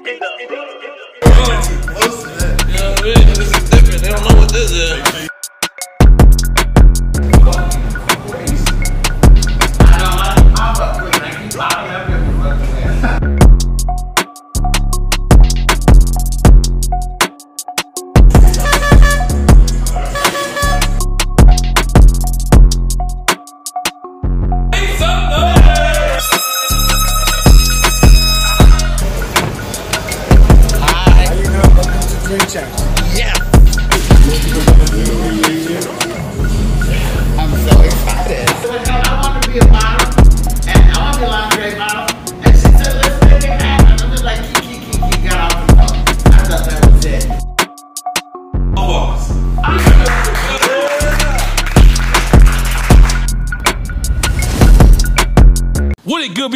This is different. They don't know what this is.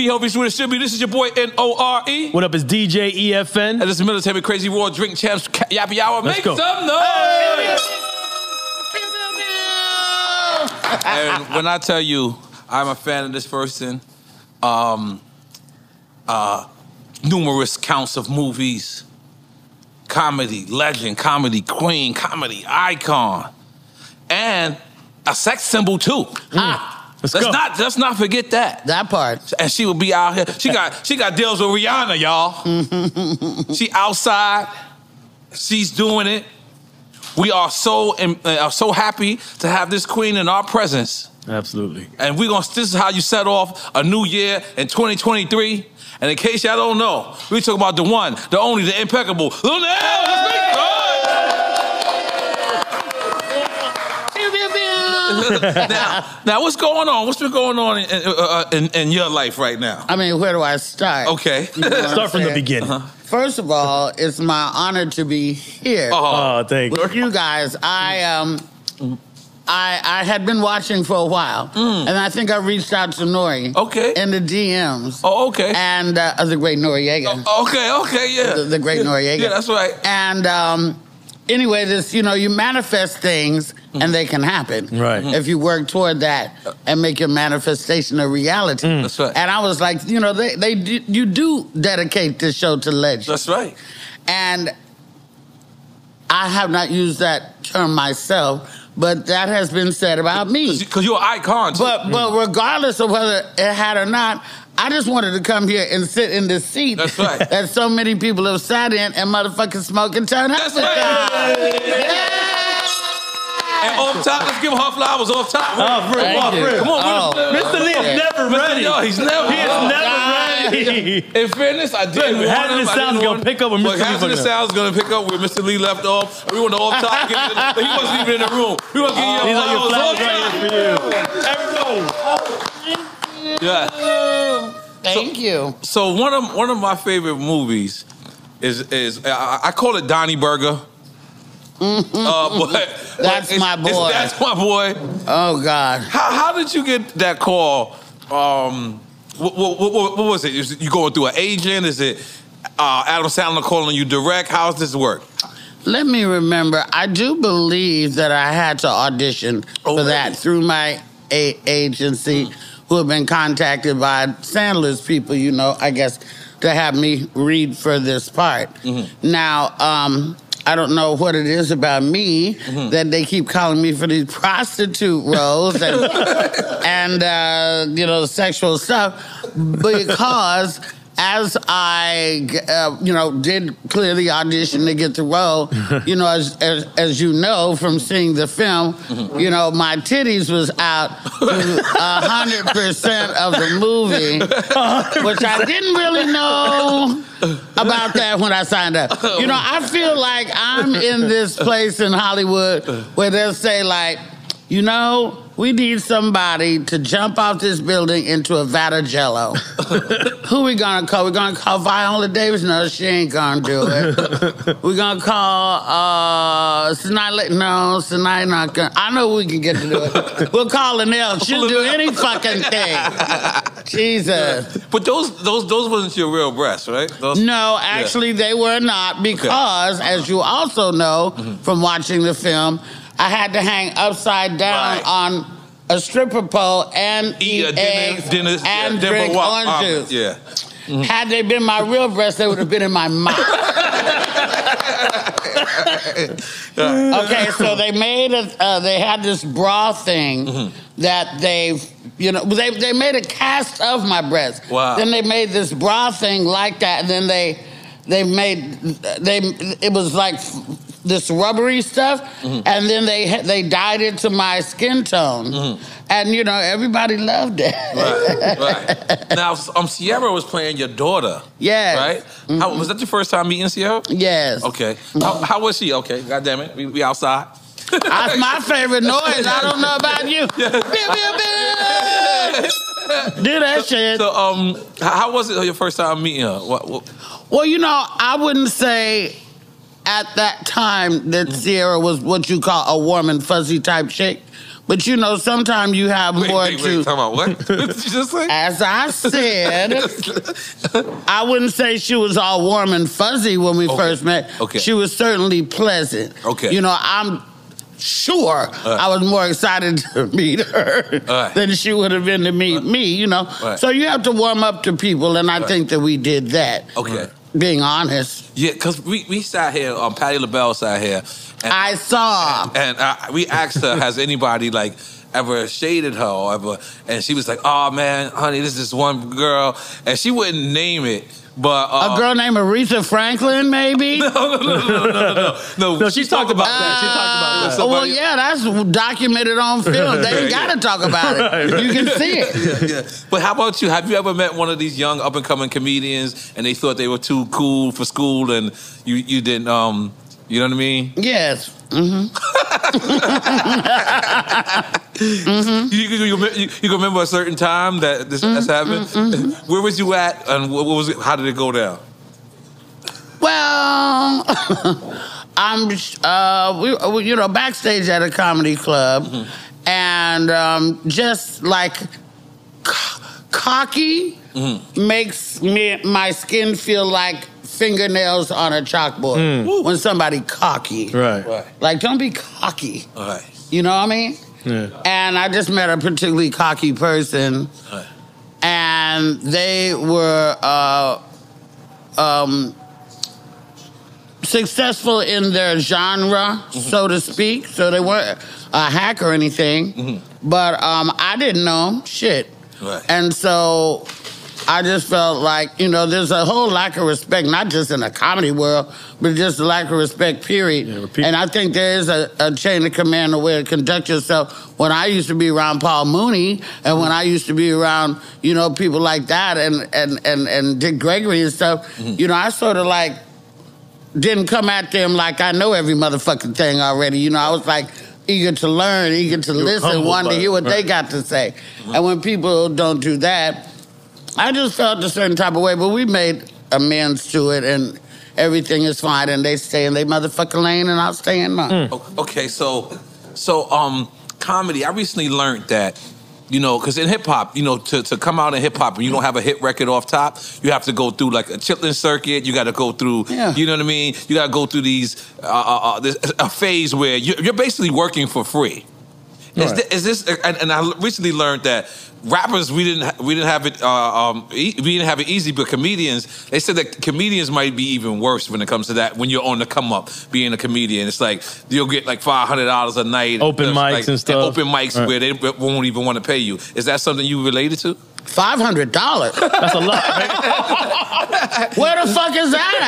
Homies, what it should be. This is your boy N.O.R.E. What up? It's DJ EFN. And this is Military Crazy Raw Drink Champs Yappy Hour. Make some noise! And when I tell you I'm a fan of this person, numerous counts of movies, comedy legend, comedy queen, comedy icon, and a sex symbol too. Let's not forget that. That part. And she will be out here. She got deals with Rihanna, y'all. She outside. She's doing it. We are so happy to have this queen in our presence. Absolutely. And this is how you set off a new year in 2023. And in case y'all don't know, we talk about the one, the only, the impeccable Luenell. Let's make noise. now, what's going on? What's been going on in your life right now? I mean, where do I start? Okay. You know start from the beginning. First of all, it's my honor to be here. Oh, thank you. With you guys. I had been watching for a while, and I think I reached out to N.O.R.E. Okay. In the DMs. Oh, okay. And the great Noriega. Okay, yeah. The great Noriega. Yeah, that's right. And anyway, this, you manifest things and they can happen. Right. If you work toward that and make your manifestation a reality. That's right. And I was like, you do dedicate this show to legends. That's right. And I have not used that term myself, but that has been said about me. Because you're an icon, too. But regardless of whether it had or not, I just wanted to come here and sit in this seat. That's right. That so many people have sat in and motherfucking smoke and turn up. That's right. Yeah. And off top, let's give her flowers off top. Come on, Mr. Lee is never ready. He is never ready. In fairness, I did warn him. Hazardous Sound's going to pick up with Mr. Lee. Hazardous Sound's going to pick up where Mr. Lee left off. We want the off top. He wasn't even in the room. We want to give you your flowers right here for you. Yeah. Thank you. So one of my favorite movies is I call it Donnie Burger. That's my boy. That's my boy. Oh God. How did you get that call? What was it? Is you going through an agent? Is it Adam Sandler calling you direct? How does this work? Let me remember. I do believe that I had to audition for that through my agency, who have been contacted by Sandler's people, I guess, to have me read for this part. Now, I don't know what it is about me that they keep calling me for these prostitute roles and sexual stuff, because as I, did clear the audition to get the role, as you know from seeing the film, my titties was out 100% of the movie, which I didn't really know about that when I signed up. I feel like I'm in this place in Hollywood where they'll say, like, we need somebody to jump off this building into a vat of Jell-O. Who we gonna call? We gonna call Viola Davis? No, she ain't gonna do it. We gonna call Sinai? No, Sinai not gonna. I know we can get to do it. We'll call Luenell. She'll do any fucking thing. Jesus. But those wasn't your real breasts, right? No, actually they were not, because as you also know from watching the film, I had to hang upside down on a stripper pole and eat eggs and drink orange juice. Yeah. Had they been my real breasts, they would have been in my mouth. Okay, so they made they had this bra thing that they made a cast of my breasts. Wow. Then they made this bra thing like that, and then it was like this rubbery stuff, and then they dyed it to my skin tone, and everybody loved it. Right. Now, Sierra was playing your daughter. Yes. Right. How, was that your first time meeting Sierra? Yes. Okay. How was she? Okay. God damn it. We outside. That's my favorite noise. I don't know about you. Do that shit. So, how was it your first time meeting her? What? Well, I wouldn't say at that time that Sierra was what you call a warm and fuzzy type chick. But sometimes you have more to. Wait, talking about what? What did you just say? As I said, I wouldn't say she was all warm and fuzzy when we first met. Okay. She was certainly pleasant. Okay. I'm sure I was more excited to meet her than she would have been to meet me, So you have to warm up to people, and I think that we did that. Okay. Being honest. Yeah, because we sat here, Patti LaBelle sat here. And I saw. And we asked her, has anybody, ever shaded her or ever? And she was like, oh, man, honey, this is one girl. And she wouldn't name it. But a girl named Aretha Franklin, maybe? No. No, she talked about that. She talked about that. Well, yeah, that's documented on film. They ain't got to talk about it. You can see it. Yeah. But how about you? Have you ever met one of these young up-and-coming comedians and they thought they were too cool for school and you didn't, you know what I mean? Yes. You remember a certain time that this happened? Where was you at, and what was it? How did it go down? Well, we backstage at a comedy club, and just like cocky makes my skin feel like fingernails on a chalkboard. When somebody cocky, right? Like, don't be cocky. Right. You know what I mean? Yeah. And I just met a particularly cocky person, and they were successful in their genre, so to speak. So they weren't a hack or anything, but I didn't know shit. Right. And so I just felt like, there's a whole lack of respect, not just in the comedy world, but just a lack of respect, period. Yeah, and I think there is a chain of command of way to conduct yourself. When I used to be around Paul Mooney, and when I used to be around, people like that, and Dick Gregory and stuff, I sort of didn't come at them like I know every motherfucking thing already. I was eager to learn, eager to listen, wanting to hear what they got to say. And when people don't do that, I just felt a certain type of way, but we made amends to it, and everything is fine, and they stay in their motherfucking lane, and I'll stay in mine. Okay, so comedy, I recently learned that, because in hip-hop, to come out in hip-hop and you don't have a hit record off top, you have to go through a Chitlin circuit, you got to go through, you know what I mean? You got to go through a phase where you're basically working for free. Right. Is this? And I recently learned that rappers we didn't have it easy, but comedians, they said that comedians might be even worse when it comes to that. When you're on the come up, being a comedian, it's you'll get $500 a night, open mics and stuff, open mics where they won't even want to pay you. Is that something you related to? $500. That's a lot, right? Where the fuck is that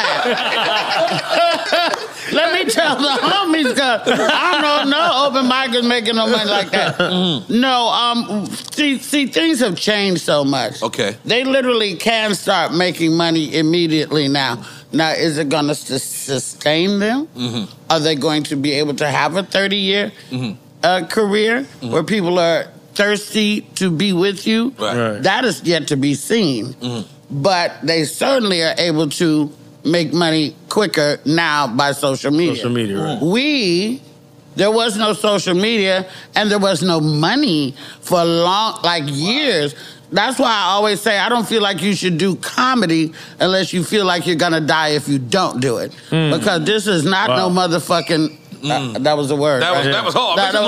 at? Let me tell the homies, cause I don't know open mic is making no money like that. No, see, things have changed so much. Okay. They literally can start making money immediately now. Now, is it going to sustain them? Are they going to be able to have a 30-year career where people are thirsty to be with you? Right. That is yet to be seen. But they certainly are able to make money quicker now by social media. Social media, right. There was no social media, and there was no money for years. That's why I always say I don't feel like you should do comedy unless you feel like you're going to die if you don't do it. Because this is not no motherfucking... that was the word. That was hard. That was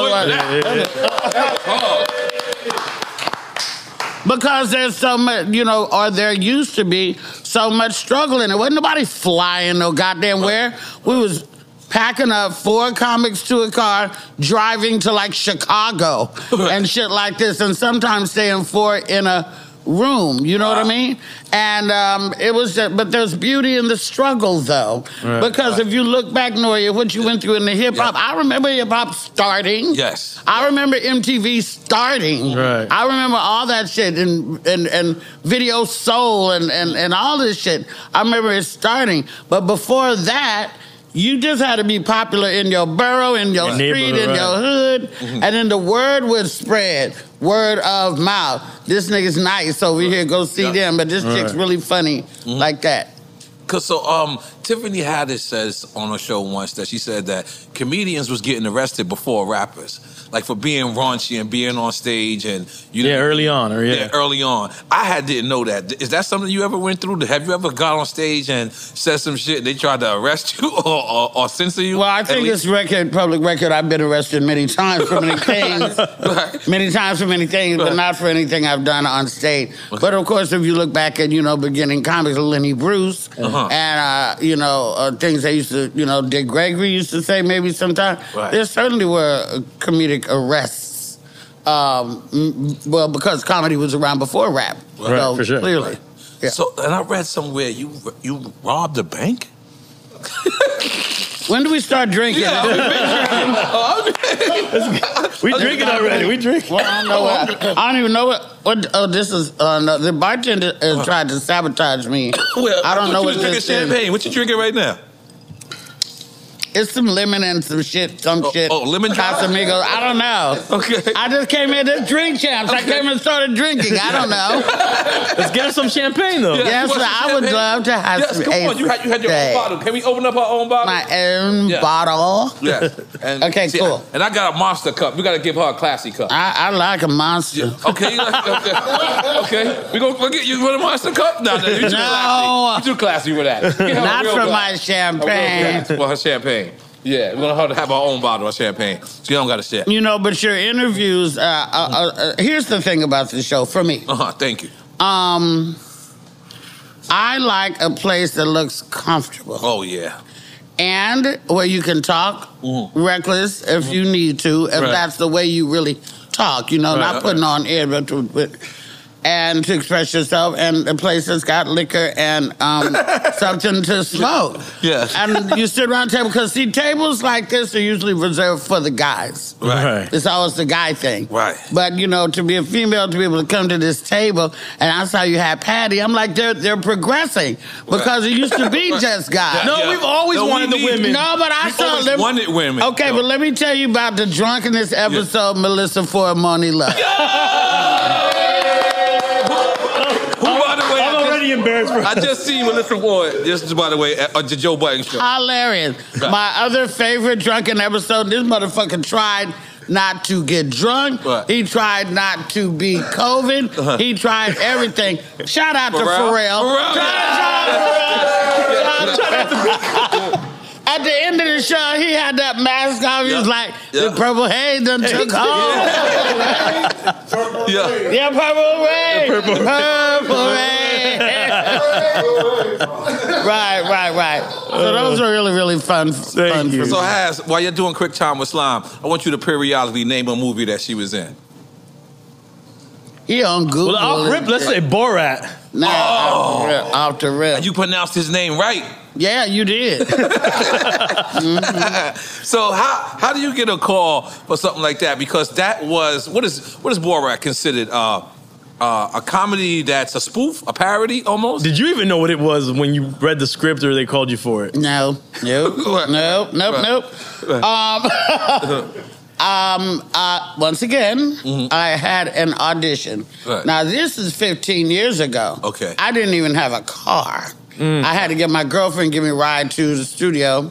hard. Because there's so much, or there used to be so much struggle in it. Wasn't nobody flying no goddamn where. We was packing up 4 comics to a car, driving to like Chicago and shit like this, and sometimes staying 4 in a room, you know what I mean? And it was just, but there's beauty in the struggle though. Because if you look back, N.O.R.E, what you went through in the hip hop, I remember hip hop starting. Yes. I remember MTV starting. Right. I remember all that shit and Video Soul and all this shit. I remember it starting. But before that, you just had to be popular in your borough, in your street, in your hood, and then the word would spread. Word of mouth. This nigga's nice over here, go see them, but this chick's really funny, like that. Cause Tiffany Haddish says on her show once that she said that comedians was getting arrested before rappers, like for being raunchy and being on stage and early on, early on. I didn't know that. Is that something you ever went through? Have you ever got on stage and said some shit and they tried to arrest you or censor you? Well, I think it's public record. I've been arrested many times for many things, many times for many things, but not for anything I've done on stage. But of course, if you look back at beginning comics, Lenny Bruce. And, things they used to, Dick Gregory used to say maybe sometimes. There certainly were comedic arrests. Because comedy was around before rap. So, for sure. Clearly. Yeah. So, and I read somewhere you robbed a bank? When do we start drinking? We drinking already. We drinking. Well, I don't know I don't even know what this is. No, the bartender has tried to sabotage me. Well, I don't know what this is. Champagne. What you drinking right now? It's some lemon and some shit, shit. Oh, lemon drop? Casamigos. I don't know. Okay. I just came in to drink champs. I came and started drinking. I don't know. Let's get us some champagne, though. Yes, I would love to have some. Come on. You had your own bottle. Can we open up our own bottle? My own bottle? Yes. Okay, cool. And I got a monster cup. We got to give her a classy cup. I like a monster. Yeah. Okay. Okay. We gonna get you with a monster cup? No. You too classy with that. Not for my champagne. For her champagne. Yeah, we're going to have our own bottle of champagne. So you don't got to share. But your interviews, here's the thing about the show for me. Thank you. I like a place that looks comfortable. Oh, yeah. And where you can talk reckless if you need to, if that's the way you really talk, not putting on air, and to express yourself, and a place that's got liquor and something to smoke. Yes. And you sit around a table, because see, tables like this are usually reserved for the guys. Right. It's always the guy thing. Right. But, to be a female, to be able to come to this table, and I saw you had Patty, I'm like, they're progressing, because it used to be just guys. No, we've always wanted the women. No, but I saw them. Wanted women. Okay, but let me tell you about the drunkenness episode Melissa Ford Money Love. I'm already embarrassed. I just seen Melissa Ford, just by the way, at the Joe Budden show. Hilarious. My other favorite drunken episode, this motherfucker tried not to get drunk. He tried not to be COVID. He tried everything. Shout out to Pharrell. At the end of the show, he had that mask on. He was like, the purple haze done took home. Yeah, purple rain. Purple rain. Right. So those were really, really fun. So, Has, while you're doing Quick Time with Slime, I want you to periodically name a movie that she was in. He on Google. Well, off rip, let's say Borat. Nah, off the rip. And you pronounced his name right. Yeah, you did. So how do you get a call for something like that? Because that was what is Borat considered? A comedy that's a spoof, a parody almost? Did you even know what it was when you read the script or they called you for it? Nope. Once again, I had an audition. Right. Now, this is 15 years ago. Okay. I didn't even have a car. I had to get my girlfriend give me a ride to the studio.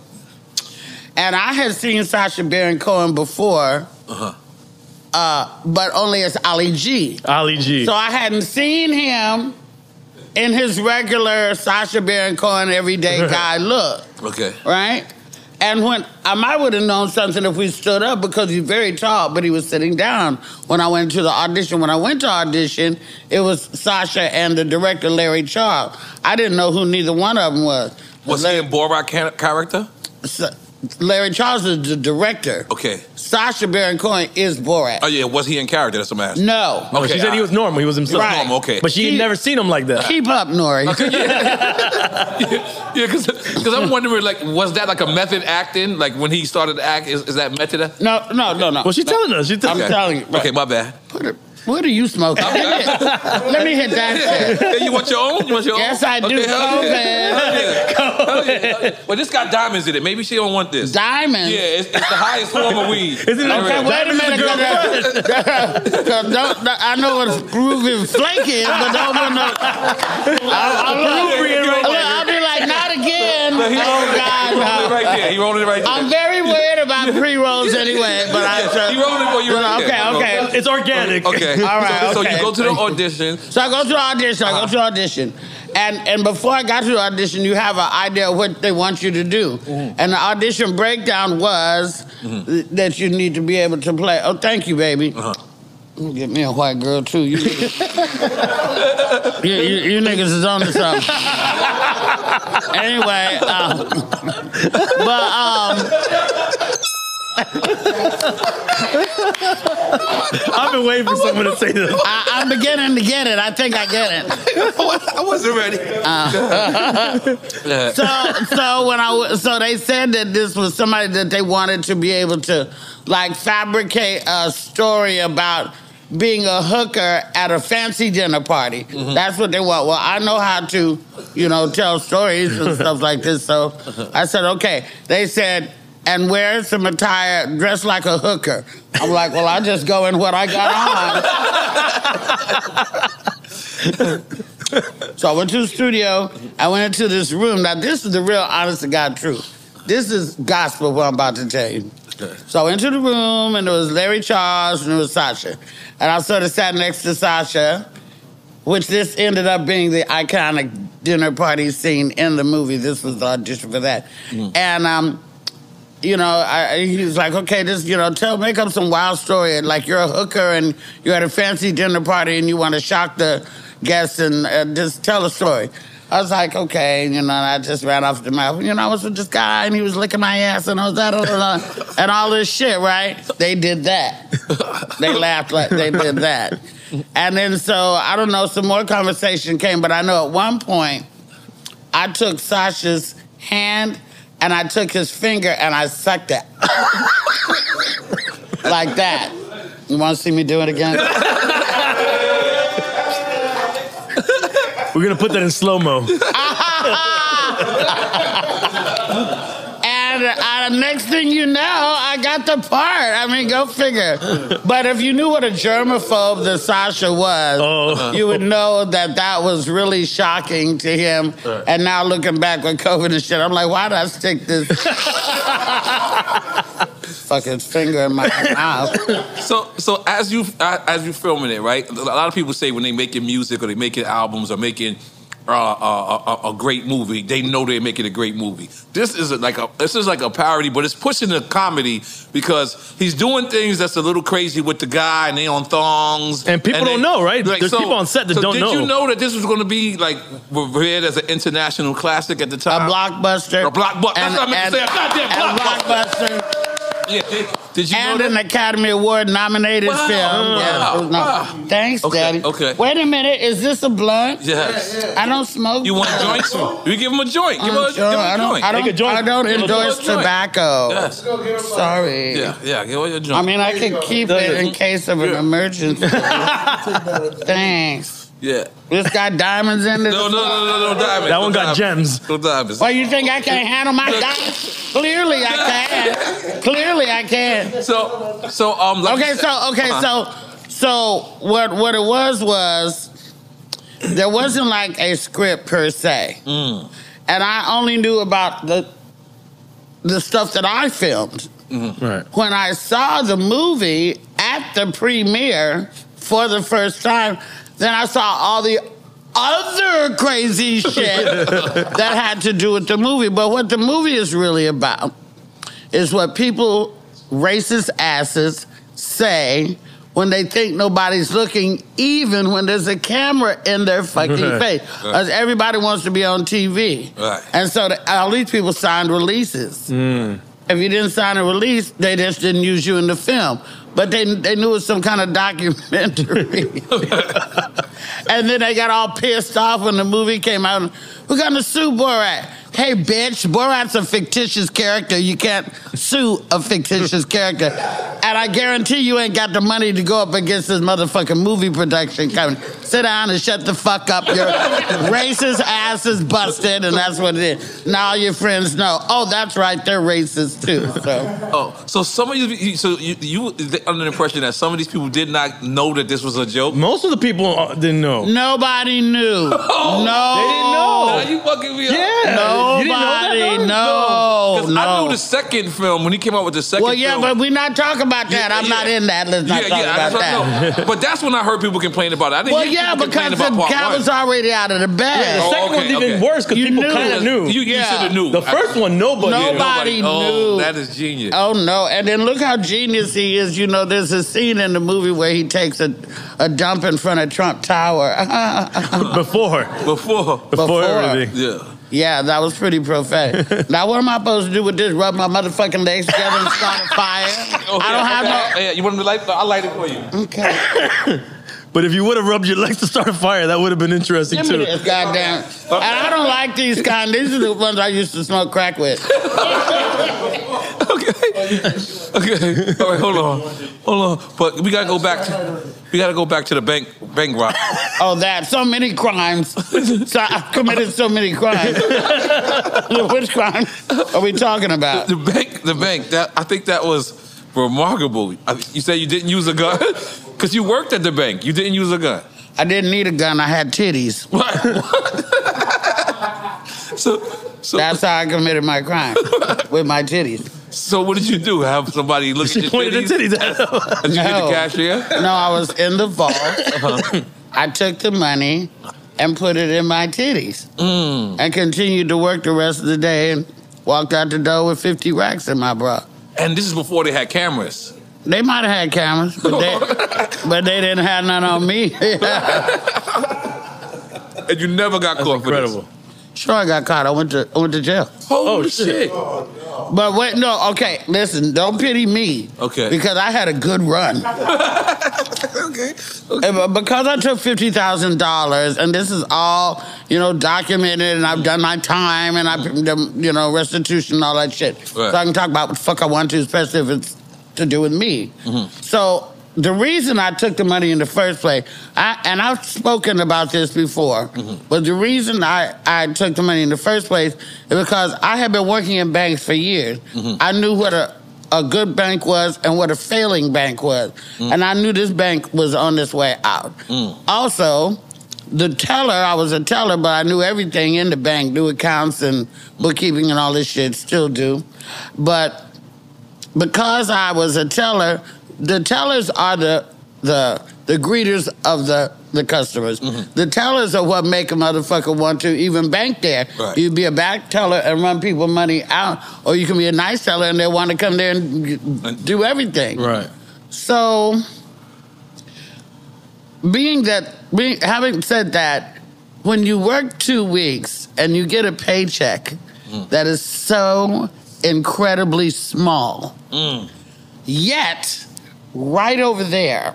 And I had seen Sacha Baron Cohen before, but only as Ali G. Ali G. So I hadn't seen him in his regular Sacha Baron Cohen everyday guy look. Okay. Right? And when I might would have known something if we stood up because he's very tall, but he was sitting down when I went to the audition. When I went to audition, it was Sasha and the director, Larry Charles. I didn't know who neither one of them was. Was he a Borat character? Larry Charles is the director. Okay. Sasha Baron Cohen is Borat. Oh, yeah. Was he in character? That's what I'm asking. No. No, she said he was normal. He was himself. Right. Normal, okay. But she had never seen him like that. Keep up, N.O.R.E. Yeah, because I'm wondering, like, was that like a method acting? Like, when he started to act, is that method? No. Well, she's telling us. I'm telling you. Okay, my bad. What are you smoking? Let me hit that shit. Hey, you want your own? Yes, I do. COVID. Well, this got diamonds in it. Maybe she don't want this. Diamonds? Yeah, it's the highest form of weed. Isn't it? Okay, wait a minute. I know what groovy flake is, but don't want no. I'll be like, not again. Oh, God, no. Right there. He rolled it right there. I'm very weird about pre-rolls anyway, but He rolled it for you right there. Okay. It's organic. Okay. All right, So you go to the audition. So I go to the audition. And before I got to the audition, you have an idea of what they want you to do. Mm-hmm. And the audition breakdown was that you need to be able to play. Oh, thank you, baby. Get me a white girl, too. You niggas is on to something. Anyway, I've been waiting for someone to say this. I'm beginning to get it. I think I get it. I wasn't ready. So they said that this was somebody that they wanted to be able to like fabricate a story about being a hooker at a fancy dinner party. Mm-hmm. That's what they want. Well, I know how to, tell stories and stuff like this. So I said, okay. They said, and wear some attire, dress like a hooker. I'm like, well, I just go in what I got on. So I went to the studio. I went into this room. Now, this is the real honest to God truth. This is gospel, what I'm about to tell you. So I went to the room, and there was Larry Charles, and there was Sasha. And I sort of sat next to Sasha, which this ended up being the iconic dinner party scene in the movie. This was the audition for that. And, he was like, okay, just, make up some wild story. Like, you're a hooker, and you're at a fancy dinner party, and you want to shock the guests, and just tell a story. I was like, okay, and I just ran off the mouth. I was with this guy, and he was licking my ass, and I was and all this shit, right? They did that. They laughed like they did that. And then I don't know, some more conversation came, but I know at one point, I took Sasha's hand, and I took his finger, and I sucked it. Like that. You want to see me do it again? We're going to put that in slow-mo. And next thing you know, I got the part. I mean, go figure. But if you knew what a germaphobe that Sasha was, you would know that was really shocking to him. And now looking back with COVID and shit, I'm like, why did I stick this fucking finger in my mouth? So as you filming it, right? A lot of people say when they making music or they making albums or making a great movie, they know they're making a great movie. This is like a parody, but it's pushing the comedy because he's doing things that's a little crazy with the guy, and they on thongs, and people don't know, right? Like, There's people on set that don't know. Did you know that this was going to be like revered as an international classic at the time? A blockbuster. That's what I meant to say. A goddamn blockbuster. Yeah. Did you and know an Academy Award nominated film. Wow. Thanks, Daddy. Okay. Wait a minute. Is this a blunt? Yes. I don't smoke. You want joints? You give him a joint. Give him a joint. I don't endorse tobacco. Yes. Sorry. Yeah. Give him a joint. I mean, I can keep it in case of an emergency. Thanks. Yeah. This got diamonds in it? No diamonds. That one got gems. No diamonds. Well, you think I can't handle my diamonds? Clearly I can. Clearly I can. So what it was there wasn't like a script per se. And I only knew about the stuff that I filmed. Right. When I saw the movie at the premiere for the first time, then I saw all the other crazy shit that had to do with the movie. But what the movie is really about is what people, racist asses, say when they think nobody's looking, even when there's a camera in their fucking face. Because everybody wants to be on TV. Right. And so all these people signed releases. If you didn't sign a release, they just didn't use you in the film. But they knew it was some kind of documentary. And then they got all pissed off when the movie came out. We're going to sue Borat. Hey, bitch, Borat's a fictitious character. You can't sue a fictitious character. And I guarantee you ain't got the money to go up against this motherfucking movie production company. Sit down and shut the fuck up. Your racist ass is busted, and that's what it is. Now all your friends know. Oh, that's right, they're racist too. So some of you, you under the impression that some of these people did not know that this was a joke? Most of the people didn't know. Nobody knew. Oh, no. They didn't know. Now you fucking me up. Yeah. Nobody, no. I knew the second film when he came out with the second film. Well, yeah, but we're not talking about that. I'm not in that. Let's not talk about that. But that's when I heard people complain about it. I didn't hear people because complain about the cat was already out of the bag. Yeah, the second one's even worse because people kind of knew. You should have knew. The first one, nobody knew. Oh, that is genius. Oh, no. And then look how genius he is. You know, there's a scene in the movie where he takes a dump in front of Trump Tower. Before everything. Yeah. Yeah, that was pretty prophetic. Now, what am I supposed to do with this? Rub my motherfucking legs together and start a fire? I don't have no... Yeah, you want me to light? I'll light it for you. Okay. But if you would have rubbed your legs to start a fire, that would have been interesting, Give too. me this goddamn... And I don't like these kind. These are the ones I used to smoke crack with. Okay. All right, hold on. But we gotta go back to the bank rob. Oh, that. So many crimes. So I've committed so many crimes. Which crime are we talking about? The bank. I think that was remarkable. You say you didn't use a gun? Because you worked at the bank. You didn't use a gun. I didn't need a gun. I had titties. What? So that's how I committed my crime, with my titties. So what did you do? Have somebody look at your titties? Did you get the cashier? No, I was in the vault. I took the money and put it in my titties. And continued to work the rest of the day and walked out the door with 50 racks in my bra. And this is before they had cameras. They might have had cameras, but they didn't have none on me. And you never got caught for this? Sure, I got caught. I went to jail. Holy shit. But wait, no, okay, listen, don't pity me. Okay. Because I had a good run. Okay. Because I took $50,000, and this is all, documented, and I've done my time, and I've, restitution and all that shit. Right. So I can talk about what the fuck I want to, especially if it's to do with me. So the reason I took the money in the first place, and I've spoken about this before, but the reason I took the money in the first place is because I had been working in banks for years. I knew what a good bank was and what a failing bank was. And I knew this bank was on its way out. Also, the teller, I was a teller, but I knew everything in the bank, do accounts and bookkeeping and all this shit, still do. But because I was a teller, the tellers are the greeters of the customers. The tellers are what make a motherfucker want to even bank there. Right. You be a back teller and run people money out, or you can be a nice teller and they want to come there and do everything. Right. So, having said that, when you work 2 weeks and you get a paycheck that is so incredibly small, yet right over there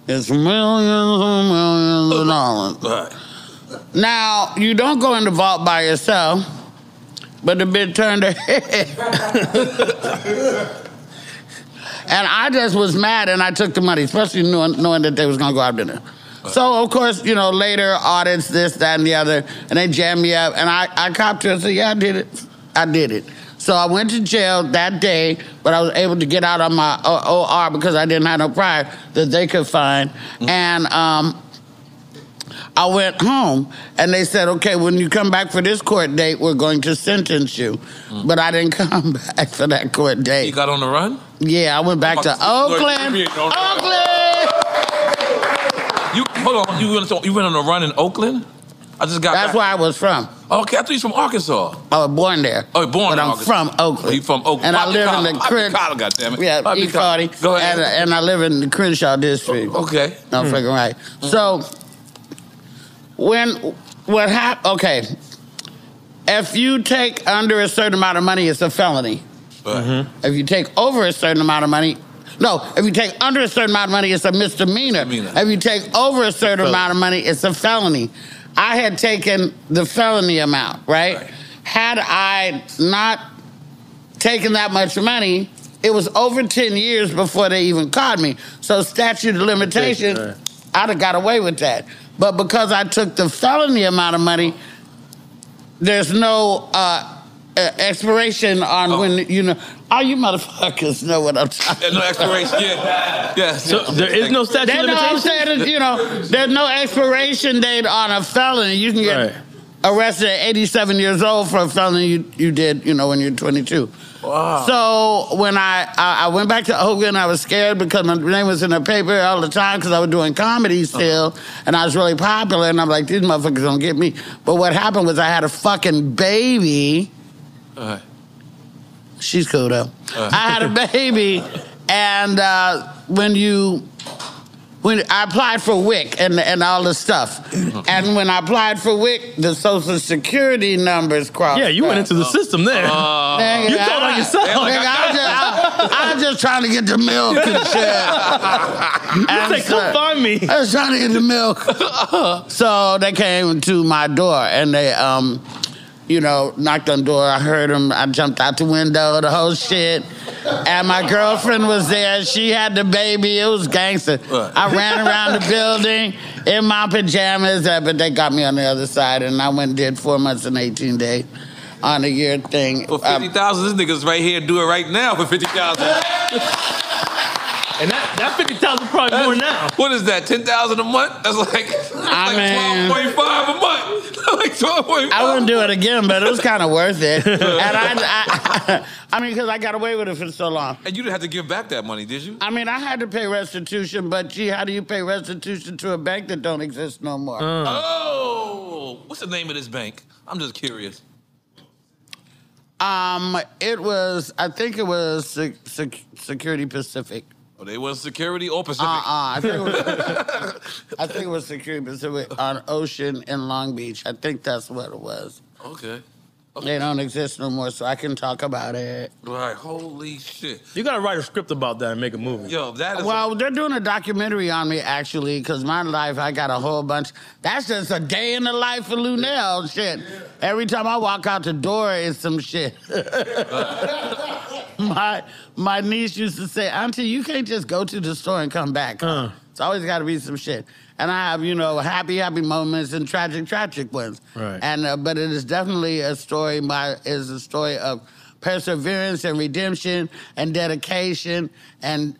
is millions and millions of dollars. Right. Now, you don't go in the vault by yourself, but the bitch turned her head. And I just was mad, and I took the money, especially knowing that they was going to go out dinner. Right. So, of course, later audits, this, that, and the other, and they jammed me up, and I copped her and said, yeah, I did it. So I went to jail that day, but I was able to get out on my OR because I didn't have no prior that they could find. And I went home, and they said, okay, when you come back for this court date, we're going to sentence you. But I didn't come back for that court date. You got on the run? Yeah, I went back to Oakland. Hold on, you went on the run in Oakland? I just got That's back. where I was from. Okay, I thought you was from Arkansas. I was born there. Oh, born in But I'm Arkansas. from Oakland. Oh, you from Oakland. And I live in the Crenshaw, goddammit. Yeah, E40. Go ahead. And I live in the Crenshaw district. Okay. I'm freaking right. So, what happened, okay, if you take under a certain amount of money, it's a felony. If you take over a certain amount of money, if you take under a certain amount of money, it's a misdemeanor. If you take over a certain amount of money, it's a felony. I had taken the felony amount, right? Had I not taken that much money, it was over 10 years before they even caught me. So statute of limitation, I'd have got away with that. But because I took the felony amount of money, there's no expiration on when, you know, all you motherfuckers know what I'm talking about. No expiration, yeah. So there is no statute of limitation? I'm saying is, you know, there's no expiration date on a felony. You can get arrested at 87 years old for a felony you did, you know, when you're 22. Wow. So when I went back to Oakland, I was scared because my name was in the paper all the time because I was doing comedy still, and I was really popular, and I'm like, these motherfuckers don't get me. But what happened was I had a fucking baby. She's cool, though. I had a baby, and when I applied for WIC and all this stuff, and when I applied for WIC, the Social Security numbers crossed. Yeah, you went into the system there. Nigga, you told on yourself. I was just trying to get the milk and shit. You say, come find me. I was trying to get the milk. So they came to my door, and they, you know, knocked on the door. I heard them. I jumped out the window, the whole shit. And my girlfriend was there. She had the baby. It was gangster. I ran around the building in my pajamas, but they got me on the other side, and I went and did 4 months and 18 days on a year thing. For 50,000, this nigga's right here do it right now for 50,000. And that 50,000 probably more now. What is that? 10,000 a month? That's like 12.5 a month. Like 12.5. I wouldn't do it again, but it was kind of worth it. And I mean, because I got away with it for so long. And you didn't have to give back that money, did you? I mean, I had to pay restitution, but gee, how do you pay restitution to a bank that don't exist no more? Oh, what's the name of this bank? I'm just curious. It was, I think it was Security Pacific. Oh, they was Security or Pacific? I think it was Security Pacific on Ocean in Long Beach. I think that's what it was. Okay. They don't exist no more, so I can talk about it. Right, holy shit. You gotta write a script about that and make a movie. Yo, that is... Well, they're doing a documentary on me, actually, because my life, I got a whole bunch. That's just a day in the life of Luenell, shit. Every time I walk out the door, it's some shit. My niece used to say, Auntie, you can't just go to the store and come back. It's always got to be some shit. And I have, you know, happy moments and tragic ones. Right. And but it is definitely a story. Is a story of perseverance and redemption and dedication and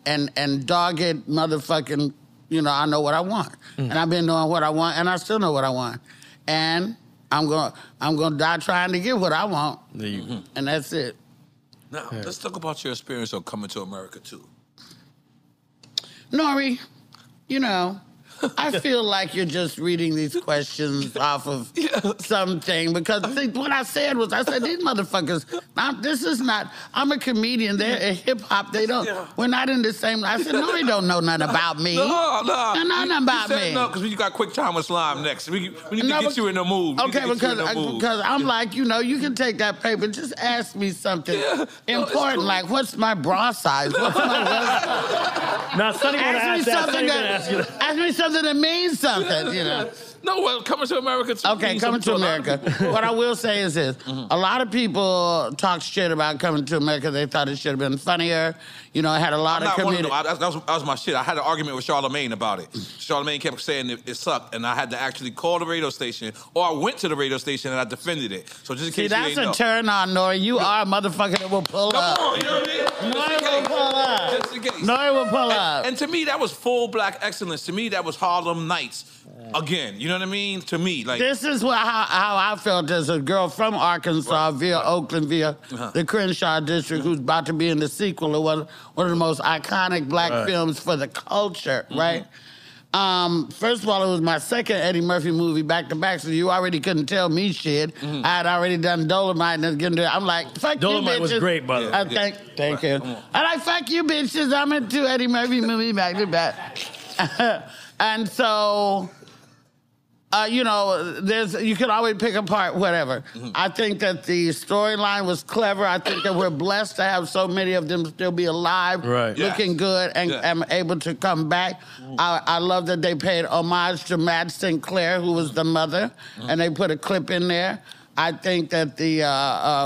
dogged motherfucking. You know, I know what I want, and I've been knowing what I want, and I still know what I want, and I'm gonna die trying to get what I want, and that's it. Now, let's talk about your experience of coming to America, too. N.O.R.E., you know, I feel like you're just reading these questions off of something because what I said was, I said, these motherfuckers, this is not, I'm a comedian, they're a hip-hop, they don't, we're not in the same, I said, no, they don't know nothing about me. No. They know nothing about me. No, because you got Quick Time with Slime next. We need to get you in the mood. Okay, because I'm like, you know, you can take that paper, just ask me something important, like, what's my bra size? What's my... Now, Sonny want to ask that. Ask me something that means something, you know. No, well, coming to America too. Okay, coming to America. What I will say is this. A lot of people talk shit about coming to America. They thought it should have been funnier. You know, I had a lot of comedians. That was my shit. I had an argument with Charlamagne about it. Charlamagne kept saying it sucked, and I had to actually call the radio station, or I went to the radio station and I defended it. So just in case that's a turn on, N.O.R.E. You are a motherfucker that will pull up. Come on, you know what I mean? N.O.R.E. will pull up. Just in case. N.O.R.E. will pull up. And to me, that was full black excellence. To me, that was Harlem Nights. Again, you know what I mean? To me, like this is how I felt as a girl from Arkansas via Oakland, via the Crenshaw district, who's about to be in the sequel of one of the most iconic black films for the culture, right? First of all, it was my second Eddie Murphy movie back to back, so you already couldn't tell me shit. I had already done Dolomite, and I'm like, fuck Dolomite you, bitches. was great, brother. Thank you. I'm like, fuck you, bitches. I'm in 2 Eddie Murphy movies back to back. And so, you know, you can always pick apart whatever. I think that the storyline was clever. I think that we're blessed to have so many of them still be alive, looking good, and able to come back. I love that they paid homage to Madge Sinclair, who was the mother, and they put a clip in there. I think that the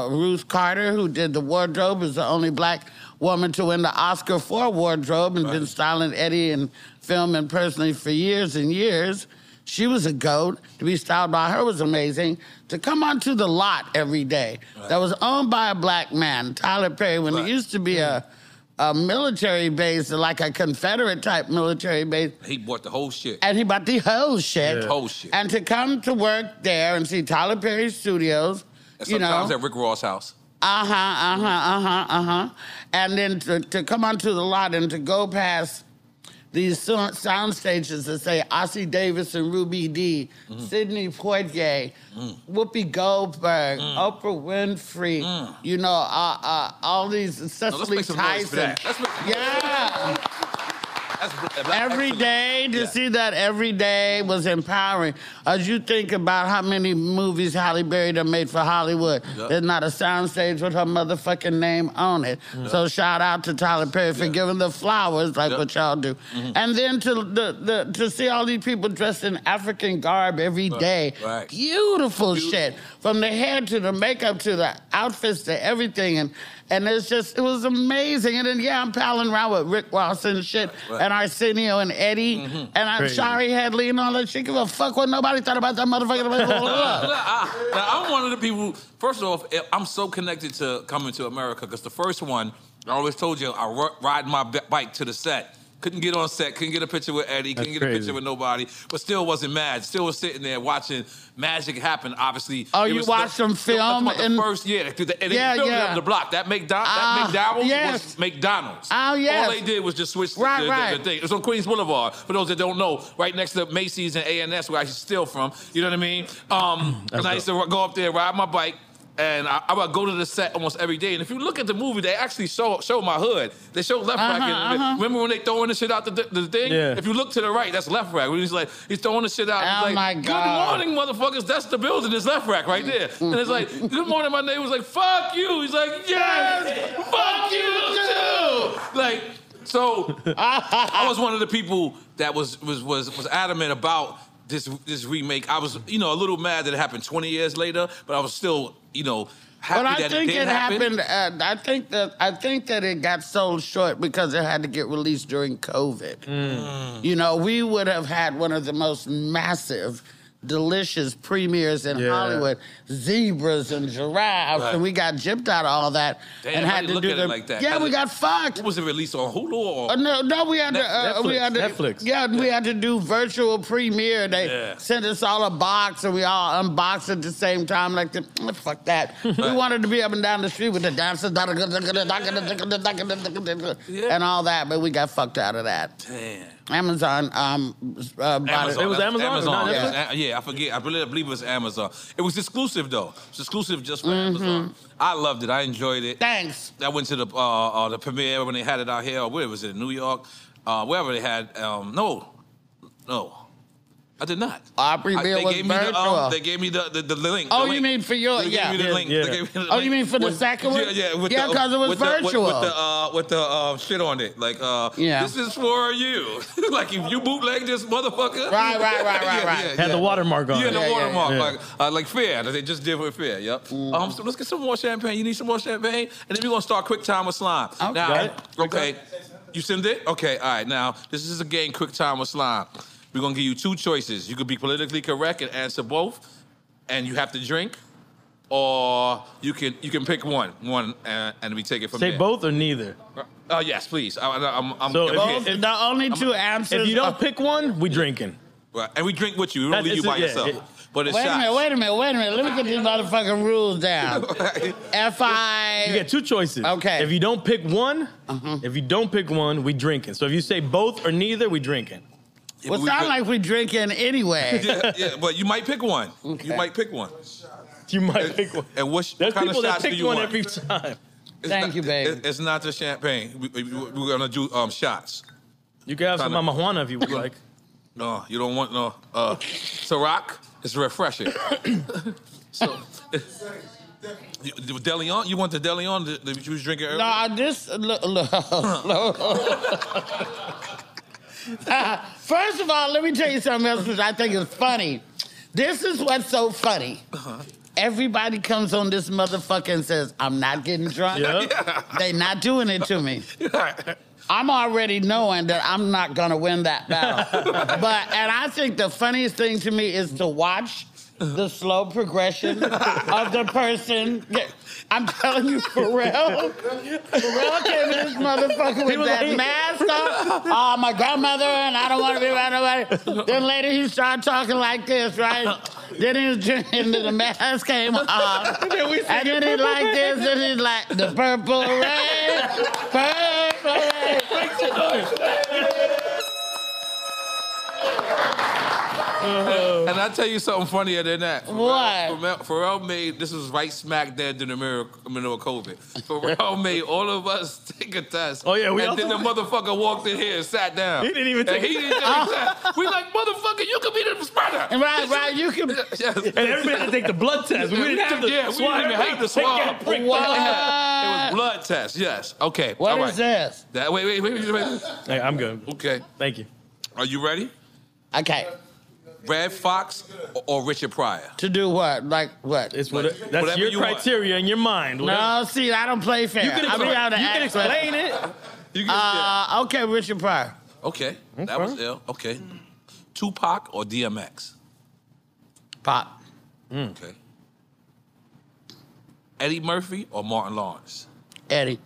Ruth Carter, who did the wardrobe, is the only black woman to win the Oscar for wardrobe and been styling Eddie in film and personally for years and years. She was a goat. To be styled by her was amazing. To come onto the lot every day that was owned by a black man, Tyler Perry, when it used to be a military base, like a Confederate type military base. He bought the whole shit. And he bought the whole shit. The whole shit. And to come to work there and see Tyler Perry Studios, and sometimes at Rick Ross' house. And then to come onto the lot and to go past these sound stages that say Ossie Davis and Ruby Dee, Sidney Poitier, Whoopi Goldberg, Oprah Winfrey, you know, all these, Cecily Tyson. Every day, to see that every day was empowering. As you think about how many movies Halle Berry done made for Hollywood, there's not a soundstage with her motherfucking name on it. So shout out to Tyler Perry for giving the flowers like what y'all do. And then to see all these people dressed in African garb every day. Beautiful shit. From the hair to the makeup to the outfits to everything. And it's just, it was amazing. And then, I'm palling around with Rick Ross and shit, and Arsenio and Eddie, and I'm Shari Headley and all that shit. Give a fuck what nobody thought about that motherfucker. I'm one of the people, first off, I'm so connected to Coming to America, because the first one, I always told you, I ride my bike to the set. Couldn't get on set, couldn't get a picture with Eddie, couldn't get a picture with nobody, but still wasn't mad. Still was sitting there watching magic happen, obviously. Oh, you watched them film? The first, they filmed it on the block. That McDonald's was McDonald's. Oh, yes. All they did was just switch the thing. It's on Queens Boulevard, for those that don't know, right next to Macy's and A&S, where I used to steal from. You know what I mean? And I used to go up there, ride my bike, and I would go to the set almost every day. And if you look at the movie, they actually show my hood. They show left rack. Remember when they throwing the shit out the thing? Yeah. If you look to the right, that's left rack. When he's throwing the shit out. Oh, he's like, good morning, motherfuckers. That's the building. It's left rack right there. And it's like, good morning, my neighbor was like, fuck you. He's like, yes, fuck you too. Like, so I was one of the people that was adamant about this remake. I was, a little mad that it happened 20 years later, but I was still, happy that it did happen. I think that it got sold short because it had to get released during COVID. We would have had one of the most massive, delicious premieres in Hollywood, zebras and giraffes, and we got gypped out of all that. And had to do it like that. Yeah, we got fucked. Was it released on Hulu or? No, we had Netflix. Yeah, we had to do virtual premiere. They sent us all a box, and we all unboxed at the same time. Like, fuck that. We wanted to be up and down the street with the dancers and all that, but we got fucked out of that. Damn. Amazon bought it. It was Amazon? I forget. I believe it was Amazon. It was exclusive, though. It was exclusive just for Amazon. I loved it. I enjoyed it. Thanks. I went to the premiere when they had it out here. Or where was it? In New York? Wherever they had. No. I did not. Our premiere was virtual. They gave me the link. Oh, you mean for your... They gave me the link. Oh, you mean for the second one? Yeah, because it was virtual. With the shit on it. Like, this is for you. Like, if you bootleg this motherfucker. Right. Had the watermark on it. Yeah, the watermark. Like Fair. They just did with Fair, yep. So let's get some more champagne. You need some more champagne? And then we're going to start Quick Time with Slime. Okay. Now, okay. You send it? Okay, all right. Now, this is a game, Quick Time with Slime. We're going to give you two choices. You could be politically correct and answer both, and you have to drink, or you can pick one, and we take it from there. Say both or neither? Yes, please. The only two answers... If you don't pick one, we drinking. Right. And we drink with you. We don't leave you by yourself. But it's Wait a minute. Let me get these motherfucking rules down. You get two choices. Okay. If you don't pick one, we drinking. So if you say both or neither, we drinking. Well, sound like we drinking anyway. yeah, but you might pick one. Okay. You might pick one. You might pick one. And what There's kind of shots do you want? every time. Thank you, baby. It's not just champagne. We're gonna do shots. You can have some marijuana if you would like. No, you don't want no. Ciroc. It's refreshing. So, Deleon, you want the Deleon that you was drinking earlier? No, first of all, let me tell you something else which I think is funny. This is what's so funny. Everybody comes on this motherfucker and says, I'm not getting drunk. Yeah. They not doing it to me. I'm already knowing that I'm not going to win that battle. And I think the funniest thing to me is to watch the slow progression of the person. I'm telling you, Pharrell came in this motherfucker with that mask on. Oh, my grandmother, and I don't want to be around nobody. Then later he started talking like this, right? Then he was drinking, the mask came off. And then he's like this, and he's like, the purple rain, purple rain. And I'll tell you something funnier than that. What? Pharrell made, this was right smack dead in the middle of COVID. Pharrell made all of us take a test. Oh, yeah, and then the motherfucker walked in here and sat down. He didn't even take a test. We like, motherfucker, you could be the spreader. Right, you can. Yes. And everybody had to take the blood test. We didn't have the swab. We didn't even have the swab. It was blood test, yes. Okay. What is this? Wait. Hey, I'm good. Okay. Thank you. Are you ready? Okay. Red Fox or Richard Pryor? To do what? Like what? That's your criteria in your mind. No, see, I don't play fair. You can explain it. Okay, Richard Pryor. Okay, that was ill. Okay. Tupac or DMX? Pop. Okay. Eddie Murphy or Martin Lawrence? Eddie.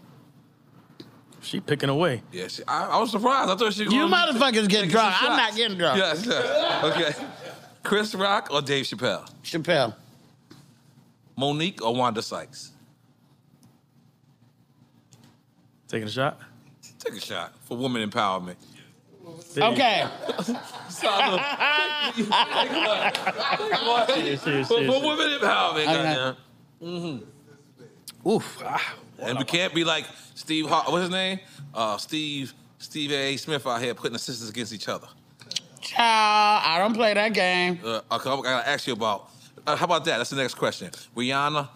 She picking away. Yeah, I was surprised. I thought she was You motherfuckers get drunk. I'm not getting drunk. Yes. Okay. Chris Rock or Dave Chappelle? Chappelle. Monique or Wanda Sykes? Taking a shot? Take a shot for woman empowerment. Okay. For women empowerment. Oof. And we can't be like Steve, what's his name? Steve A. Smith out here putting the sisters against each other. Child, I don't play that game. I gotta ask you about, how about that? That's the next question. Rihanna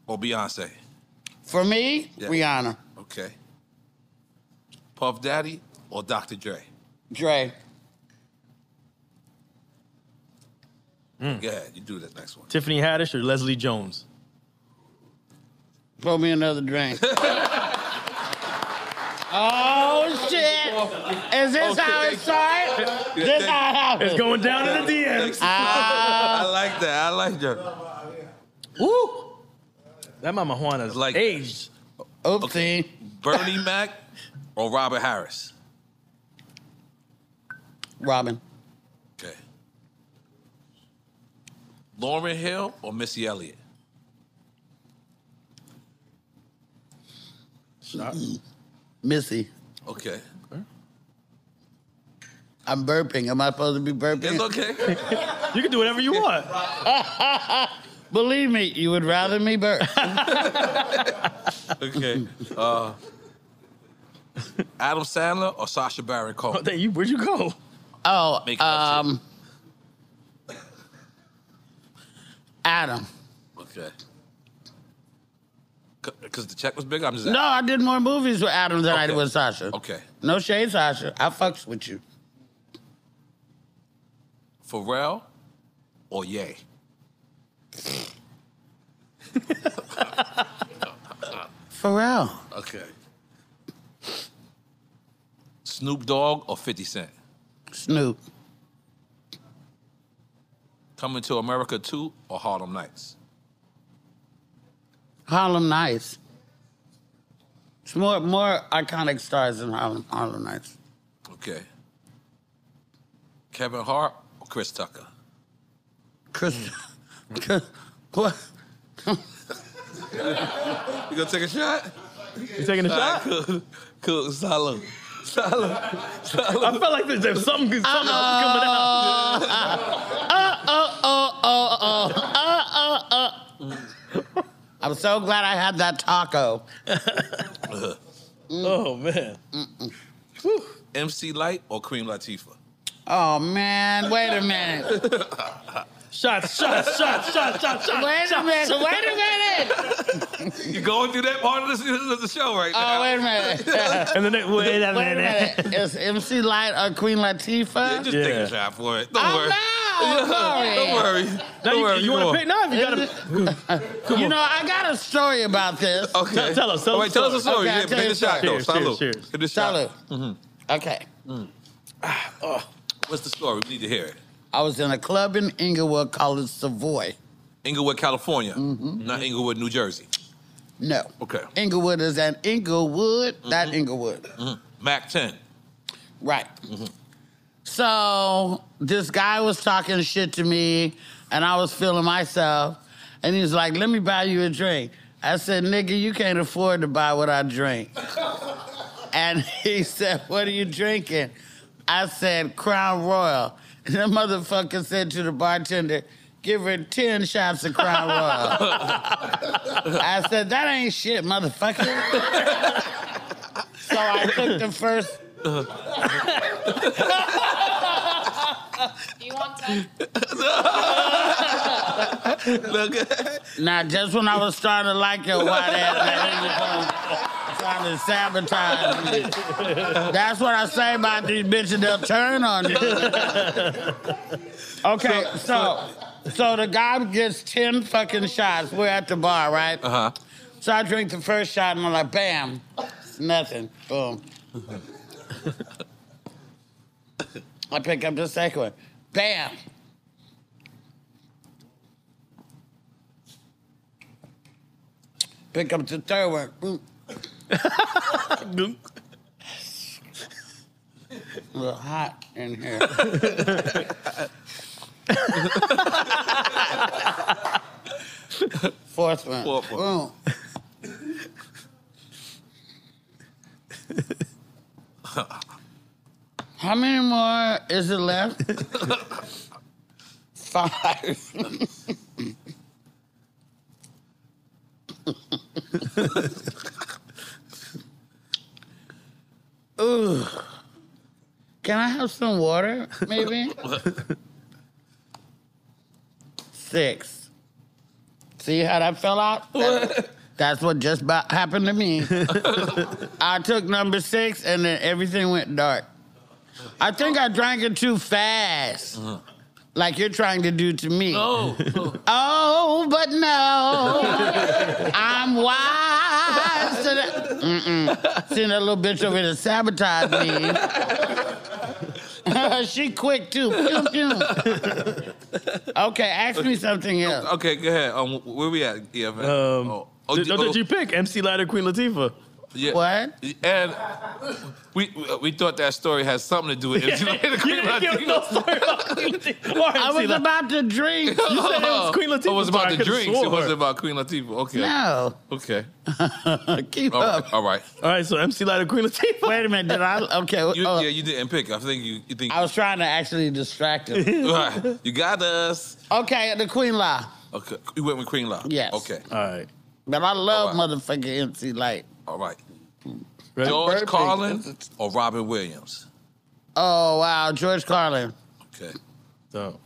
or Beyonce? For me, Rihanna. Okay. Puff Daddy or Dr. Dre? Dre. Go ahead, you do this next one. Tiffany Haddish or Leslie Jones? Pour me another drink. Oh, shit. Is this how it starts? This how it happens? It's going down in the DMs. I like that. Woo! That Mama Juana's like aged. Oopsie. Bernie Mac or Robert Harris? Robin. Okay. Lauryn Hill or Missy Elliott? Shot. Missy. Okay. I'm burping. Am I supposed to be burping? It's okay. You can do whatever you want. Believe me, you would rather me burp. Okay. Adam Sandler or Sacha Baron Cohen? Where'd you go? Oh, Adam. Okay. Because the check was big? I'm just No, I did more movies with Adam than I did with Sasha. Okay. No shade, Sasha. I fucks with you. Pharrell or Ye? Pharrell. Okay. Snoop Dogg or 50 Cent? Snoop. Coming to America 2 or Harlem Nights? Harlem Nights. It's more iconic stars than Harlem Nights. Okay. Kevin Hart or Chris Tucker? Chris. What? You gonna take a shot? You taking a shot? Cool. Salud. I felt like there's something else coming out. I'm so glad I had that taco. Oh, man. MC Light or Queen Latifah? Oh, man. Wait a minute. Shots. Wait a minute. You're going through that part of the show right now. Oh, wait a minute. And then wait a minute. Is MC Light or Queen Latifah? Yeah, just take a shot for it. Don't worry. Don't worry. Don't worry. You want to pick now? You got to. You know, I got a story about this. Okay. Tell us. All right, tell us a story. Okay, Yeah, I'll tell take you the shot, though. Cheers. Get the shot. Salud. Okay. What's the story? We need to hear it. I was in a club in Inglewood called Savoy. Inglewood, California. Not Inglewood, New Jersey. No. Okay. Inglewood is at Inglewood, not Inglewood. Mac 10. Right. So this guy was talking shit to me, and I was feeling myself, and he was like, let me buy you a drink. I said, nigga, you can't afford to buy what I drink. And he said, what are you drinking? I said, Crown Royal. And the motherfucker said to the bartender, give her 10 shots of Crown Royal. I said, that ain't shit, motherfucker. So I took the first... You want some? Now, just when I was starting to like your white ass, trying to sabotage me. That's what I say about these bitches, they'll turn on you. Okay, so the guy gets 10 fucking shots. We're at the bar, right? So I drink the first shot and I'm like, bam, it's nothing. Boom. I pick up the second one. Bam. Pick up the third one. Boom. A little hot in here. Fourth one. Boom. How many more is it left? 5. Ooh. Can I have some water, maybe? 6. See how that fell out? That's what just about happened to me. I took number 6 and then everything went dark. I think I drank it too fast. Like you're trying to do to me. No. Oh, but no. I'm wise to that. Seen that little bitch over there sabotage me. She quick too. Pew, pew. Okay, ask me something else. Okay, go ahead. Where we at? Yeah, man. Did you pick MC Light or Queen Latifah? Yeah. What? And we thought that story had something to do with MC Light and Queen Latifah. No story about Queen Latifah. I was about to drink. You said it was Queen Latifah. It was about I the could've drinks. It swore. wasn't about Queen Latifah. Okay. No. Okay. Keep All up. right. All right. All right, so MC Light or Queen Latifah? Wait a minute. Did I? Okay. Yeah, you didn't pick. I think you think. I was trying to actually distract him. Right. You got us. Okay, the Queen Law. Okay. You went with Queen Law. Yes. Okay. All right. But I love All right. motherfucking MC Light. All right. Ready? George Birthday. Carlin or Robin Williams? Oh, wow. George Carlin. Okay. So,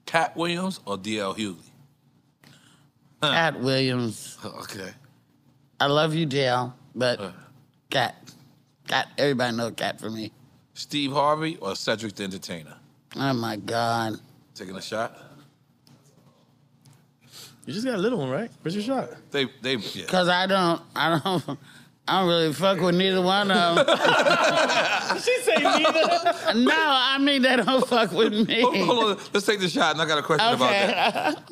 Cat Williams or D.L. Hughley? Cat Williams. Okay. I love you, Dale, but Cat. Cat. Everybody know Cat for me. Steve Harvey or Cedric the Entertainer? Oh, my God. Taking a shot? you just got a little one, right? Where's your shot? Yeah. Because I don't really fuck with neither one of them. She say neither. No, I mean, they don't fuck with me. Hold on. Let's take the shot, and I got a question about that.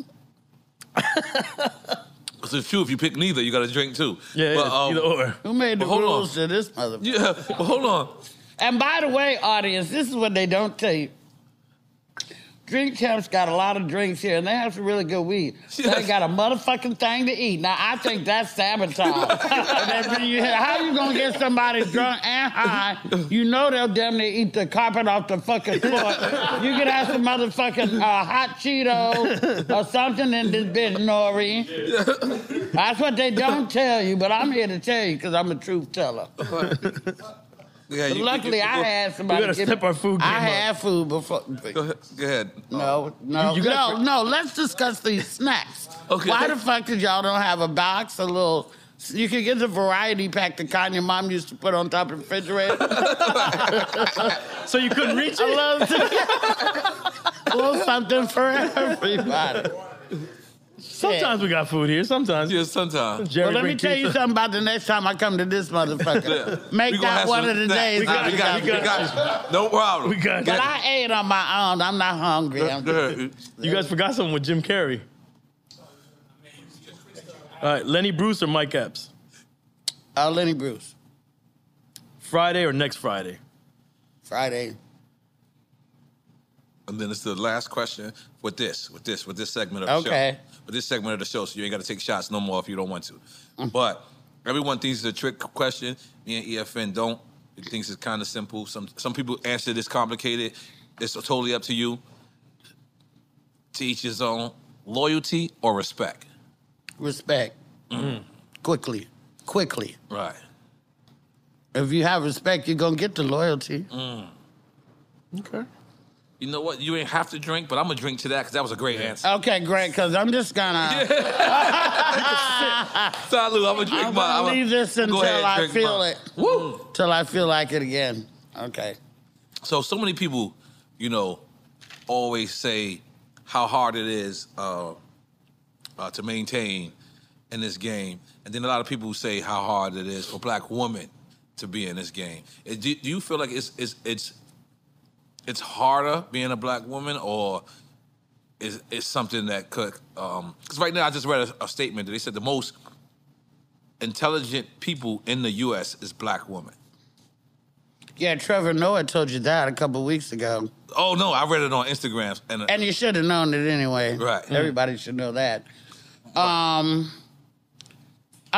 So it's true, if you pick neither, you got to drink too. Yeah, But, either or. Who made the Hold rules to this motherfucker? Yeah, but hold on. And by the way, audience, this is what they don't tell you. Drink Champs got a lot of drinks here, and they have some really good weed. They ain't got a motherfucking thing to eat. Now, I think that's sabotage. How you gonna get somebody drunk and high? You know they'll damn near eat the carpet off the fucking floor. You could have some motherfucking hot Cheetos or something in this bitch, N.O.R.E. That's what they don't tell you, but I'm here to tell you because I'm a truth teller. Yeah, luckily, I had somebody. We gotta step our food game I had up. food before. Go ahead. No. Let's discuss these snacks. Okay. Why the fuck did y'all don't have a box, a little? You could get the variety pack that Kanye mom used to put on top of the refrigerator. So you couldn't reach it? A little something for everybody. Sometimes we got food here. Sometimes. Yeah, sometimes. Jerry, Well, let me tell you something about the next time I come to this motherfucker. Yeah. Make that one of the days. We got you. No problem. We got But I ate on my own. I'm not hungry. You guys forgot something with Jim Carrey. All right, Lenny Bruce or Mike Epps? Lenny Bruce. Friday or next Friday? Friday. And then it's the last question with this segment of the show. With this segment of the show, so you ain't got to take shots no more if you don't want to. But everyone thinks it's a trick question. Me and EFN don't. It thinks it's kind of simple. Some people answer this complicated. It's totally up to you. To each his own. Loyalty or respect? Respect. Quickly. Right. If you have respect, you're going to get the loyalty. Okay. You know what? You ain't have to drink, but I'm going to drink to that because that was a great answer. Okay, great, because I'm just going to... Salud, I'm going to drink mine. I'm going to leave this until I feel it. Woo! Till I feel like it again. Okay. So many people, always say how hard it is to maintain in this game. And then a lot of people say how hard it is for black women to be in this game. Do you feel like it's harder being a black woman, or is something that could... Because right now I just read a statement that they said the most intelligent people in the U.S. is black women. Yeah, Trevor Noah told you that a couple weeks ago. Oh, no, I read it on Instagram. And you should have known it anyway. Right. Everybody should know that. I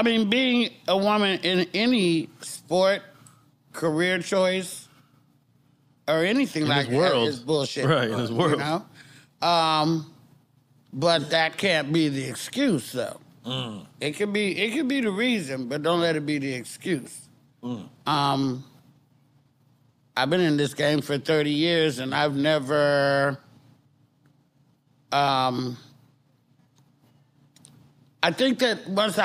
mean, being a woman in any sport, career choice, or anything like that is bullshit. Right, in this world. But that can't be the excuse, though. It could be the reason, but don't let it be the excuse. I've been in this game for 30 years, and I've never... I think that once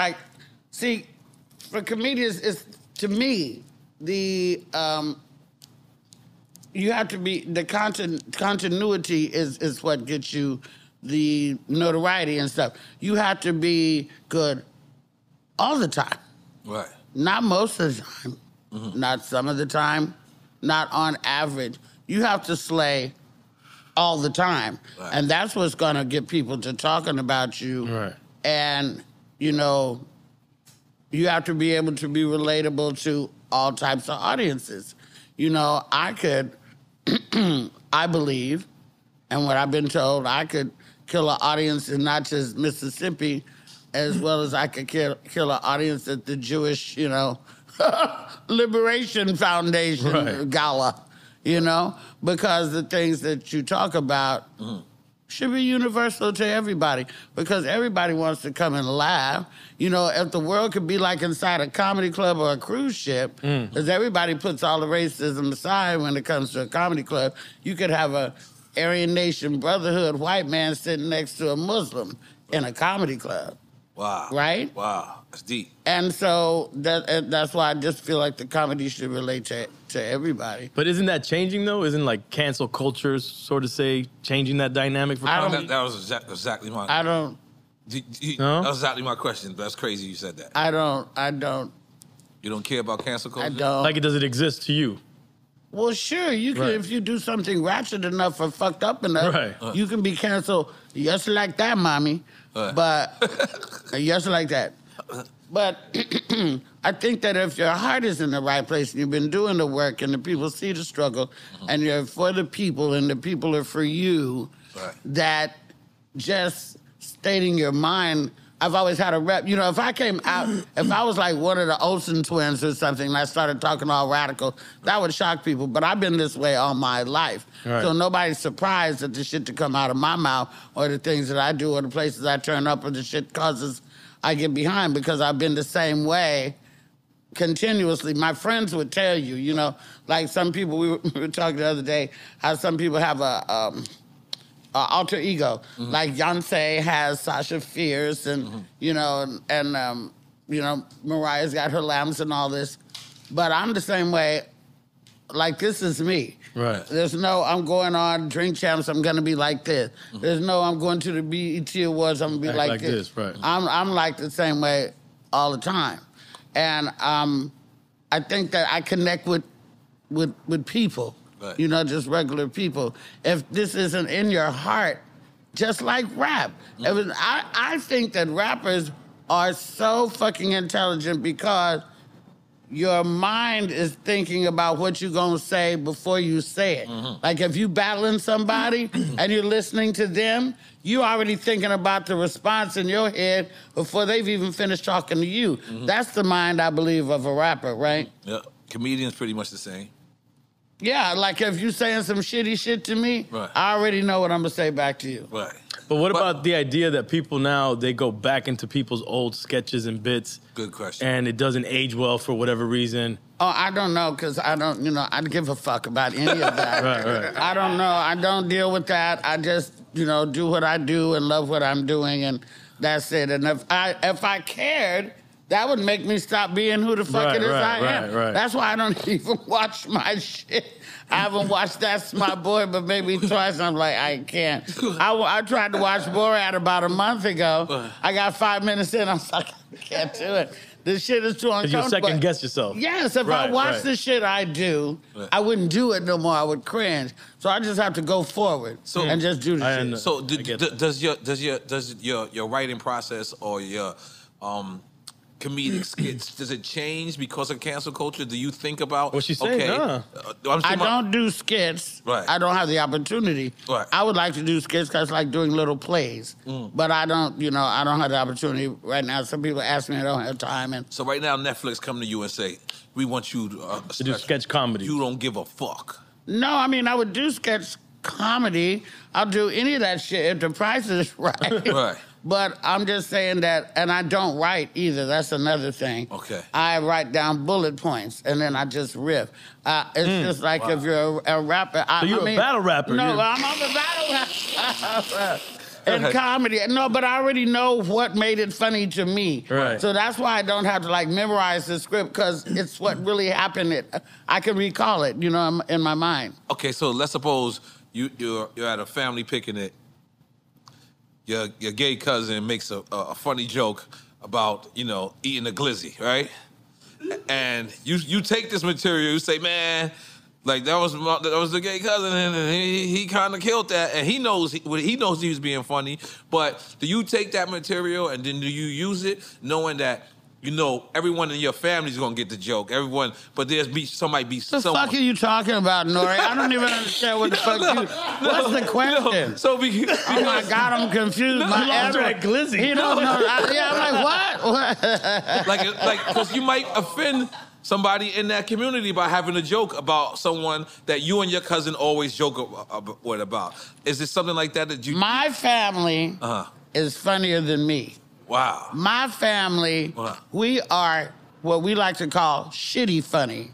see, for comedians, it's, to me, the... you have to be, the continuity is what gets you the notoriety and stuff. You have to be good all the time. Right. Not most of the time. Not some of the time. Not on average. You have to slay all the time. Right. And that's what's going to get people to talking about you. Right. And, you have to be able to be relatable to all types of audiences. I could... I believe, and what I've been told, I could kill an audience in not just Mississippi, as well as I could kill an audience at the Jewish, Liberation Foundation gala, because the things that you talk about should be universal to everybody, because everybody wants to come and laugh. If the world could be like inside a comedy club or a cruise ship, because everybody puts all the racism aside when it comes to a comedy club, you could have a Aryan Nation Brotherhood white man sitting next to a Muslim in a comedy club. Wow. Right? Wow. That's deep. And so that's why I just feel like the comedy should relate to everybody. But isn't that changing, though? Isn't cancel culture sort of changing that dynamic for comedy? That was exactly my... I don't... That was exactly my question. That's crazy you said that. I don't... You don't care about cancel culture? I don't. Does it exist to you? Well, sure, you can, if you do something ratchet enough or fucked up enough, you can be canceled. Just like that, mommy. But just like that. But I think that if your heart is in the right place and you've been doing the work and the people see the struggle and you're for the people and the people are for you, that just stating your mind. I've always had a rep. You know, if I came out, if I was like one of the Olsen twins or something and I started talking all radical, that would shock people. But I've been this way all my life. Right. So nobody's surprised at the shit to come out of my mouth or the things that I do or the places I turn up or the shit causes I get behind because I've been the same way continuously. My friends would tell you, you know, like some people, we were talking the other day, how some people have a alter ego. Like Beyonce has Sasha Fierce and, you know, and you know, Mariah's got her lamps and all this. But I'm the same way. Like, this is me. Right. There's no, I'm going on Drink Champs, I'm going to be like this. There's no, I'm going to the BET Awards, I'm going to be like this. Right. I'm like the same way all the time. And I think that I connect with people. Right. You know, just regular people. If this isn't in your heart, just like rap. I think that rappers are so fucking intelligent because your mind is thinking about what you're going to say before you say it. Like if you battling somebody and you're listening to them, you already thinking about the response in your head before they've even finished talking to you. That's the mind, I believe, of a rapper, right? Yeah. Comedian's pretty much the same. Yeah, like if you saying some shitty shit to me, I already know what I'm going to say back to you. Right. But what about the idea that people now, they go back into people's old sketches and bits? Good question. And it doesn't age well for whatever reason? Oh, I don't know, because I don't, you know, I don't give a fuck about any of that. Right. I don't know. I don't deal with that. I just, you know, do what I do and love what I'm doing, and that's it. And if I cared, that would make me stop being who the fuck it is I am. Right. That's why I don't even watch my shit. I haven't watched That's My Boy, but maybe twice. I'm like, I can't. I tried to watch Borat about a month ago. I got 5 minutes in. I was like, I can't do it. This shit is too uncomfortable. You second guess yourself. Yes, if I watch the shit I do, I wouldn't do it no more. I would cringe. So I just have to go forward and just do the shit. So does your writing process or your comedic skits, does it change because of cancel culture? Do you think about what she's saying? I don't do skits. Right. I don't have the opportunity. Right. I would like to do skits because I like doing little plays. But I don't, you know, I don't have the opportunity right now. Some people ask me, I don't have time. And so right now, Netflix come to you and say, we want you to do sketch comedy. You don't give a fuck. No, I mean, I would do sketch comedy. I'll do any of that shit if the price is right. Right. But I'm just saying that, and I don't write either. That's another thing. Okay. I write down bullet points, and then I just riff. It's just like if you're a rapper. So you're a battle rapper. No, I'm a battle rapper. In comedy. No, but I already know what made it funny to me. Right. So that's why I don't have to, like, memorize the script, because it's what really happened. I can recall it, you know, in my mind. Okay, so let's suppose you're at a family picnic. Your gay cousin makes a funny joke about, you know, eating a glizzy, right? And you take this material, you say, man, like that was the gay cousin, and he kind of killed that, and he knows he was being funny. But do you take that material and then do you use it, knowing that, you know, everyone in your family is gonna get the joke. Everyone, but somebody be the fuck are you talking about, N.O.R.E? I don't even understand what the fuck you. What's the question? So oh my God, I'm confused. Glizzy. He don't know. I'm like, what? like, because you might offend somebody in that community by having a joke about someone that you and your cousin always joke about. Is it something like that you? My family is funnier than me. Wow. My family, we are what we like to call shitty funny.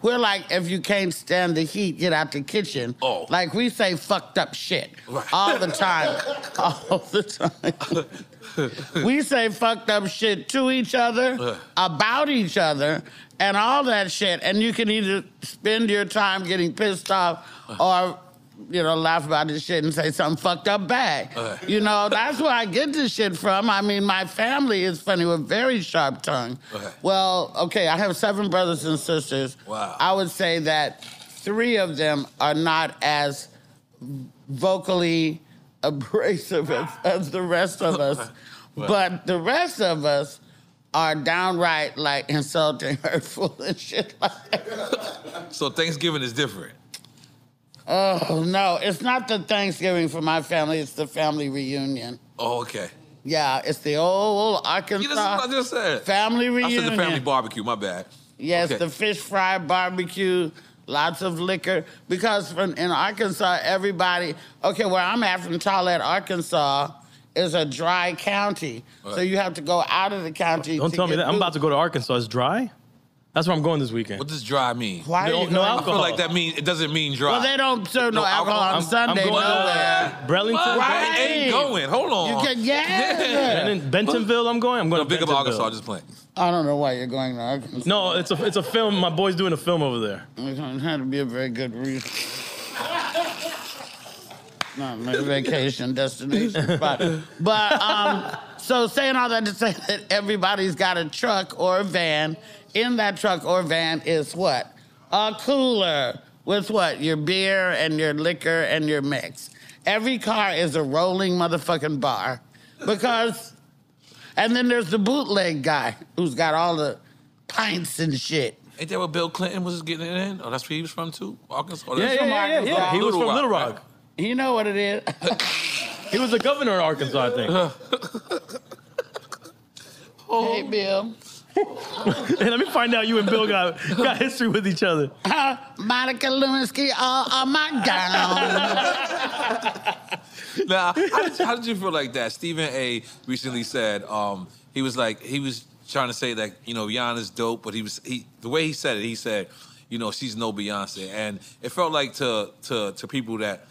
We're like, if you can't stand the heat, get out the kitchen. Oh. Like, we say fucked up shit all the time. All the time. We say fucked up shit to each other, about each other, and all that shit. And you can either spend your time getting pissed off or, you know, laugh about this shit and say something fucked up back. You know, that's where I get this shit from. I mean, my family is funny with very sharp tongue. Well, okay, I have 7 brothers and sisters. Wow. I would say that 3 of them are not as vocally abrasive as the rest of us. But the rest of us are downright, like, insulting, hurtful, and shit like that. So Thanksgiving is different. Oh, no. It's not the Thanksgiving for my family. It's the family reunion. Oh, okay. Yeah, it's the old Arkansas That's what I just said. family reunion. I said the family barbecue. My bad. Yes, Okay. the fish fry barbecue, lots of liquor. Because in Arkansas, everybody... Okay, where I'm at from Tollet, Arkansas, is a dry county. Right. So you have to go out of the county. Don't tell me that. I'm about to go to Arkansas. It's dry? That's where I'm going this weekend. What does dry mean? Why are you No going? alcohol. I feel like it doesn't mean dry. Well, they don't serve no alcohol on I'm Sunday. going nowhere. to Burlington. What? Right. I ain't going. Hold on. You can, yeah. And in Bentonville, I'm going. I'm going No, to big up Bentonville. Arkansas. Just playing. I don't know why you're going to Arkansas. No, it's a film. My boy's doing a film over there. It had to be a very good reason. Not my vacation destination spot. But, so saying all that to say that everybody's got a truck or a van. In that truck or van is what? A cooler with what? Your beer and your liquor and your mix. Every car is a rolling motherfucking bar. Because, and then there's the bootleg guy who's got all the pints and shit. Ain't that where Bill Clinton was getting it in? Oh, that's where he was from too? Arkansas? Yeah. He was from Little Rock. You know what it is? He was the governor of Arkansas, I think. Hey, Bill. Hey, let me find out you and Bill got history with each other. Monica Lewinsky all on my gown. Now, how did you feel like that? Stephen A. recently said he was trying to say that Rihanna's dope, but the way he said it, he said she's no Beyonce, and it felt like to people that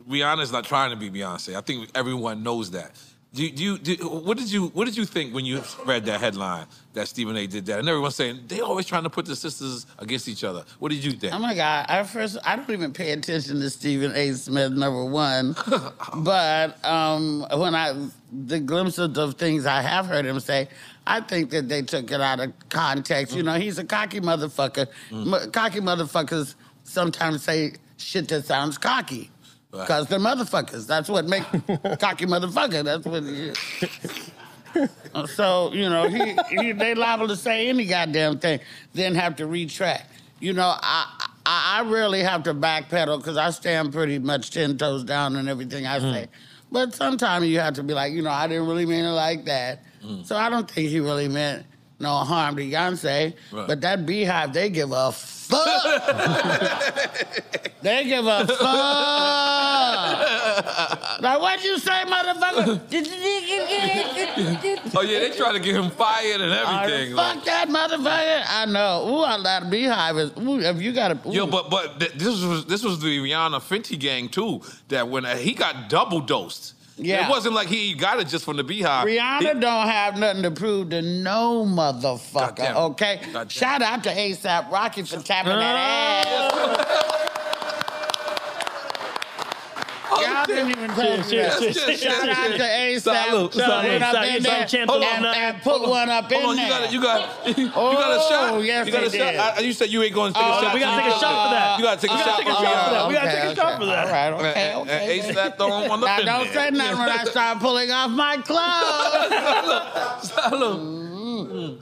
Rihanna's not trying to be Beyonce. I think everyone knows that. What did you think when you read that headline that Stephen A. did that? And everyone's saying they always trying to put the sisters against each other. What did you think? Oh my God! I don't even pay attention to Stephen A. Smith, number one. But when the glimpses of things I have heard him say, I think that they took it out of context. He's a cocky motherfucker. Cocky motherfuckers sometimes say shit that sounds cocky. Because they're motherfuckers. That's what makes cocky motherfucker. That's what he is. So, they liable to say any goddamn thing, then have to retract. I really have to backpedal because I stand pretty much 10 toes down in everything I say. But sometimes you have to be like, I didn't really mean it like that. So I don't think he really meant no harm to Beyonce. Right. But that Beehive, they give a fuck. They give a fuck. Like, what'd you say, motherfucker? Oh, yeah, they try to get him fired and everything. Fuck that motherfucker. I know. Ooh, I let Beehive is. Ooh, if you got to. Yo, but this was the Rihanna Fenty gang, too, that when he got double dosed. Yeah. It wasn't like he got it just from the Beehive. Rihanna don't have nothing to prove to no motherfucker, okay? Shout out to A$AP Rocky for tapping that ass. Y'all didn't even tell me that. Shout out to A$AP. Salute. And put one up in there. You got a shot. Yes, you got a shot. You said you ain't going to take a shot. We got to take a shot for that. You got to take a shot for Rihanna. We got to take a shot for that. All right, okay. And A$AP throwing one up in there. Now, don't say nothing when I start pulling off my clothes. Salute.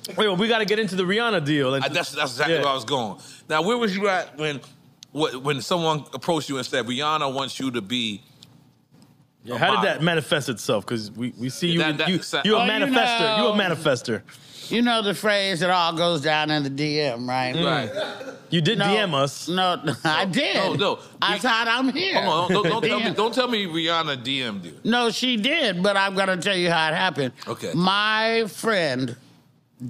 Wait, well, we got to get into the Rihanna deal. That's exactly where I was going. Now, where was you at when someone approached you and said, Rihanna wants you to be how did that manifest itself? Because we see you, you're a manifester. You're a manifester. You know the phrase, it all goes down in the DM, right? Right. You did DM us. No, I did. No. That's how I'm here. Hold on, don't tell me Rihanna DM'd you. No, she did, but I'm going to tell you how it happened. Okay. My friend,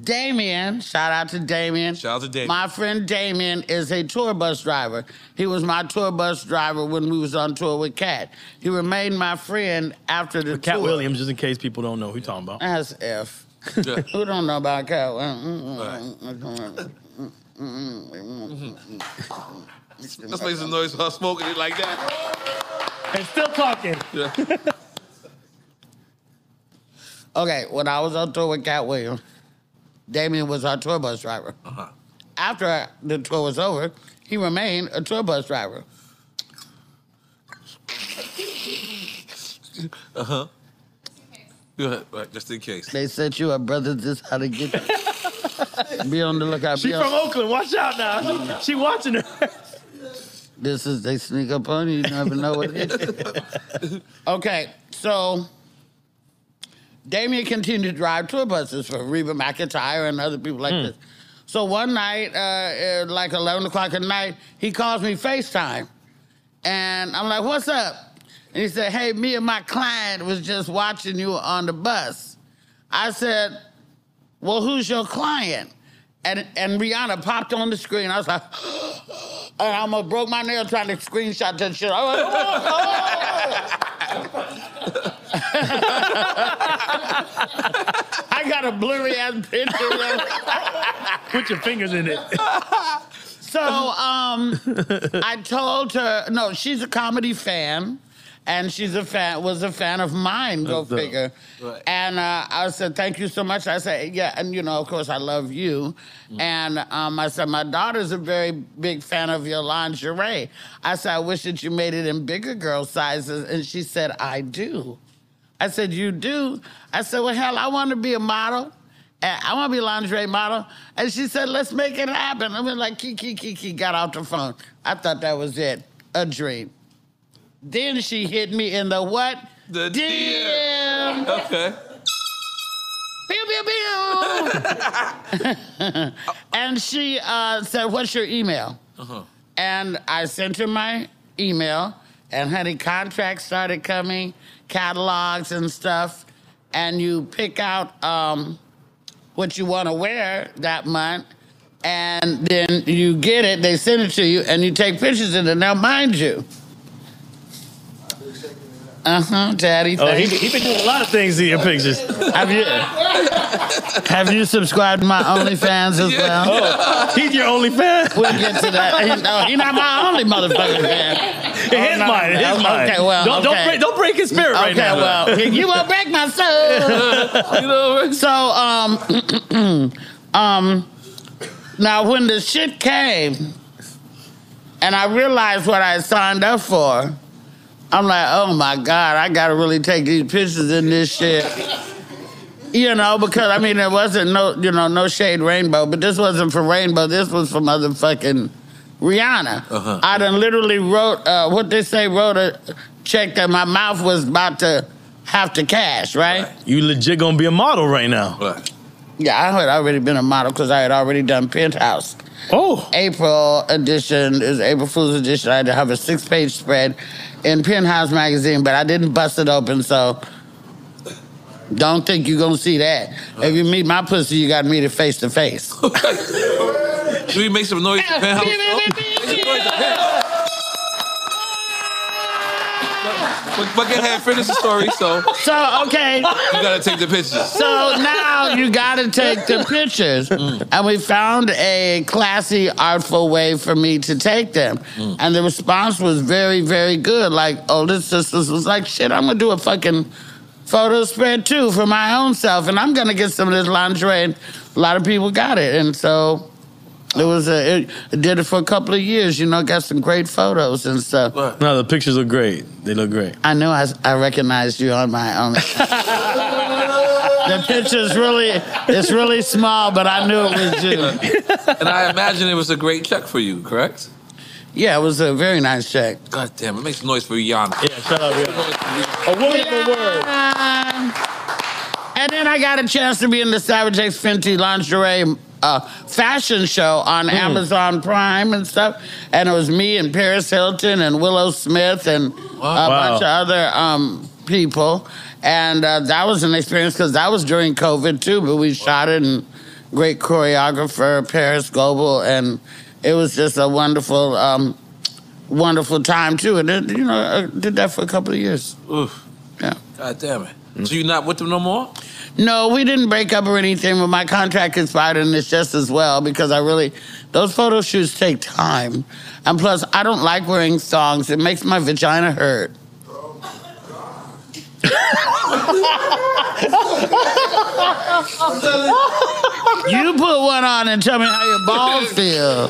Damien, shout out to Damien. Shout out to Damien. My friend Damien is a tour bus driver. He was my tour bus driver when we was on tour with Cat. He remained my friend after the tour. Cat Williams, just in case people don't know who you're talking about. That's F. Who don't know about Cat? Let's make some noise for her smoking it like that. And still talking. Yeah. Okay, when I was on tour with Cat Williams, Damien was our tour bus driver. Uh-huh. After the tour was over, he remained a tour bus driver. Uh-huh. Go ahead, right, just in case. They sent you a brother, this how to get you. Be on the lookout. She from Oakland. Watch out now. She watching her. They sneak up on you. You never know what it is. Okay, so Damien continued to drive tour buses for Reba McEntire and other people like this. So one night, like 11 o'clock at night, he calls me FaceTime. And I'm like, what's up? And he said, hey, me and my client was just watching you on the bus. I said, well, who's your client? And Rihanna popped on the screen. I was like, and I almost broke my nail trying to screenshot that shit. I was like, I got a blurry ass picture. Put your fingers in it. So I told her, no, she's a comedy fan. And was a fan of mine, go figure. Right. And I said, thank you so much. I said, yeah, and of course, I love you. And I said, my daughter's a very big fan of your lingerie. I said, I wish that you made it in bigger girl sizes. And she said, I do. I said, you do? I said, well, hell, I want to be a model. I want to be a lingerie model. And she said, let's make it happen. I mean, like, Kiki got off the phone. I thought that was it, a dream. Then she hit me in the what? The DM. Okay. Pew, pew, pew. And she said, what's your email? And I sent her my email, and honey, contracts started coming, catalogs and stuff, and you pick out what you want to wear that month, and then you get it, they send it to you, and you take pictures of it. Now, mind you, Daddy. He been doing a lot of things in your pictures. Have you subscribed to my OnlyFans as well? Oh, he's your OnlyFans? We'll get to that. He's not my only motherfucking fan. His mine. Okay, well, don't break his spirit right now. Okay, well, you won't break my soul. So, now when the shit came, and I realized what I signed up for, I'm like, oh my God, I gotta really take these pictures in this shit. Because I mean, there wasn't no shade Rainbow, but this wasn't for Rainbow, this was for motherfucking Rihanna. I done literally wrote a check that my mouth was about to have to cash, right? You legit gonna be a model right now. Right. Yeah, I had already been a model because I had already done Penthouse. Oh. April edition is April Fool's edition. I had to have a 6-page spread in Penthouse magazine, but I didn't bust it open, so don't think you're gonna see that. If you meet my pussy, you gotta meet it face to face. Should we make some noise for Penthouse? But go ahead, finish the story. So okay, you gotta take the pictures. So now you gotta take the pictures, and we found a classy, artful way for me to take them, and the response was very, very good. Like older sisters was like, "Shit, I'm gonna do a fucking photo spread too for my own self, and I'm gonna get some of this lingerie." And a lot of people got it, and so. It did it for a couple of years, got some great photos and stuff. No, the pictures look great. They look great. I know I recognized you on my own. The picture's it's really small, but I knew it was you. And I imagine it was a great check for you, correct? Yeah, it was a very nice check. God damn, it makes noise for Rihanna. Yeah, shut up, Rihanna. A wonderful word. And then I got a chance to be in the Savage X Fenty lingerie fashion show on Amazon Prime and stuff. And it was me and Paris Hilton and Willow Smith and a bunch of other people. And that was an experience because that was during COVID too, but we shot it, and great choreographer, Paris Goebel, and it was just a wonderful, wonderful time too. And then, I did that for a couple of years. Oof. Yeah. God damn it. So you're not with them no more? No, we didn't break up or anything, but my contract expired, and it's just as well because those photo shoots take time. And plus, I don't like wearing thongs. It makes my vagina hurt. You put one on and tell me how your balls feel.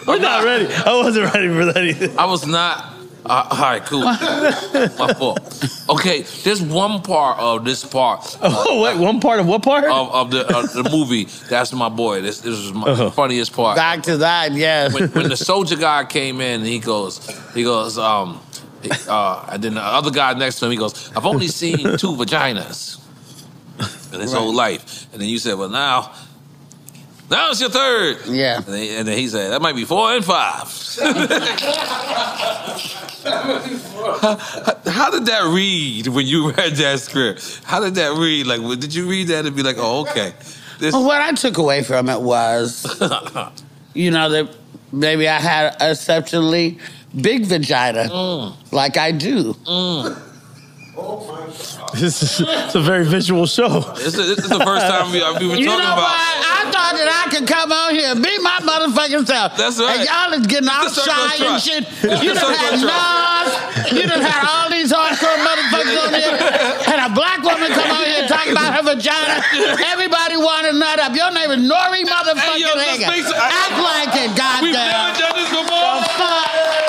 We're not ready. I wasn't ready for that either. I was not All right, cool. My fault. Okay, there's one part of this part. Wait, one part of what part? Of the movie. That's my boy. This is my funniest part. Back to that, yes. When the soldier guy came in, and he goes, and then the other guy next to him, he goes, I've only seen 2 vaginas in his whole life. And then you said, well, now it's your 3rd. Yeah. And then he said, that might be 4 and 5. How did that read when you read that script? How did that read? Like, did you read that and be like, oh, okay. Well, what I took away from it was, that maybe I had an exceptionally big vagina, like I do. It's a very visual show. This is the first time we've been talking about. What? I thought that I could come on here and be my motherfucking self. That's right. And y'all is getting all shy and shit. You done had N.O.R.E. You done had all these hardcore motherfuckers on here. And a black woman come on here and talk about her vagina. Everybody want to nut up. Your name is N.O.R.E. motherfucking Hager. Act like it, goddamn. We've never done this before.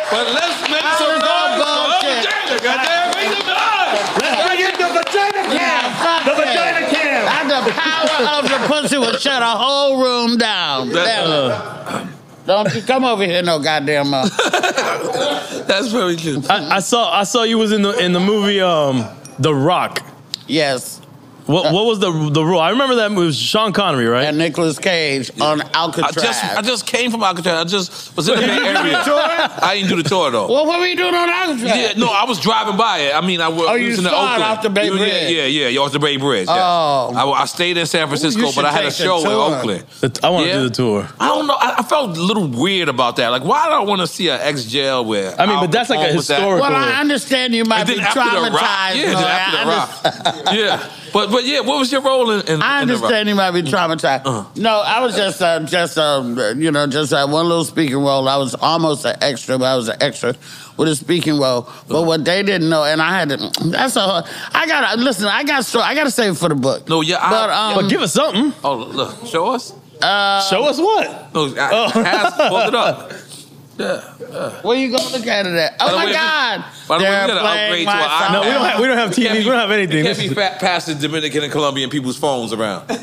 But let's make some bullshit. Goddamn, make some noise. Let's bring in the vagina cam. The vagina cam. And the power of the pussy will shut a whole room down. Don't you come over here, no goddamn mouth. That's very true. I saw you was in the movie The Rock. Yes. What was the role? I remember that movie was Sean Connery, right? And Nicolas Cage on Alcatraz. I just came from Alcatraz. I just was in the Bay Area. I didn't do the tour though. Well, what were you doing on Alcatraz? Yeah, no, I was driving by it. I mean, I was you in the started Oakland. off the Bay Bridge. Yeah, off the Bay Bridge. Yeah. Oh. I stayed in San Francisco, but I had a show in Oakland. I want to do the tour. I don't know. I felt a little weird about that. Like, why do I want to see an ex-jail where? I mean, but that's like a historical. Well, I understand you might be traumatized. After the rock. Yeah. But yeah, what was your role in I understand you might be traumatized. No, I was just one little speaking role. I was almost an extra, but I was an extra with a speaking role. But what they didn't know, and I had to. I gotta listen. I got to save it for the book. No, yeah, but give us something. Oh, look, show us. Show us what? No, hold it up. Yeah. Where you gonna look at it at? Oh my God! By the way, we gotta upgrade to our No, we don't have TV. We don't have anything. Can't be passing Dominican and Colombian people's phones around. Wait,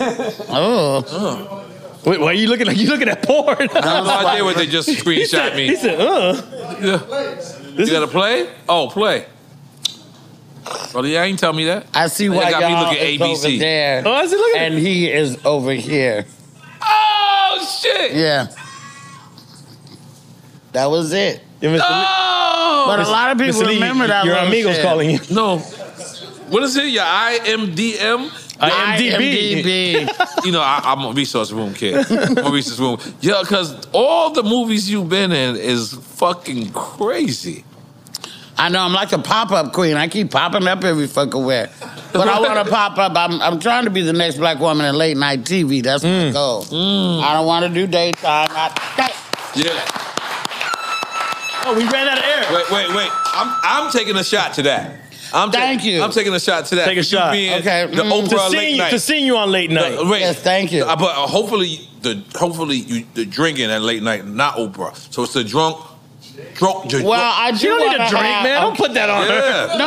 why are you looking? You looking at porn? I have no idea what they just screenshot me. He said, Yeah. You gotta play? Oh, play. Well, yeah, ain't tell me that. I see why got y'all me looking is ABC. over there. Oh, I see. Look at and he is over here. Oh shit! Yeah. That was it. Oh! But a lot of people remember that. Your amigos calling you. No. What is it? Your IMDM? IMDb. I'm a resource room kid. I'm a resource room. Yeah, because all the movies you've been in is fucking crazy. I know, I'm like a pop-up queen. I keep popping up every fucking where. But I want to pop up. I'm trying to be the next black woman in late night TV. That's my goal. I don't want to do daytime. Yeah. Oh, we ran out of air. Wait. I'm taking a shot to that. Thank you. I'm taking a shot to that. Take a shot. Okay. The Oprah late night. To seeing you on late night. Yes, thank you. But hopefully the drinking at late night, not Oprah. So it's the drunk. Well, I do. You don't need a drink, man. Don't put that on her. No.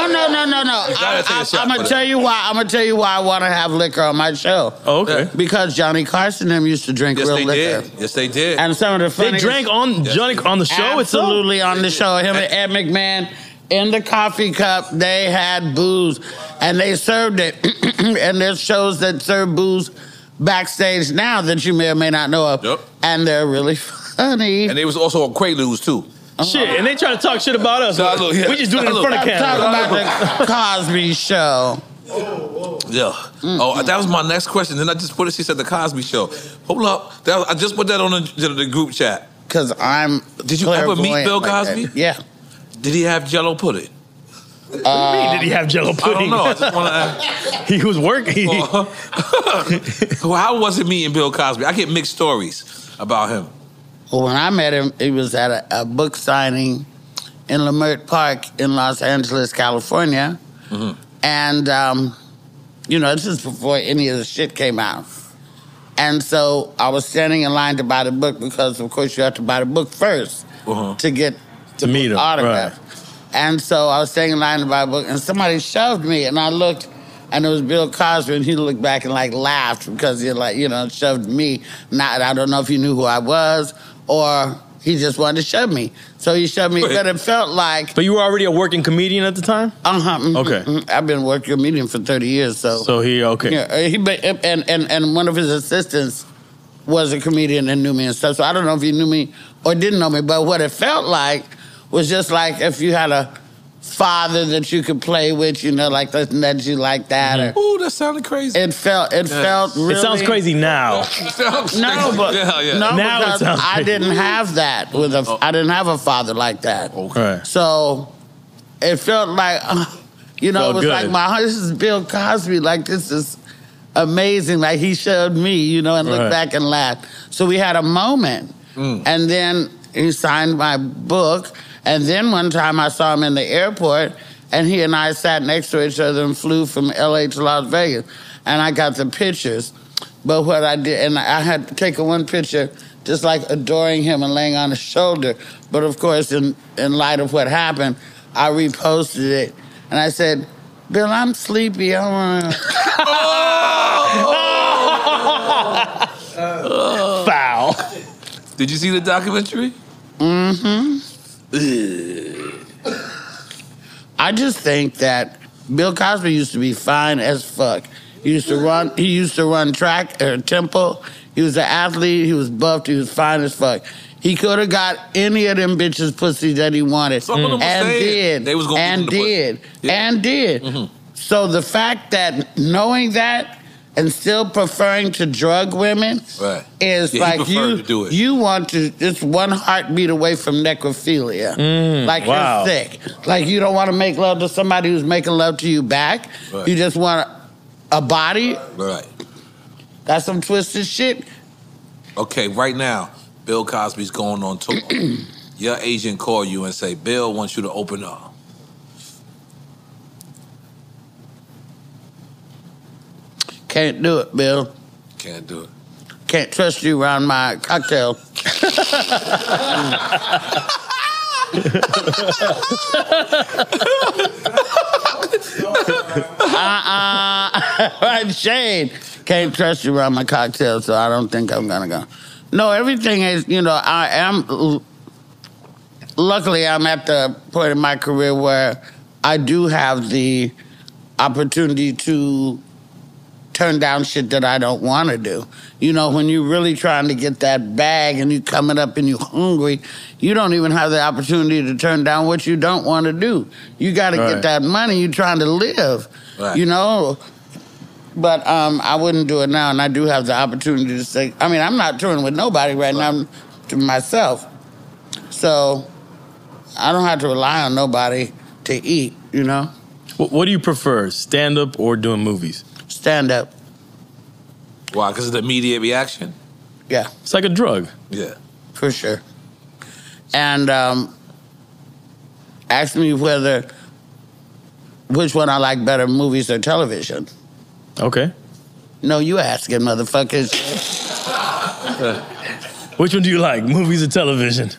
I'm gonna tell you why. I'm gonna tell you why I want to have liquor on my show. Oh, okay. Because Johnny Carson and them used to drink real liquor. Yes, they did. And some of the funniest. They drank on Johnny on the show. Absolutely on the show. Him and Ed McMahon in the coffee cup. They had booze and they served it. And there's shows that serve booze backstage now that you may or may not know of. Yep. And they're really funny. And they was also on Quaaludes too. Shit, and they try to talk shit about us. We just do it in front of camera. Talk about the Cosby Show. Yeah. Oh, that was my next question. Then I just put it. She said the Cosby Show. Hold up. I just put that on the group chat. Because I'm. Did you ever meet Bill Cosby? Like yeah. Did he have Jello pudding? What do you mean, did he have Jello pudding? I don't know. I just want to ask. He was working. How was it meeting Bill Cosby? I get mixed stories about him. Well, when I met him, it was at a book signing in Leimert Park in Los Angeles, California. Mm-hmm. And, this is before any of the shit came out. And so I was standing in line to buy the book because, of course, you have to buy the book first to get to meet him. Autograph. Right. And so I was standing in line to buy a book, and somebody shoved me, and I looked, and it was Bill Cosby, and he looked back and like laughed because he shoved me. Not, I don't know if he knew who I was or he just wanted to shove me. So he shoved me, but it felt like. But you were already a working comedian at the time? Okay. I've been a working comedian for 30 years, so. So okay. Yeah, and one of his assistants was a comedian and knew me and stuff. So I don't know if he knew me or didn't know me, but what it felt like was just like if you had a father that you could play with, like that you like that. Ooh, that sounded crazy. It felt really. It sounds crazy now. No, but no, now because I didn't have that I didn't have a father like that. Okay. So it felt like, it was good. Like this is Bill Cosby. Like this is amazing. Like he showed me, and looked back and laughed. So we had a moment, and then he signed my book. And then one time I saw him in the airport, and he and I sat next to each other and flew from L.A. to Las Vegas. And I got the pictures. But what I did, and I had to take one picture just like adoring him and laying on his shoulder. But of course, in light of what happened, I reposted it. And I said, Bill, I'm sleepy. I want to... Foul. Did you see the documentary? Mm-hmm. I just think that Bill Cosby used to be fine as fuck. He used to run track or tempo. He was an athlete. He was buffed. He was fine as fuck. He could have got any of them bitches pussy that he wanted, and did. They was gonna and did. Mm-hmm. So the fact that knowing that and still preferring to drug women is like you want to, it's one heartbeat away from necrophilia. Like you're sick. Like you don't want to make love to somebody who's making love to you back. You just want a body. That's some twisted shit. Okay, right now, Bill Cosby's going on tour. Your agent call you and say, Bill wants you to open up. Can't do it, Bill. Can't do it. Can't trust you around my cocktail. Right, Shane. Can't trust you around my cocktail, so I don't think I'm gonna go. No, everything is, I am. Luckily, I'm at the point in my career where I do have the opportunity to turn down shit that I don't want to do. When you're really trying to get that bag and you coming up and you hungry, you don't even have the opportunity to turn down what you don't want to do. You got to get that money. You're trying to live, But I wouldn't do it now, and I do have the opportunity to say, I'm not touring with nobody right now. I'm to myself. So I don't have to rely on nobody to eat, What do you prefer, stand-up or doing movies? Stand-up. Why? Because of the immediate reaction? Yeah. It's like a drug. Yeah. For sure. And ask me which one I like better, movies or television. Okay. No, you asking, motherfuckers. Which one do you like, movies or television?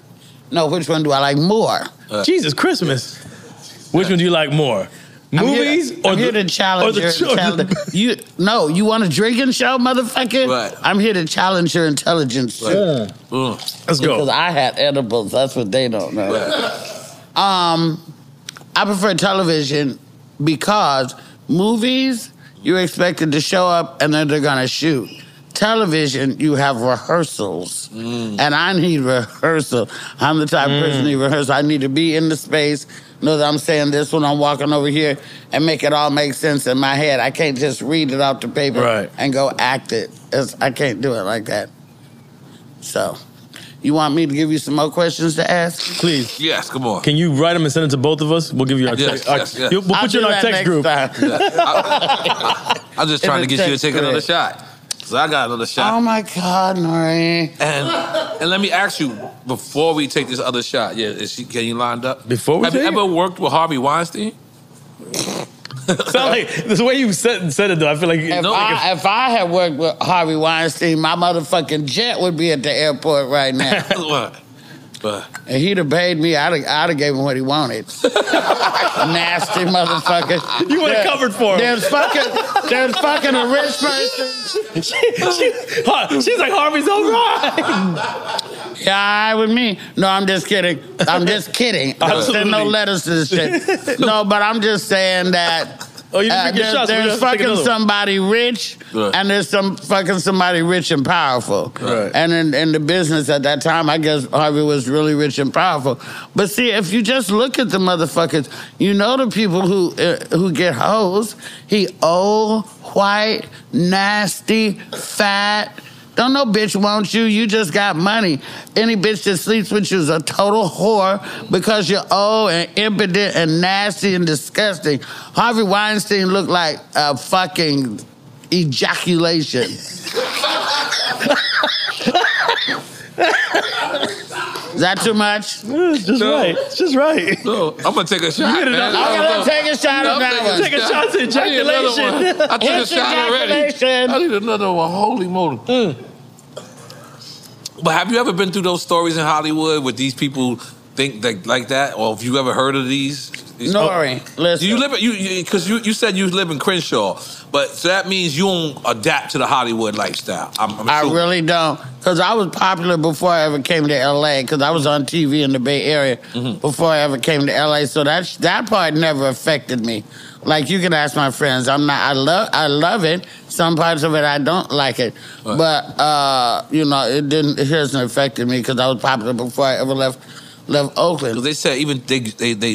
No, which one do I like more? Jesus, Christmas. Which one do you like more? Movies I'm here to challenge you. You want a drinking show, motherfucker? Right. I'm here to challenge your intelligence. Let's go. Because I had edibles. That's what they don't know. I prefer television because movies, you're expected to show up and then they're going to shoot. Television, you have rehearsals. And I need rehearsal. I'm the type of person who need rehearsal. I need to be in the space, know that I'm saying this when I'm walking over here, and make it all make sense in my head. I can't just read it off the paper and go act it. I can't do it like that. So, you want me to give you some more questions to ask? Please. Yes, come on. Can you write them and send it to both of us? We'll give you our text. We'll put you in our text group. I'm just trying to get you to take another shot. So I got another shot. Oh my God, N.O.R.E. And let me ask you, before we take this other shot, can you lined up? Before we Have you ever worked with Harvey Weinstein? Sound like the way you said it though, I feel like if I had worked with Harvey Weinstein, my motherfucking jet would be at the airport right now. And he'd have paid me, I'd have gave him what he wanted. Nasty motherfucker. You would have covered for him. There's fucking a rich person. She's like, Harvey's all right. Yeah, all right with me. No, I'm just kidding. Don't send no letters to this shit. No, but I'm just saying that there's fucking somebody rich, and there's fucking somebody rich and powerful. Right. And in the business at that time, I guess Harvey was really rich and powerful. But see, if you just look at the motherfuckers, you know the people who get hoes. He old, white, nasty, fat. Don't no bitch want you. You just got money. Any bitch that sleeps with you is a total whore because you're old and impotent and nasty and disgusting. Harvey Weinstein looked like a fucking ejaculation. Is that too much? It's just right. It's just right. No, I'm gonna take a shot. I'm gonna take a shot on that one. Take a shot to ejaculation. I took a shot already. I need another one. Holy moly. But have you ever been through those stories in Hollywood where these people think like that? Or have you ever heard of these? N.O.R.E. Listen. Do you live because you said you live in Crenshaw, but so that means you don't adapt to the Hollywood lifestyle. I really don't, because I was popular before I ever came to L.A. Because I was on TV in the Bay Area before I ever came to L.A. So that part never affected me. Like you can ask my friends, I love it. Some parts of it I don't like it, right. But it hasn't affected me because I was popular before I ever left Oakland. Because they said even they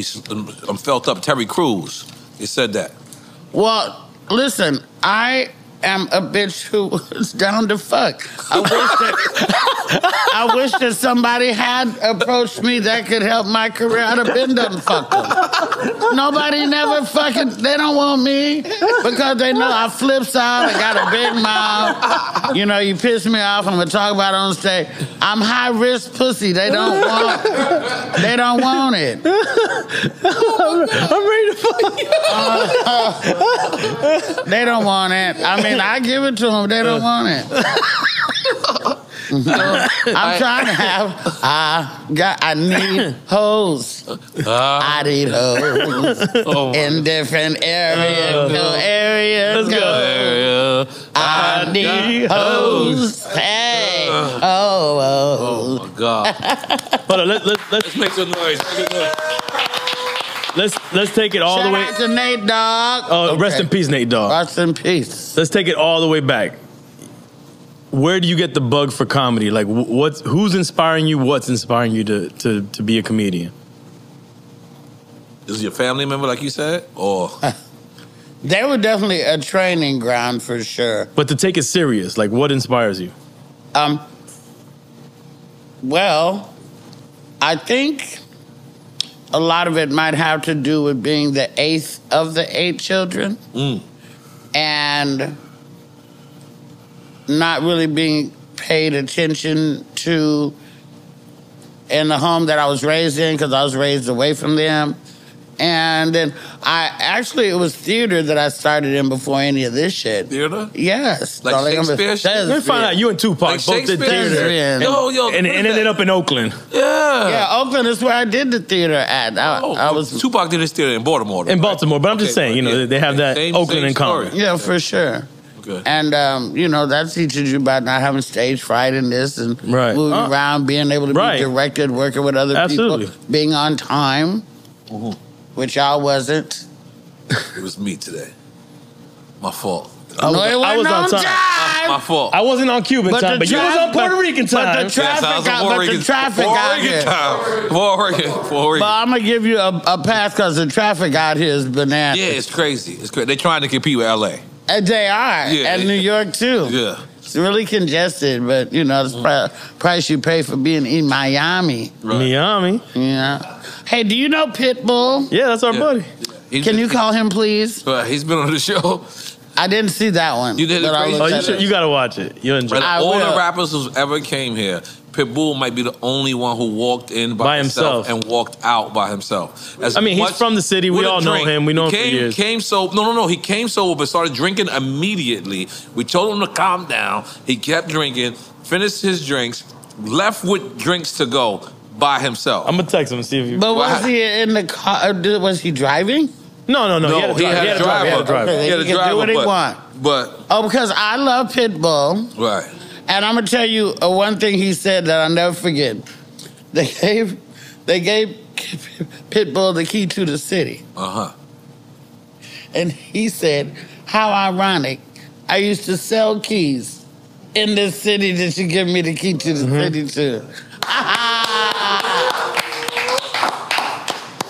felt up Terry Crews. They said that. Well, listen, I am a bitch who was down to fuck. I wish that somebody had approached me that could help my career. I'd have been done fucked them. Nobody never fucking, they don't want me because they know I flips out, I got a big mouth. You know, you piss me off, I'm gonna talk about it on stage. I'm high risk pussy. They don't want it. I'm ready to fuck you. They don't want it. I mean, I give it to them. They don't want it. I'm trying to have. I need hoes. I need hoes in different areas. Let's go. I need hoes. Hey. Oh my God. Hold on. Let's make some noise. Let's take it all the way. Shout out to Nate Dogg. Oh, okay. Rest in peace, Nate Dogg. Rest in peace. Let's take it all the way back. Where do you get the bug for comedy? Like, who's inspiring you? What's inspiring you to be a comedian? Is it your family member, like you said, or? They were definitely a training ground for sure. But to take it serious, like, what inspires you? Well, I think a lot of it might have to do with being the eighth of the 8 children. And not really being paid attention to in the home that I was raised in because I was raised away from them. And then it was theater that I started in before any of this shit. Theater? Yes. Like Shakespeare shit? Let's find out you and Tupac like both did theater. Yo, and ended up in Oakland. Yeah, Oakland is where I did the theater at. I was Tupac did his theater in Baltimore. In Baltimore, but I'm just saying, they have that Oakland in common. Yeah, for sure. Okay. And, that teaches you about not having stage fright in this and moving around, being able to be directed, working with other people, being on time, which I wasn't. It was me today. My fault. I was on time. My fault. I wasn't on Cuban time, but you was on Puerto Rican time. But the traffic out here. But I'm going to give you a pass because the traffic out here is bananas. Yeah, it's crazy. They're trying to compete with L.A. They are. And New York, too. Yeah. It's really congested, but, it's the price you pay for being in Miami. Right. Miami? Yeah. Hey, do you know Pitbull? Yeah, that's our buddy. Can you call him, please? He's been on the show. I didn't see that one. You didn't? You got to watch it. You'll enjoy it. All the rappers who ever came here, Pitbull might be the only one who walked in by himself and walked out by himself. He's from the city. We all know him. We know him for years. He came sober, but started drinking immediately. We told him to calm down. He kept drinking, finished his drinks, left with drinks to go, by himself. I'm gonna text him and see if he. But was he in the car? Was he driving? No. No, he had a driver. Okay, He had a he can driver, do what he want. But Oh, because I love Pitbull. right. And I'm gonna tell you one thing he said that I'll never forget. They gave Pitbull the key to the city. And he said, how ironic. I used to sell keys in this city that you give me the key to the city too.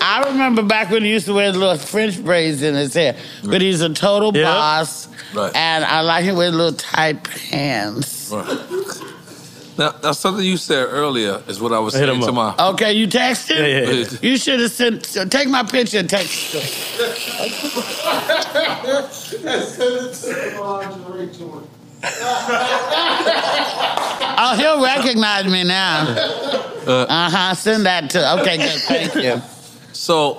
I remember back when he used to wear little French braids in his hair. But he's a total boss. Right. And I like him with little tight pants. Right. Now, something you said earlier is what I was saying to my... Okay, you texted? Yeah. You should have sent... So take my picture and text it. Oh, he'll recognize me now. Send that to... Okay, good. Thank you. So,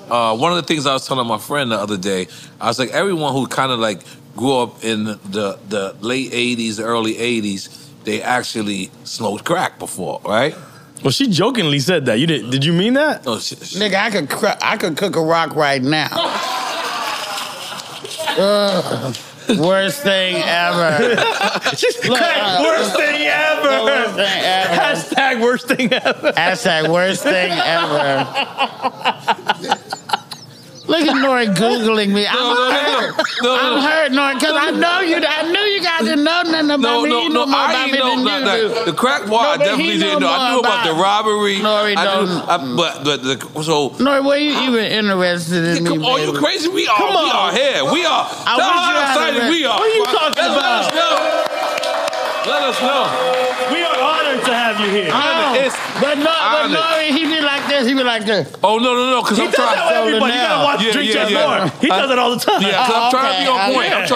one of the things I was telling my friend the other day, I was like, everyone who kind of like grew up in the late 80s, early 80s, they actually smoked crack before, right? Well, she jokingly said that. You did you mean that? No, Nigga, I could cook a rock right now. Worst thing ever. Worst thing ever. Worst thing ever. Hashtag worst thing ever. Hashtag worst thing ever. Look at N.O.R.E. Googling me. I'm hurt, N.O.R.E., because I knew you guys didn't know nothing about me. You know more about me than you do. The crack part, I definitely didn't know. I knew about the robbery. N.O.R.E. N.O.R.E., were you even interested in me? Oh, you crazy? We are here. We are. Tell how excited we are. What are you talking about? Let us know. We are honored to have you here. But N.O.R.E., he be like this. He be like this. Oh, no, because I'm trying. He does that with everybody. You gotta watch Drink Champs More. He does it all the time. Yeah, because I'm trying to be on point. I'm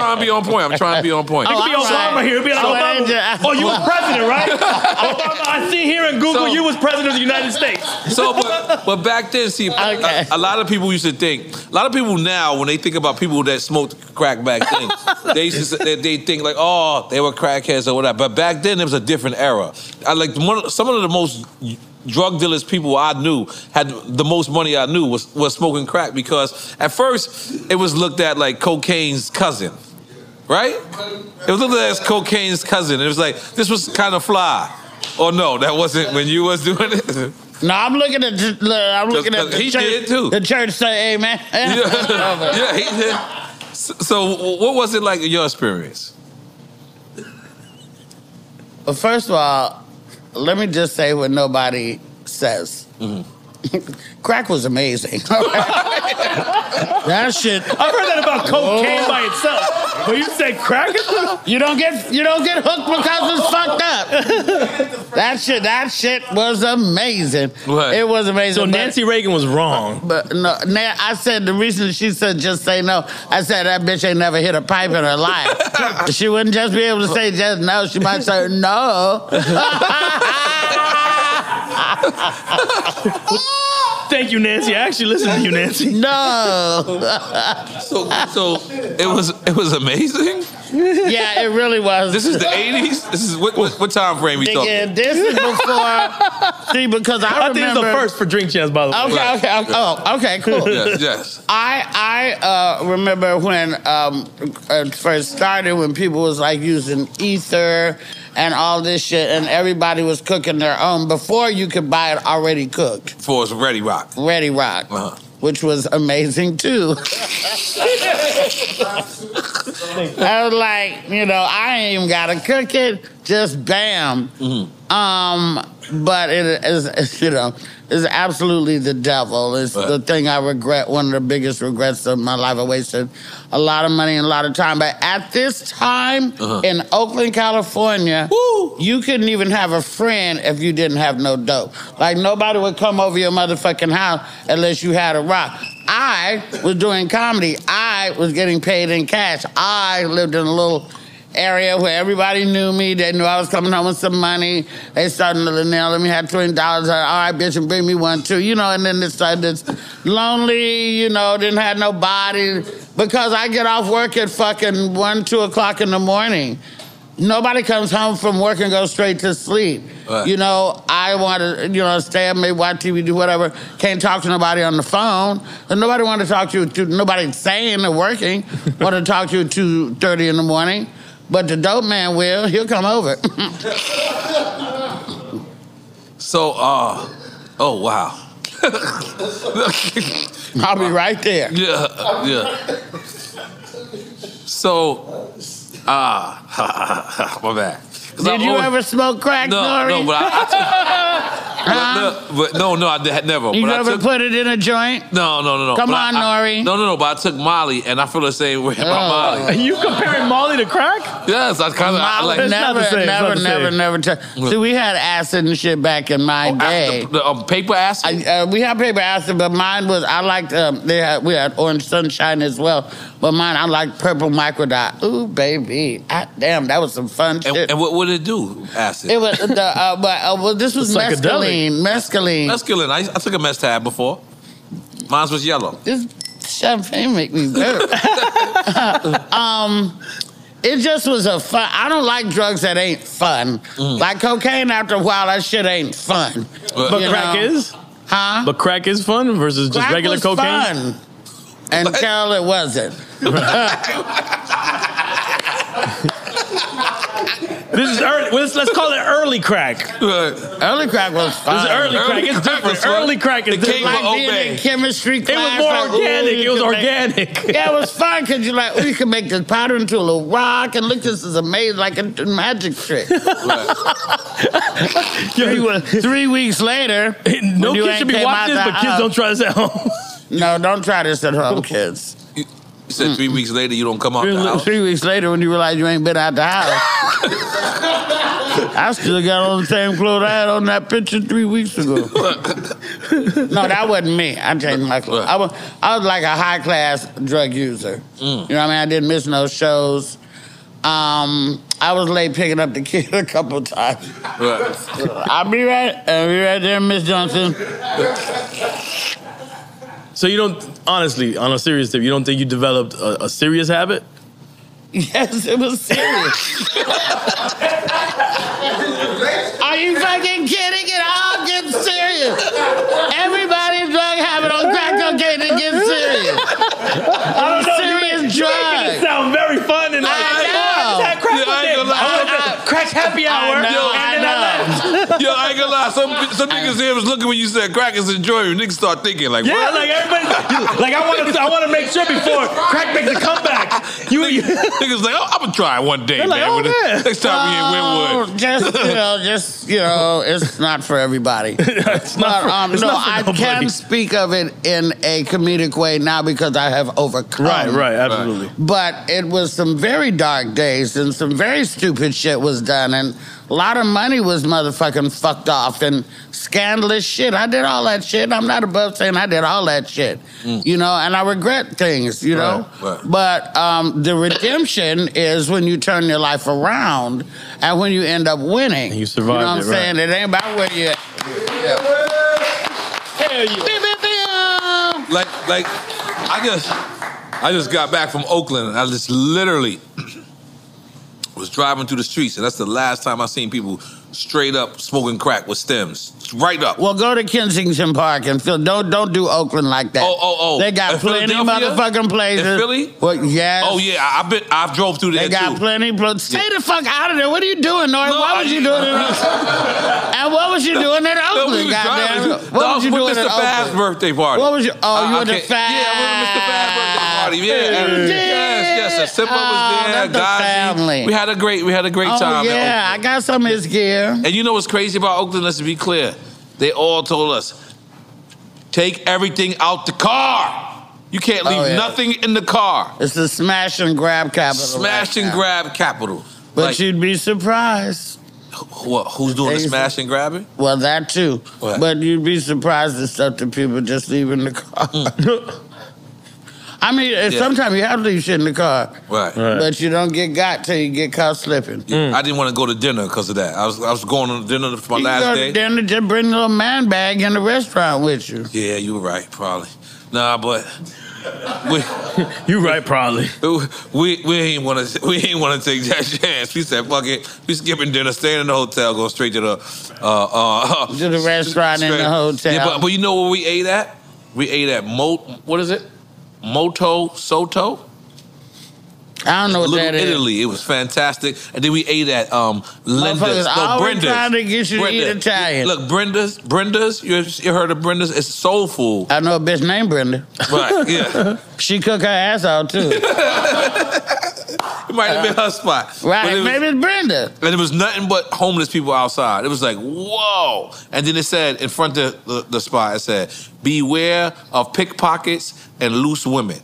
trying to be on point. He could be Obama here. He'd be like, Obama. Oh, you was president, right? Obama, I see here in Google you was president of the United States. So, but back then, see, a lot of people used to think, a lot of people now, when they think about people that smoked crack back then, they think like, oh, they were crackheads or whatever. But back then, it was a different era. Some of the most drug dealers people I knew had the most money I knew was smoking crack, because at first it was looked at like cocaine's cousin, right? It was looked at as cocaine's cousin. It was like, this was kind of fly. Or no, that wasn't when you was doing it? No, I'm looking at the he church. did too. The church say amen. Yeah, he did. So what was it like in your experience? Well, first of all, let me just say what nobody says. Crack was amazing. That shit. I've heard that about cocaine by itself. But you say crack is you don't get hooked because it's fucked up. That shit was amazing. What? It was amazing. So Nancy Reagan was wrong. But no, I said the reason she said just say no. I said that bitch ain't never hit a pipe in her life. She wouldn't just be able to say just no. She might say no. Thank you, Nancy. I actually listened to you, Nancy. No. So it was amazing. Yeah, it really was. This is the 80s. This is what time frame we talking? Yeah, this is before. See, because I remember. think it's the first for Drink Champs, by the way. Okay. Oh, okay, cool. Yes. I remember when it first started, when people was like using ether and all this shit, and everybody was cooking their own before you could buy it already cooked. Before it's Ready Rock. Ready Rock, which was amazing too. I was like, I ain't even gotta cook it, just bam. But it is, is absolutely the devil. It's the thing I regret, one of the biggest regrets of my life. I wasted a lot of money and a lot of time. But at this time in Oakland, California, you couldn't even have a friend if you didn't have no dope. Like, nobody would come over your motherfucking house unless you had a rock. I was doing comedy. I was getting paid in cash. I lived in a little area where everybody knew me. They knew I was coming home with some money. They started to Luenell. Let me have $20. All right, bitch, and bring me one too. And then they started this lonely, didn't have nobody. Because I get off work at fucking 1, 2 o'clock in the morning. Nobody comes home from work and goes straight to sleep. Right. You know, I want to, stay up, maybe watch TV, do whatever. Can't talk to nobody on the phone. And nobody want to talk to you. Nobody sane or working want to talk to you at 2:30 in the morning. But the dope man will. He'll come over. So, oh wow. I'll be right there. Yeah. So, my bad. Did you ever smoke crack, N.O.R.E? No, but I never. You but ever put it in a joint? No. Come on, N.O.R.E. No, but I took Molly, and I feel the same way about Molly. Are you comparing Molly to crack? Yes, I kind of like. Never. See, we had acid and shit back in my day. The paper acid? We had paper acid, but mine was, I liked, we had orange sunshine as well, but mine, I liked purple microdot. Ooh, baby. Damn, that was some fun shit. And what did it do, acid? It was, this was mescaline. Mescaline. I took a mess tab before. Mine was yellow. This champagne make me burp. It just was a fun. I don't like drugs that ain't fun. Like cocaine, after a while, that shit ain't fun. But crack is? Huh? But crack is fun versus just crack regular was cocaine? Fun. Until it wasn't. This is early. Let's call it early crack. Early crack was fun. This is early crack. It's different. Early crack is different. Like being in chemistry class. It was more organic. It was organic. Yeah, it was fun because you could make this powder into a little rock and look, this is amazing, like a magic trick. 3 weeks later, no kids should be watching this, but kids don't try this at home. No, don't try this at home, kids. You said 3 weeks later you don't come out the house? 3 weeks later when you realize you ain't been out the house. I still got on the same clothes I had on that picture 3 weeks ago. No, that wasn't me. I changed my clothes. I was like a high-class drug user. You know what I mean? I didn't miss no shows. I was late picking up the kid a couple of times. I'll be right there, Miss Johnson. So you don't, honestly, on a serious tip, you don't think you developed a serious habit? Yes, it was serious. Are you fucking kidding? It all gets serious. Everybody's drug habit on crack cocaine, it gets serious. I don't know. Serious drug. You're making it sound very fun and like, I know. I crack crack happy hour. I know. Yo, I ain't gonna lie. Some niggas here was looking when you said crack is enjoyable. Niggas start thinking like, yeah, what? like everybody, like I want to make sure before crack makes a comeback. Niggas like, oh, I'm gonna try it one day, They're like, man. oh, man. Next time we in Wynwood. Just it's not for everybody. It's not I can speak of it in a comedic way now because I have overcome. Right, absolutely. But it was some very dark days and some very stupid shit was done and a lot of money was motherfucking fucked off and scandalous shit. I did all that shit. I'm not above saying I did all that shit, you know, and I regret things, you know. Right. But the redemption is when you turn your life around and when you end up winning. And you survive. You know what I'm saying? It ain't about where you. Hell yeah. Like, I just got back from Oakland and I just literally was driving through the streets, and that's the last time I seen people straight up smoking crack with stems, right up. Well, go to Kensington Park and don't do Oakland like that. Oh. They got plenty motherfucking places. In Philly? Well, yes. Oh yeah, I've drove through there They got too. plenty. Stay the fuck out of there. What are you doing, N.O.R.E? What was you doing in Oakland? And what was you doing in Oakland, goddamn? What was you doing in Mr. Fab's Oakland? birthday party. What was you? Oh, you were the Fab. Yeah, I went to Mr. Fab's birthday party. Yes. Simba was there. That's the family. We had a great time. Yeah, I got some of his gear. And you know what's crazy about Oakland? Let's be clear. They all told us, take everything out the car. You can't leave nothing in the car. It's the smash and grab capital. Smash and grab capital. But like, you'd be surprised. Who's doing the smash and grabbing? Well, that too. What? But you'd be surprised at stuff that people just leave in the car. I mean, sometimes you have to leave shit in the car. Right. But you don't get got till you get caught slipping. I didn't want to go to dinner because of that. I was going to dinner for my last day. You go to dinner, just bring a little man bag in the restaurant with you. Yeah, you were right, probably. Nah, but You right, probably. We ain't want to take that chance. We said, fuck it. We skipping dinner, staying in the hotel, go straight to the to the restaurant in the hotel. Yeah, but you know where we ate at? We ate at what is it? Moto Soto. I don't know what that is. Italy. It was fantastic. And then we ate at Linda's. Brenda's. Trying to get you to eat Italian. Look, Brenda's. You heard of Brenda's? It's soul food. I know a bitch named Brenda. Right, yeah. She cook her ass out, too. It might have been her spot. Right, maybe it's Brenda. And it was nothing but homeless people outside. It was like, whoa. And then it said, in front of the spot, it said, beware of pickpockets and loose women.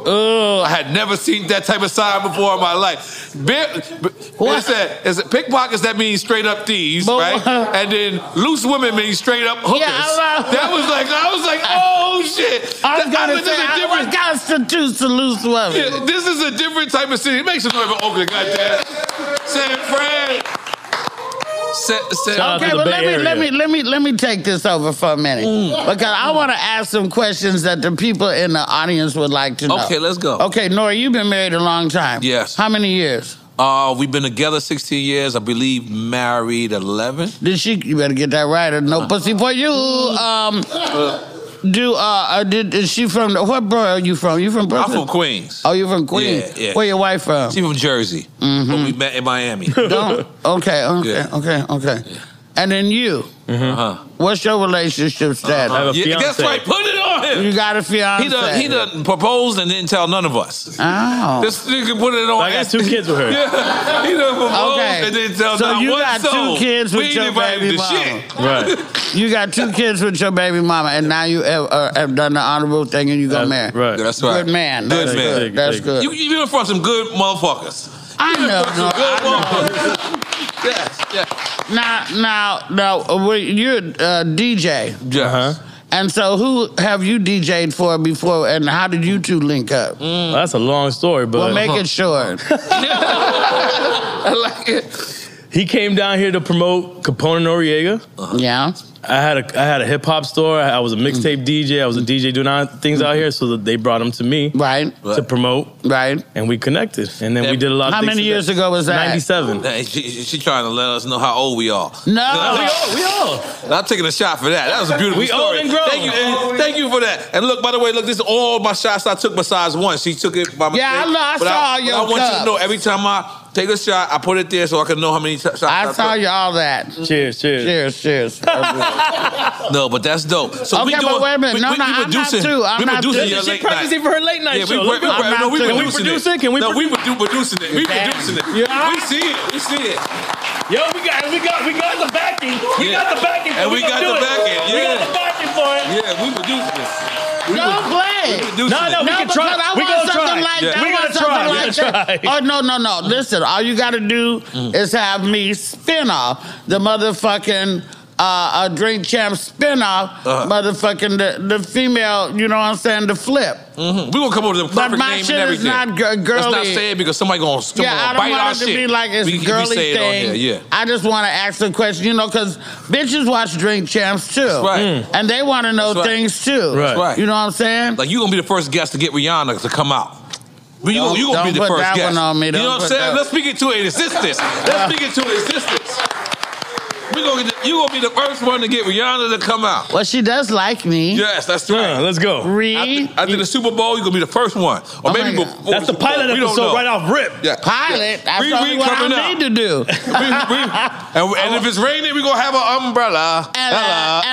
I had never seen that type of sign before in my life. It said pickpockets, that means straight up thieves, right? And then loose women means straight up hookers. Yeah, I was like, oh shit. I constitutes to loose women. Yeah, this is a different type of city. It makes it noise in Oakland, goddamn. San Fran. Okay, but let me take this over for a minute because I want to ask some questions that the people in the audience would like to know. Okay, let's go. Okay, N.O.R.E, you've been married a long time. Yes. How many years? We've been together 16 years. I believe married 11. You better get that right. No pussy for you. Is she from, what borough are you from? You from Brooklyn? I'm from Queens. Oh, you from Queens? Yeah. Where your wife from? She from Jersey. Mm-hmm. But we met in Miami. Okay. Yeah. And then you. What's your relationship status? I have a fiance. That's right. Put it on him. You got a fiance. He done proposed and didn't tell none of us. Oh. This nigga put it on. I got 2 kids with her. Yeah. He done proposed and didn't tell so not you one got soul. 2 kids with your baby mama. Shit. Right. You got 2 kids with your baby mama, and now you have done the honorable thing, and you got married. Right. That's right. Good man. Good man. That's good. You been from some good motherfuckers. I know. Yes. Now, you're a DJ. Yeah. And so who have you DJ'd for before, and how did you two link up? Well, that's a long story, but... Well, make it short. I like it. He came down here to promote Capone Noriega. Yeah. I had a hip hop store. I was a mixtape DJ. I was a DJ doing things out here, so that they brought him to me to promote. Right. And we connected. And then we did a lot of things. How many years ago was that? 97. She trying to let us know how old we are. No. We all. I'm taking a shot for that. That was a beautiful story. Old and grown. Thank you for that. And look, by the way, this is all my shots I took besides one. She took it by mistake. Yeah, I saw your I want you to know every time I take a shot, I put it there so I can know how many shots I saw you all that. Cheers. No, but that's dope. So okay, but wait a minute. I'm not too. I'm not too. She practicing for her late night show. We producing it. Can we? No, we producing it. We producing it. Yeah. We see it. Yo, we got the backing. We got the backing. And we got the backing. Yeah. We got the backing for it. Yeah, we producing it. Don't play. No, we can try. We gonna try. Oh, no. Listen, all you got to do is have me spin off the motherfucking a Drink Champ spin-off, motherfucking the female, you know what I'm saying, the flip. Mm-hmm. We gonna come up with the perfect name and everything. But my shit is not girly. Let's not say it because somebody gonna bite our shit. I don't want it to be like it's girly thing. Yeah. I just want to ask a question, you know, because bitches watch Drink Champs too. That's right. And they want to know things too. That's right. You know what I'm saying? Like, you gonna be the first guest to get Rihanna to come out. You gonna be the first guest. One on me. You know what I'm saying? Let's speak it to an existence. You gonna be the first one to get Rihanna to come out. Well, she does like me. Yes, that's right. Let's go. After the Super Bowl, you're gonna be the first one. Or maybe before that's the pilot episode right off rip. Yeah. Pilot? That's what I need to do. And if it's raining, we're gonna have an umbrella. Ella,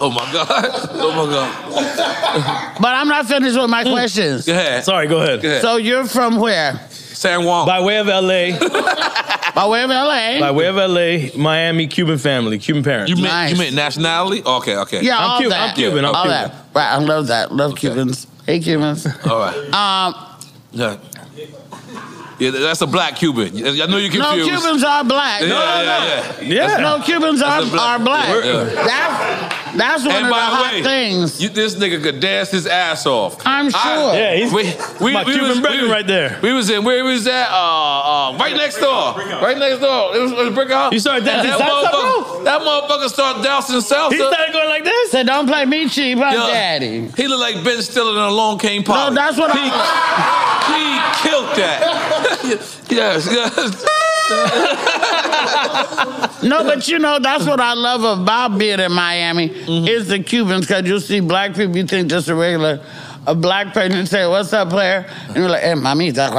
Oh my God. But I'm not finished with my questions. Go ahead. Sorry, go ahead. So you're from where? San Juan. By way of LA. By way of LA? By way of LA, Miami, Cuban family, Cuban parents. You meant nationality? Okay. Yeah, I'm Cuban. All that. Right, I love that. Love Cubans. Hey, Cubans. All right. Yeah. Yeah, that's a black Cuban. I know you're confused. No, Cubans are black. No, Cubans are black. That's one of the hot things. This nigga could dance his ass off. I'm sure. He's my Cuban brother right there. We was in, where was that? Right next door. Right next door. It was Brick House. You started dancing salsa, bro? That motherfucker started dancing salsa. He started going like this? So don't play me cheap, I'm daddy. He looked like Ben Stiller in a Long Cane Polly. No, that's what He killed that. Yes. No, but you know, that's what I love about being in Miami is the Cubans, because you'll see black people, you think just a black person say, "What's up, player?" And you're like, "Hey, mamita."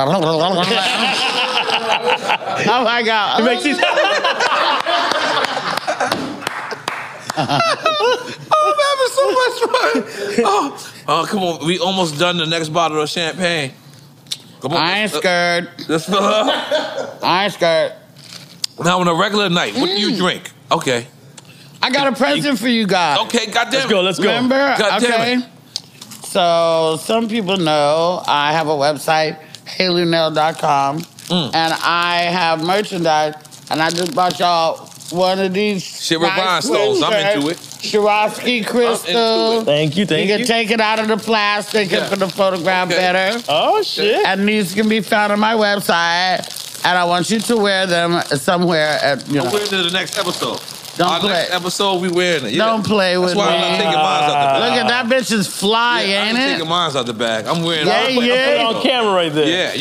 Oh my God. It makes you I'm having so much fun. Oh, come on. We almost done the next bottle of champagne. Come on. I ain't scared. Let's fill up. I ain't scared. Now, on a regular night, what do you drink? Okay. I got a present for you guys. Okay, goddamn. Let's go. Remember? Goddamn Okay. So, some people know I have a website, heyluenell.com, and I have merchandise, and I just bought y'all one of these shit with rhinestones. I'm into it. Swarovski crystal. Thank you. You can take it out of the plastic and put the photograph better. Oh, shit. And these can be found on my website, and I want you to wear them somewhere at, I'm wearing it to the next episode. Next episode, we wearing it. Yeah. Don't play with me. That's why I'm not taking mine out the bag. Look at that bitch is fly, ain't it? I'm taking mine out the bag. I'm wearing it. I'll put it on camera right there.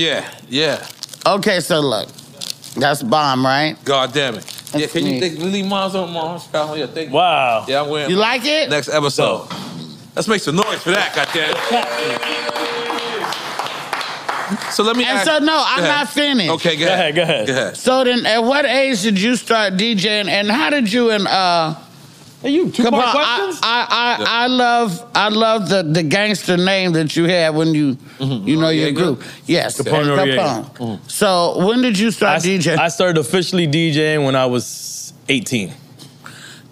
Yeah. Okay, so look. That's bomb, right? God damn it. Yeah, can you leave mine on mine? Yeah, thank you. Wow. Yeah, I'm wearing You like it? next episode. Let's make some noise for that, goddamn. So let me ask. So no, I'm not finished. Okay, go ahead. So then, at what age did you start DJing, and how did you and you two-part questions? I love the gangster name that you had when you know your group. Yes, Capone. So when did you start DJing? I started officially DJing when I was 18.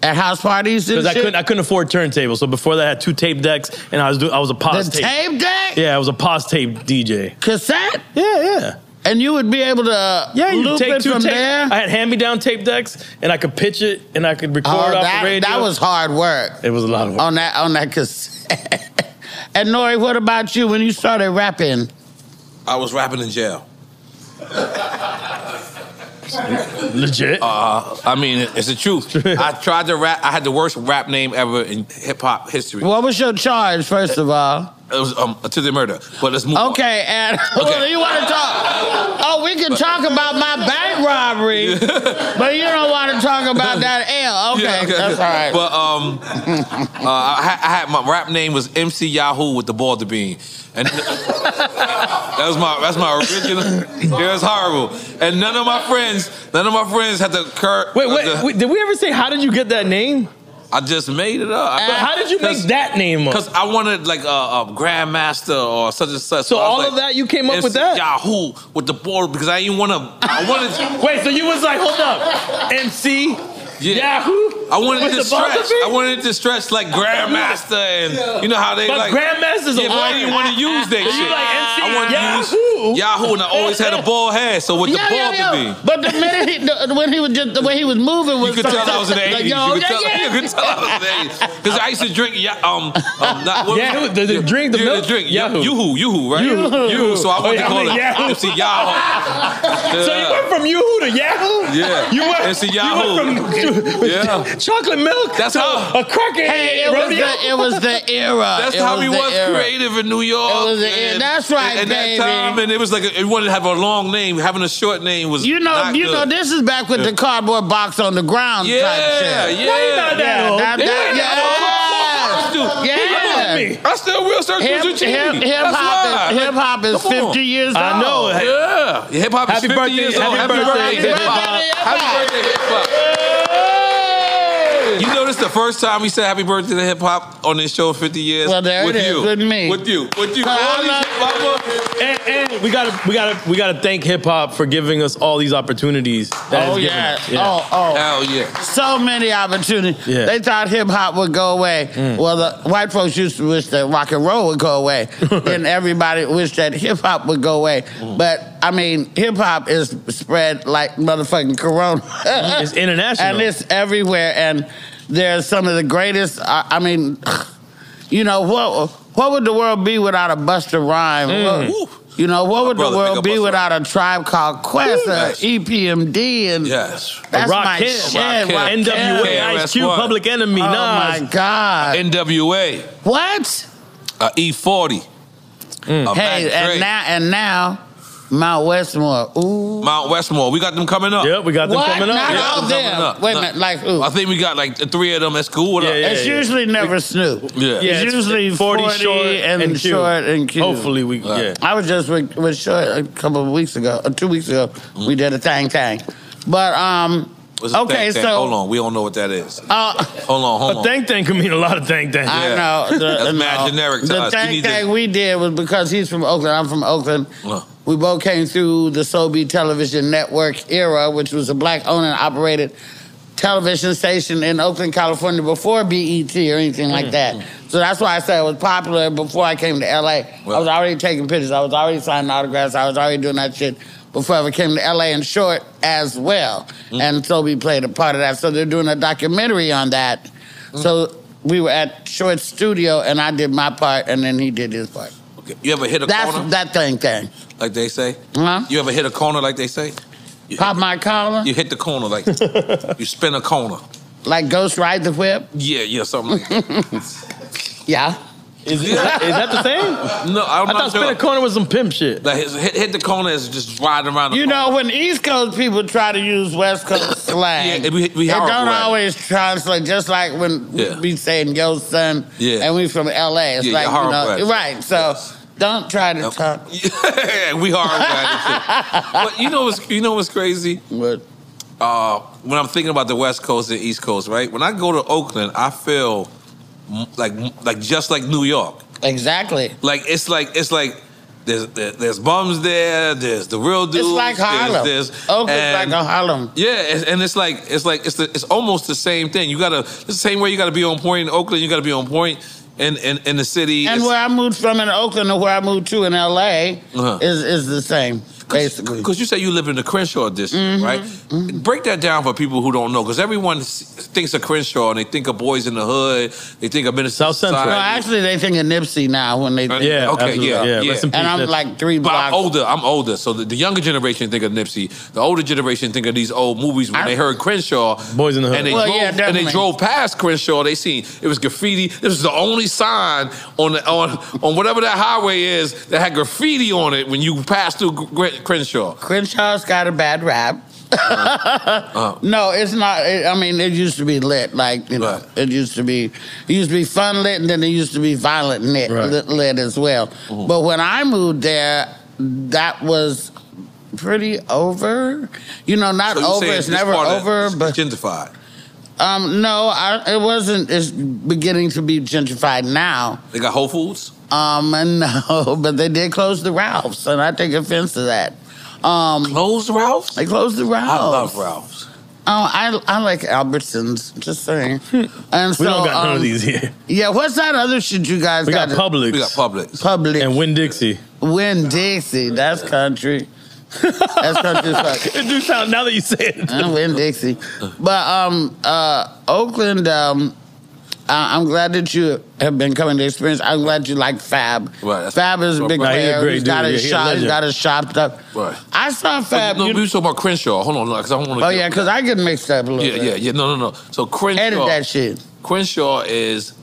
At house parties and shit? Because I couldn't afford turntables. So before that, I had 2 tape decks, and I was a pause tape. The tape deck? Yeah, I was a pause tape DJ. Cassette? Yeah. And you would be able to loop take it 2 from tape. there? I had hand-me-down tape decks, and I could pitch it, and I could record off the radio. That was hard work. It was a lot of work. On that cassette. And N.O.R.E, what about you when you started rapping? I was rapping in jail. Legit? I mean, it's the truth. I tried to rap. I had the worst rap name ever in hip-hop history. What was your charge, first of all? It was attempted murder. But let's move on. Okay, and you want to talk? Oh, we can talk about my bank robbery, but you don't want to talk about that L. Okay, that's all right. But I had my rap name was MC Yahoo with the Balder Bean, and that's my original. It was horrible, and none of my friends had the Wait, did we ever say how did you get that name? I just made it up. But how did you make that name up? Because I wanted like a grandmaster or such and such. So all of that you came up with that? Yahoo with the board because I didn't want to. I wanted. Wait, so you was like, hold up, MC Yahoo? I wanted to stretch. I wanted to stretch like grandmaster and you know how they like. Grandmasters are but I didn't want to use that shit. You like MC I wanted to use Yahoo, and I always had a bald head. So with the bald to be. But the minute when he was just the way he was moving was. You could tell I was in the 80s. You could tell I was in the 80s. Because I used to drink the drink, the milk? The drink. Yoo-hoo, right? Yoo-hoo. So I wanted to call it MC Yahoo. So you went from Yoo-hoo to Yahoo? Yeah. You went MC Yahoo. Chocolate milk. That's how a crackhead. Hey, it was the era. That's how he was creative in New York. It was the era. That's right, at baby. That time, and it was like he wanted to have a long name. Having a short name was not good. This is back with the cardboard box on the ground type shit. I still will start using cheese. Hip hop is 50 years old. I know. Yeah. Hip hop is 50 years old. Happy birthday, hip hop. Happy birthday, hip hop. You know this this the first time we said happy birthday to hip hop on this show in 50 years? Well, there it is with me. With you. All these And we gotta thank hip hop for giving us all these opportunities. Oh yeah. Hell yeah. So many opportunities. Yeah. They thought hip hop would go away. Well, the white folks used to wish that rock and roll would go away, and everybody wished that hip hop would go away. But I mean, hip hop is spread like motherfucking corona. It's international, and it's everywhere. And there's some of the greatest. I mean, you know what would the world be without a Busta Rhymes? You know, what would the world be without a Tribe Called Quest, EPMD, and yes, that's my shit. NWA, Ice Cube, Public Enemy, Nas. Oh my God. NWA. What? E40. Hey, and now Mount Westmore. Ooh. Mount Westmore. We got them coming up. Yep, we got them coming up. Not all of them. Wait a minute, like who? I think we got like 3 of them at school. It's usually never Snoop. Yeah. It's usually 40 Short and Short and Q. Hopefully we, I was just with Short a couple of weeks ago, 2 weeks ago. We did a tang. But, okay, so... Hold on, we don't know what that is. Hold on. A tang can mean a lot of tang. I know. That's mad generic to us. The tang we did was because he's from Oakland, I'm from Oakland. We both came through the Sobe Television Network era, which was a black-owned and operated television station in Oakland, California, before BET or anything like that. So that's why I said it was popular before I came to LA. I was already taking pictures. I was already signing autographs. I was already doing that shit before I ever came to LA, and Short as well. And Sobe played a part of that. So they're doing a documentary on that. So we were at Short's studio, and I did my part, and then he did his part. Okay. You ever hit a corner? That's that thing. Like they say? Huh? You ever hit a corner like they say? Pop my collar? You hit the corner like you spin a corner. Like Ghost Ride the Whip? Yeah, something like that. Yeah. Is that the same? No, I thought spin a corner was some pimp shit. Like hit the corner is just riding around the corner. When East Coast people try to use West Coast slang, we they don't always translate, just like when we saying yo son, and we from LA. It's like, right, so don't try to talk. We horrible at it. But you know what's crazy? What? When I'm thinking about the West Coast and East Coast, right? When I go to Oakland, I feel like just like New York. Exactly. Like it's like there's bums there. There's the real dudes. It's like Harlem. Oakland's like a Harlem. Yeah, and it's almost the same thing. It's the same way you got to be on point in Oakland. You got to be on point in the city. And where I moved from in Oakland and where I moved to in LA is the same. Basically. Because you say you live in the Crenshaw district, right? Break that down for people who don't know, because everyone thinks of Crenshaw and they think of Boys in the Hood, they think of Minnesota South Central. No, actually they think of Nipsey now when they yeah. And I'm like 3 blocks. I'm older, so the younger generation think of Nipsey. The older generation think of these old movies when they heard Crenshaw, Boys in the Hood, and they drove past Crenshaw. They seen it was graffiti. This was the only sign on whatever that highway is that had graffiti on it when you pass through Crenshaw. Crenshaw's got a bad rap. No, it's not. It used to be lit. Like, it used to be fun lit, and then it used to be violent lit as well. But when I moved there, that was pretty over. Not over. It's never over, but gentrified. No, it wasn't. It's beginning to be gentrified now. They got Whole Foods? No, but they did close the Ralphs, and I take offense to that. Closed Ralphs? They closed the Ralphs. I love Ralphs. I like Albertsons, just saying. And so, we don't got none of these here. Yeah, what's that other shit you guys got? We got Publix. We got Publix. Publix. And Winn-Dixie. Winn-Dixie, that's country. That's country fuck. It do sound, now that you say it. Winn-Dixie. But Oakland, I'm glad that you have been coming to experience. I'm glad you like Fab. Right, Fab is a big player. He's got his shop. He's got his shop stuff. Right. I saw Fab. No, we were talking about Crenshaw. Hold on, because I don't want to. Oh yeah, because I get mixed up a little bit. Yeah. No. So Crenshaw. Edit that shit. Crenshaw is.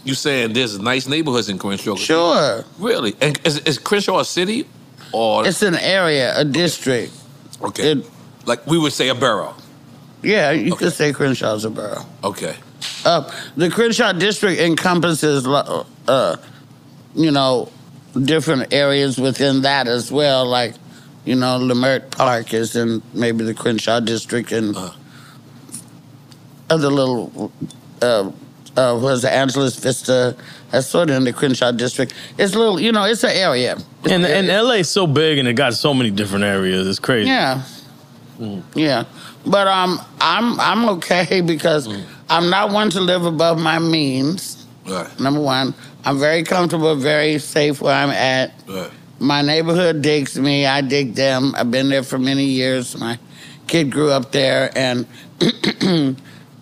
You saying there's nice neighborhoods in Crenshaw? Sure. Really? And is Crenshaw a city or? It's an area, a district. Okay. Like we would say a borough. Yeah, you could say Crenshaw's a borough. Okay. The Crenshaw district encompasses, different areas within that as well. Like, Lamert Park is in maybe the Crenshaw district and other little was the Angeles Vista. That's sort of in the Crenshaw district. It's a little, it's an area. And LA is so big and it got so many different areas. It's crazy. Yeah. Yeah. But I'm okay because I'm not one to live above my means. Right. Number one. I'm very comfortable, very safe where I'm at. Right. My neighborhood digs me. I dig them. I've been there for many years. My kid grew up there. And,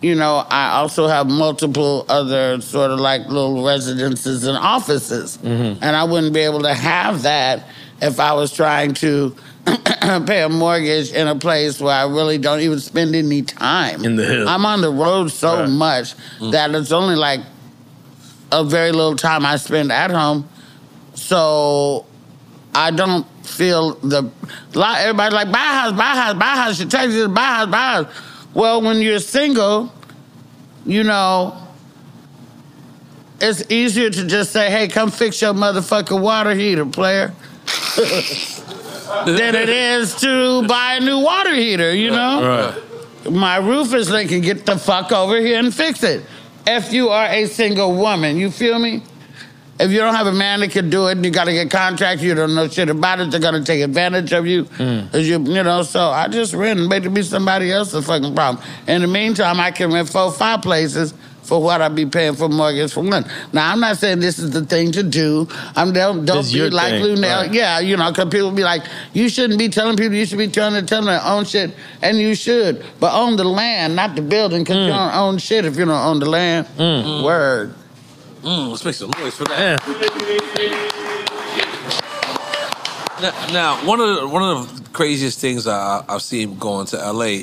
I also have multiple other sort of like little residences and offices. Mm-hmm. And I wouldn't be able to have that if I was trying to pay a mortgage in a place where I really don't even spend any time. In the hills. I'm on the road so much that it's only like a very little time I spend at home. So I don't feel everybody's like, buy a house, buy a house, buy a house. You take this, buy a house, buy a house. Well, when you're single, it's easier to just say, hey, come fix your motherfucking water heater, player. Than it is to buy a new water heater, Right. My roof is leaking. Get the fuck over here and fix it. If you are a single woman, you feel me? If you don't have a man that can do it, you got to get contracts, you don't know shit about it, they're going to take advantage of you. So I just rent and make it be somebody else's fucking problem. In the meantime, I can rent 4 or 5 places for what I be paying for mortgage for one. Now, I'm not saying this is the thing to do. Don't be like Luenell. Right. Yeah, because people be like, you shouldn't be telling people, you should be trying to tell them their own shit, and you should. But own the land, not the building, because you don't own shit if you don't own the land. Word. Let's make some noise for that. Yeah. Now, one of the craziest things I've seen going to LA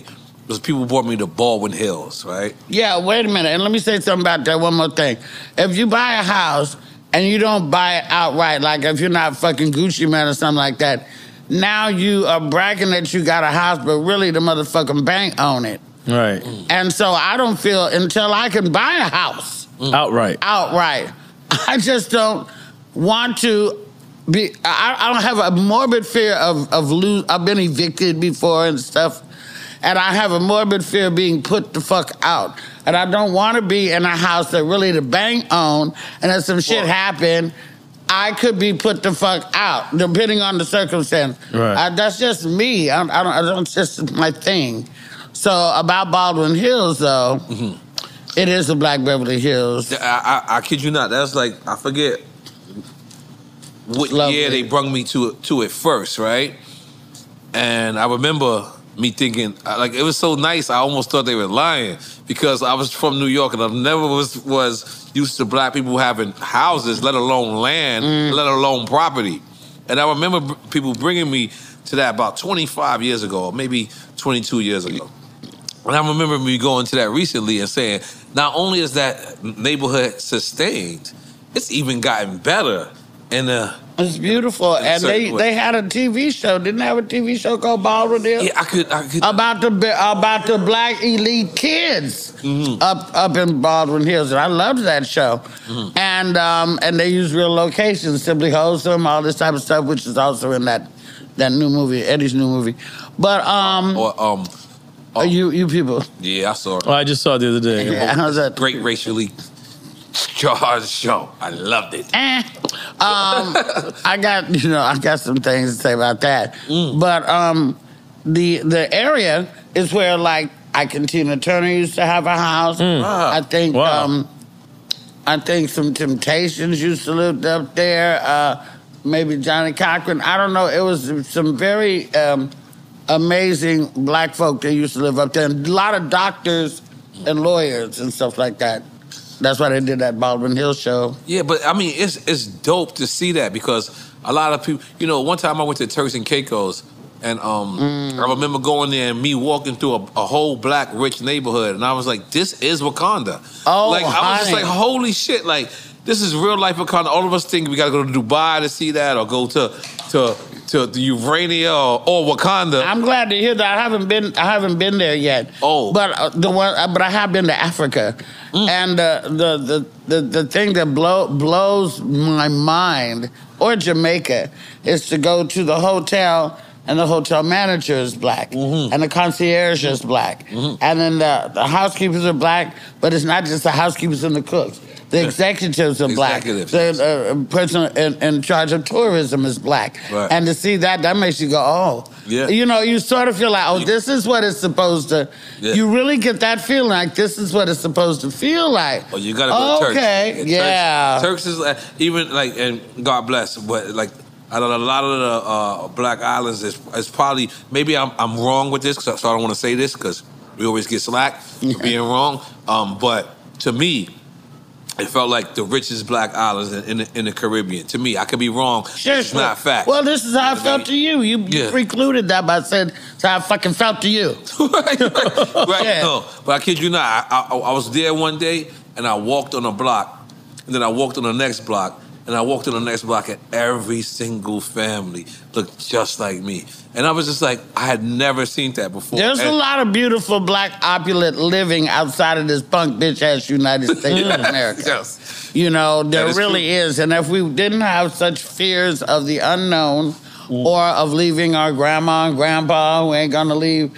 was people brought me to Baldwin Hills, right? Yeah, wait a minute. And let me say something about that, one more thing. If you buy a house and you don't buy it outright, like if you're not fucking Gucci Man or something like that, now you are bragging that you got a house, but really the motherfucking bank own it. Right. And so I don't feel, until I can buy a house. Outright. I just don't want to be, I don't have a morbid fear of lose. I've been evicted before and stuff. And I have a morbid fear of being put the fuck out. And I don't want to be in a house that really the bank own, and if some shit happen, I could be put the fuck out, depending on the circumstance. Right. That's just me. I don't. It's just my thing. So about Baldwin Hills, though, it is the Black Beverly Hills. I kid you not. That's like, I forget what year they brung me to it first, right? And I remember me thinking, like, it was so nice, I almost thought they were lying, because I was from New York and I never was used to black people having houses, let alone land, let alone property. And I remember people bringing me to that about 25 years ago, or maybe 22 years ago. And I remember me going to that recently and saying, not only is that neighborhood sustained, it's even gotten better. It's beautiful, and they had a TV show. Didn't they have a TV show called Baldwin Hills? Yeah, I could about the black elite kids up in Baldwin Hills, and I loved that show. And they used real locations, Simply Wholesome, all this type of stuff, which is also in that new movie, Eddie's new movie. But you people, yeah, I saw it. Oh, I just saw it the other day. Yeah, how's that? Great racially charged show. I loved it. I got some things to say about that. But the area is where, like, Tina Turner used to have a house. I think I think some Temptations used to live up there. Maybe Johnny Cochran. I don't know. It was some very amazing black folk that used to live up there. And a lot of doctors and lawyers and stuff like that. That's why they did that Baldwin Hills show. Yeah, but I mean, it's dope to see that, because a lot of people, one time I went to Turks and Caicos, and I remember going there and me walking through a whole black rich neighborhood, and I was like, this is Wakanda. Oh, like, I was just like, holy shit, like, this is real life Wakanda. All of us think we gotta go to Dubai to see that, or go to the Urania or Wakanda. I'm glad to hear that. I haven't been there yet. Oh, but I have been to Africa, and the thing that blows my mind, or Jamaica, is to go to the hotel and the hotel manager is black, and the concierge is black, and then the housekeepers are black, but it's not just the housekeepers and the cooks. The executives are black. The person in charge of tourism is black. Right. And to see that makes you go, oh. Yeah. You know, you sort of feel like, oh, this is what it's supposed to. Yeah. You really get that feeling like this is what it's supposed to feel like. Oh, you gotta go to Turks. Okay, yeah. Turks is even like, and God bless, but like, I know a lot of the Black Islands is probably, maybe I'm wrong with this, so I don't want to say this because we always get slack for being wrong. But to me, it felt like the richest Black Islands in the Caribbean. To me, I could be wrong. Sure, it's not fact. Well, this is how I felt to you. You precluded that by saying, it's how I fucking felt to you. right. Yeah. No, but I kid you not. I was there one day, and I walked on a block, and then I walked on the next block, and I walked on the next block, and every single family looked just like me. And I was just like, I had never seen that before. There's a lot of beautiful black opulent living outside of this punk bitch ass United States of America. Yes. You know, there really true. is. And if we didn't have such fears of the unknown or of leaving our grandma and grandpa who ain't gonna leave,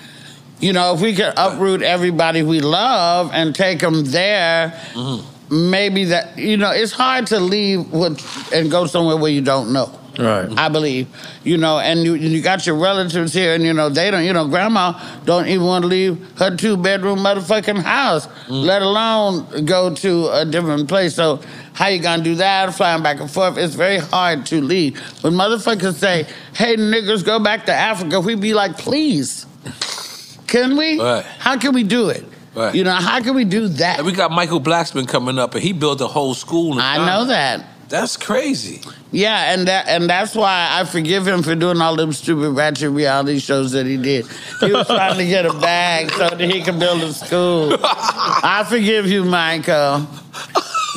you know, if we could uproot everybody we love and take them there, maybe that, you know, it's hard to leave and go somewhere where you don't know. Right. I believe, you know, and you got your relatives here, and you know they don't, you know, grandma don't even want to leave her 2-bedroom motherfucking house, let alone go to a different place. So how you gonna do that? Flying back and forth, it's very hard to leave. When motherfuckers say, "Hey, niggers, go back to Africa," we be like, "Please, can we? Right. How can we do it?" Right. You know, how can we do that? And we got Michael Blacksman coming up, and he built a whole school. I know that. That's crazy. Yeah, and that's why I forgive him for doing all them stupid ratchet reality shows that he did. He was trying to get a bag so that he could build a school. I forgive you, Michael.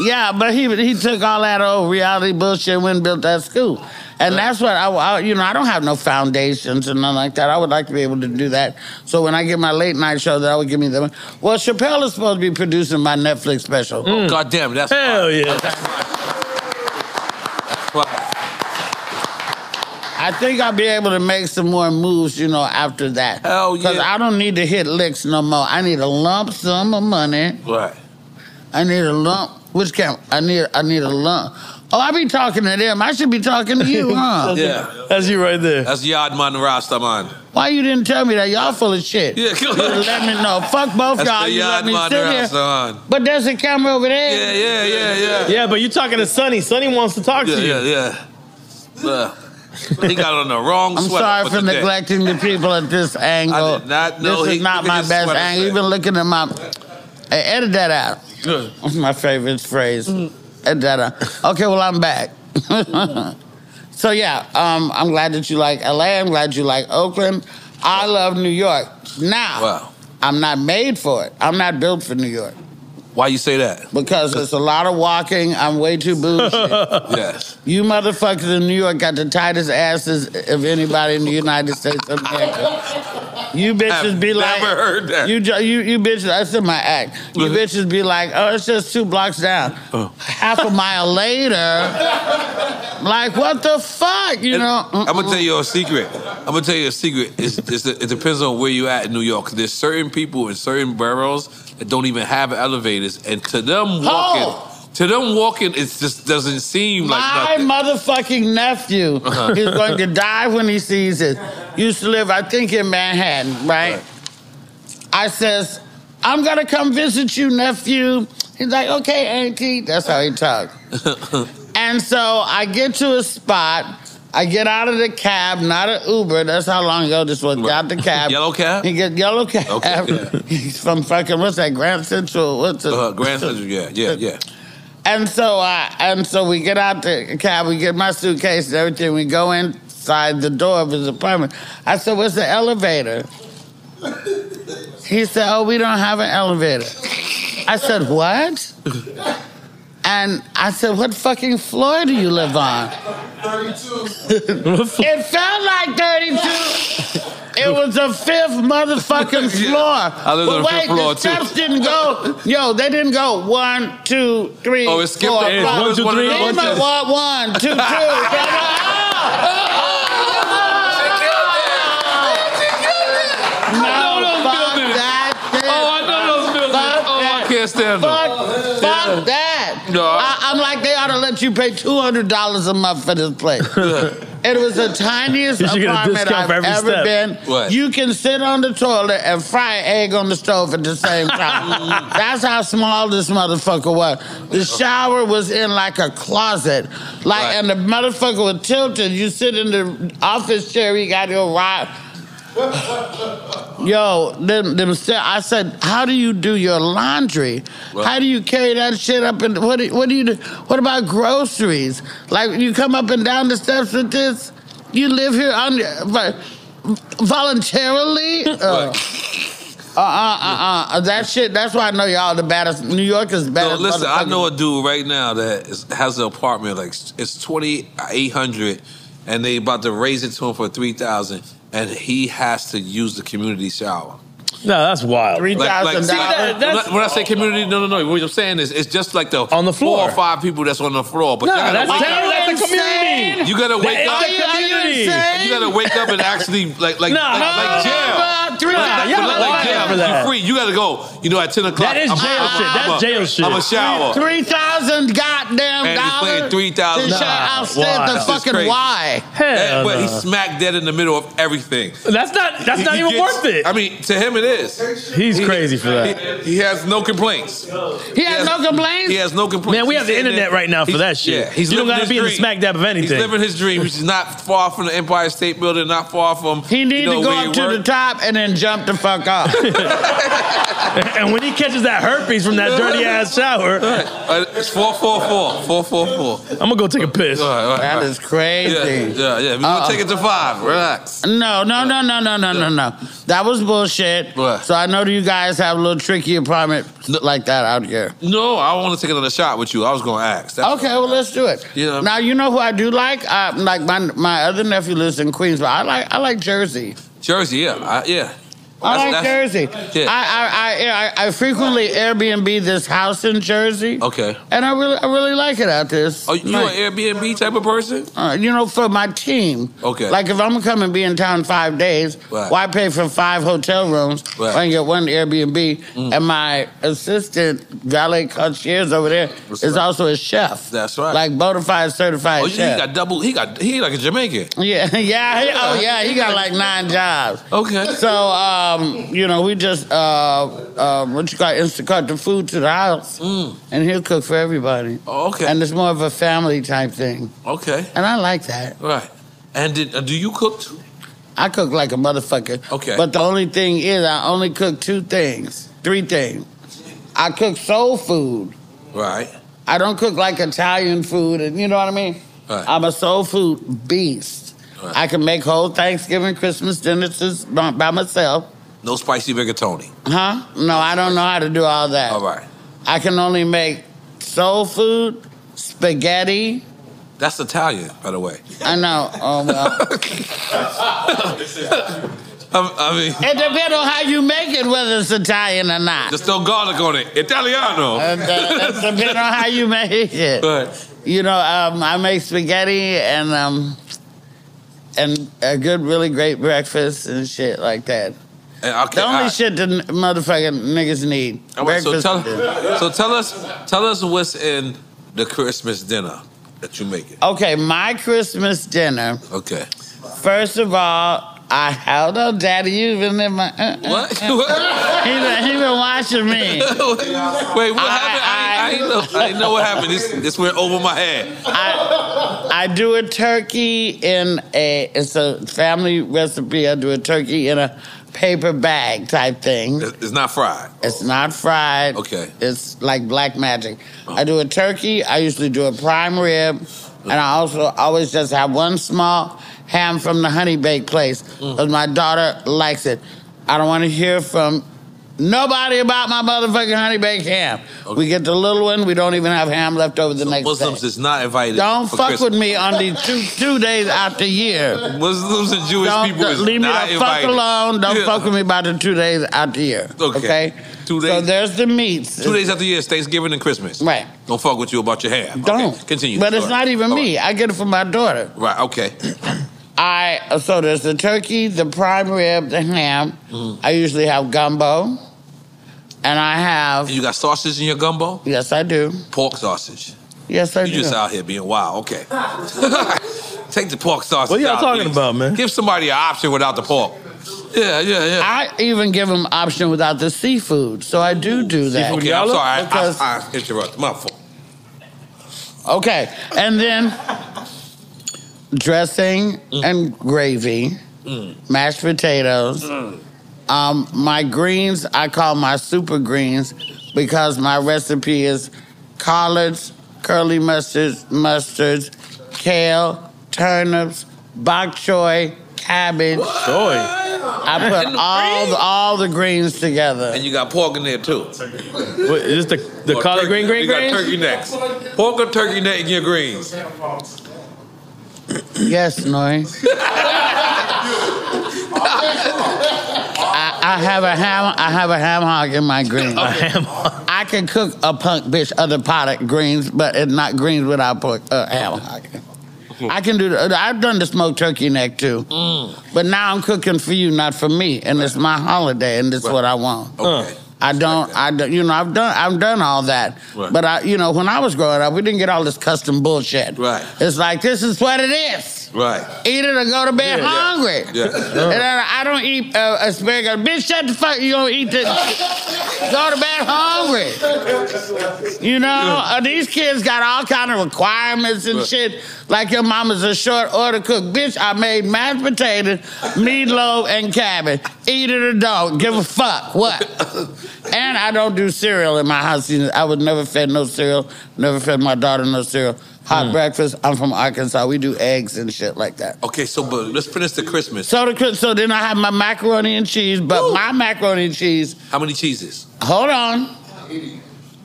Yeah, but he took all that old reality bullshit and went and built that school. And that's what I you know, I don't have no foundations and nothing like that. I would like to be able to do that. So when I get my late night show, that would give me the. Well, Chappelle is supposed to be producing my Netflix special. Oh, God damn, that's hell yeah. I think I'll be able to make some more moves, you know, after that. Hell yeah. Because I don't need to hit licks no more. I need a lump sum of money. Right. I need a lump. Which camp? I need a lump. Oh, I be talking to them. I should be talking to you, huh? Yeah. That's you right there. That's Yardman Rastaman. Why you didn't tell me that? Y'all full of shit. Yeah, you let me know. Fuck both That's y'all. the You let me Yardman sit here. Rastaman. But there's a camera over there. Yeah. Yeah, but you talking to Sonny. Sonny wants to talk to you. Yeah. He got on the wrong I'm sweater. sorry for neglecting the people at this angle. I did not know this is not my best angle. You've been looking at my... Hey, edit that out. Good. That's my favorite phrase. Edit that out. Okay, well, I'm back. So, yeah, I'm glad that you like L.A. I'm glad you like Oakland. I love New York. Now, I'm not made for it. I'm not built for New York. Why you say that? Because it's a lot of walking. I'm way too bougie. Yes. You motherfuckers in New York got the tightest asses of anybody in the United States of America. You bitches be like... never heard that. You bitches... That's in my act. You bitches be like, oh, it's just 2 blocks down. Half a mile later... Like, what the fuck, you know? I'm going to tell you a secret. It depends on where you at in New York. There's certain people in certain boroughs that don't even have elevators. And to them walking, it just doesn't seem like nothing. My motherfucking nephew is going to die when he sees it. Used to live, I think, in Manhattan, right? I says, I'm going to come visit you, nephew. He's like, okay, auntie. That's how he talks. And so I get to a spot. I get out of the cab, not an Uber. That's how long ago this was. Got the cab. Yellow cab? He get yellow cab. Okay. He's from fucking, what's that, Grand Central? What's it? Grand Central, yeah. And so we get out the cab, we get my suitcase and everything. We go inside the door of his apartment. I said, where's the elevator? He said, oh, we don't have an elevator. I said, what? And I said, what fucking floor do you live on? 32. It felt like 32. It was the 5th motherfucking floor. I lived on the 5th floor, the steps didn't go. Yo, they didn't go 1, 2, 3. Oh, it skipped 4, it. 5. 1, 2, 3. 1, 2, 2. understand though. Fuck that. No. I'm like, they ought to let you pay $200 a month for this place. It was the tiniest You should get a apartment discount for I've every ever step. been. What? You can sit on the toilet and fry an egg on the stove at the same time. That's how small this motherfucker was. The shower was in like a closet. Right. And the motherfucker was tilted. You sit in the office chair, you got your ride. Yo, I said, how do you do your laundry? Right. How do you carry that shit up? And what do you do? What about groceries? Like, you come up and down the steps with this? You live here voluntarily? That shit, that's why I know y'all the baddest. New York is better. No, listen, I know a dude right now that has an apartment, like, it's $2,800, and they about to raise it to him for $3,000, and he has to use the community shower. No, that's wild. $3,000. When I say community, no. What I'm saying is, it's just like the on the floor. 4 or 5 people that's on the floor. But No, you gotta that's wake up. a community. You gotta wake up. insane? You gotta wake up and actually like jail. Like jail. You're free. You gotta go. You know, at 10 o'clock. That is jail shit. That's jail shit. I'm a shower. $3,000 goddamn And he's paying dollars. $3,000. I'll say the This is fucking crazy. why. Hell But no. he's smack dead in the middle of everything. That's not even worth it. I mean, to him it is. He's crazy for that. He has no complaints. He has no complaints? He has no complaints. Man, we have the internet right now for that shit. Yeah, he's You don't living gotta his be in the dream. smack dab of anything. He's living his dream. He's not far from the Empire State Building, not far from. He needs to go where up to the top and then jump the fuck off. And when he catches that herpes from that dirty ass shower, It's 444. 444. I'm gonna go take a piss. All right. That is crazy. Yeah. We're gonna take it to 5. Relax. No. That was bullshit. What? So I know you guys have a little tricky apartment like that out here. No, I want to take another shot with you. I was gonna ask. Okay, well, let's do it. Yeah. Now, you know who I do like? Like my other nephew lives in Queens, but I like Jersey. Jersey, yeah. I like Jersey. Yeah. I frequently Airbnb this house in Jersey. Okay. And I really like it out there. Oh, you an Airbnb type of person? For my team. Okay. Like if I'm gonna come and be in town 5 days, Right. why pay for 5 hotel rooms? Right. I can get 1 Airbnb. And my assistant, valet concierge over there, is also a chef. That's right. Like bona fide certified Oh, chef. he got double. He like a Jamaican. Yeah. He got like 9 jobs. Okay. So, we just Instacart the food to the house, and he'll cook for everybody. Oh, okay. And it's more of a family type thing, Okay. and I like that. Right. And do you cook too? I cook like a motherfucker. Okay. But the only thing is, I only cook 3 things. I cook soul food. Right. I don't cook like Italian food, and you know what I mean. Right. I'm a soul food beast. Right. I can make whole Thanksgiving, Christmas dinners by myself. No spicy rigatoni. Huh? No, I don't know how to do all that. All right. I can only make soul food, spaghetti. That's Italian, by the way. I know. Oh, well. I mean, It depends on how you make it, whether it's Italian or not. there's no garlic on it. Italiano. It depends on how you make it. Right. I make spaghetti and a good, really great breakfast and shit like that. Okay, The only shit that motherfucking niggas need. All right, so Breakfast. tell us what's in the Christmas dinner that you make it. Okay, my Christmas dinner. Okay. First of all, hold on, Daddy, you've been in my. What? He been watching me. Wait, what happened? I didn't know what happened. This went over my head. I do a turkey it's a family recipe. I do a turkey in a paper bag type thing. It's not fried. It's not fried. Okay. It's like black magic. I do a turkey. I usually do a prime rib. And I also always just have 1 small ham from the honey bake place because my daughter likes it. I don't want to hear from nobody about my motherfucking honey baked ham. Okay. We get the little one. We don't even have ham left over the next Muslims day. is not invited. Don't for fuck Christmas. with me on these 2 days out the year. Muslims and Jewish people is Leave me not the fuck invited. alone. Don't Yeah. fuck with me about the 2 days out the year. Okay. 2 days. So there's the meats. 2 days after the year is Thanksgiving and Christmas. Right. Don't fuck with you about your ham. Don't. Okay, continue. But it's All not right. even All me. right. I get it from my daughter. Right. Okay. So there's the turkey, the prime rib, the ham. I usually have gumbo. And I have... And you got sausage in your gumbo? Yes, I do. Pork sausage. Yes, I do. You just out here being wild. Okay. Take the pork sausage What y'all out, talking please. about, man? Give somebody an option without the pork. Yeah. I even give them option without the seafood, so I do that. Seafood Okay, I'm sorry. Because- I interrupted. My fault. Okay, and then dressing and gravy, mashed potatoes. My greens, I call my super greens because my recipe is collards, curly mustards, kale, turnips, bok choy, cabbage. Joy. I put all the greens together. And you got pork in there too. What, is this the Or collard turkey. green You got greens? turkey necks. Pork or turkey neck in your greens. Yes, N.O.R.E. I have a ham hock in my greens. I can cook a punk bitch other pot of greens, but it's not greens without pork, ham hock. I can do I've done the smoked turkey neck too. But now I'm cooking for you, not for me. And it's my holiday and this is what I want. Okay. I don't, you know, I've done all that. Right. But you know, when I was growing up, we didn't get all this custom bullshit. Right. It's like, this is what it is. Right. Eat it or go to bed hungry. Yeah. And I don't eat asparagus. Bitch, shut the fuck. You don't eat this. Go to bed hungry. You know, these kids got all kind of requirements and shit. Like your mama's a short order cook. Bitch, I made mashed potatoes, meatloaf, and cabbage. Eat it or don't. Give a fuck. What? And I don't do cereal in my house. I was never fed no cereal. Never fed my daughter no cereal. Hot breakfast. I'm from Arkansas. We do eggs and shit like that. Okay, so but let's finish the Christmas. So then I have my macaroni and cheese, but my macaroni and cheese... How many cheeses? Hold on.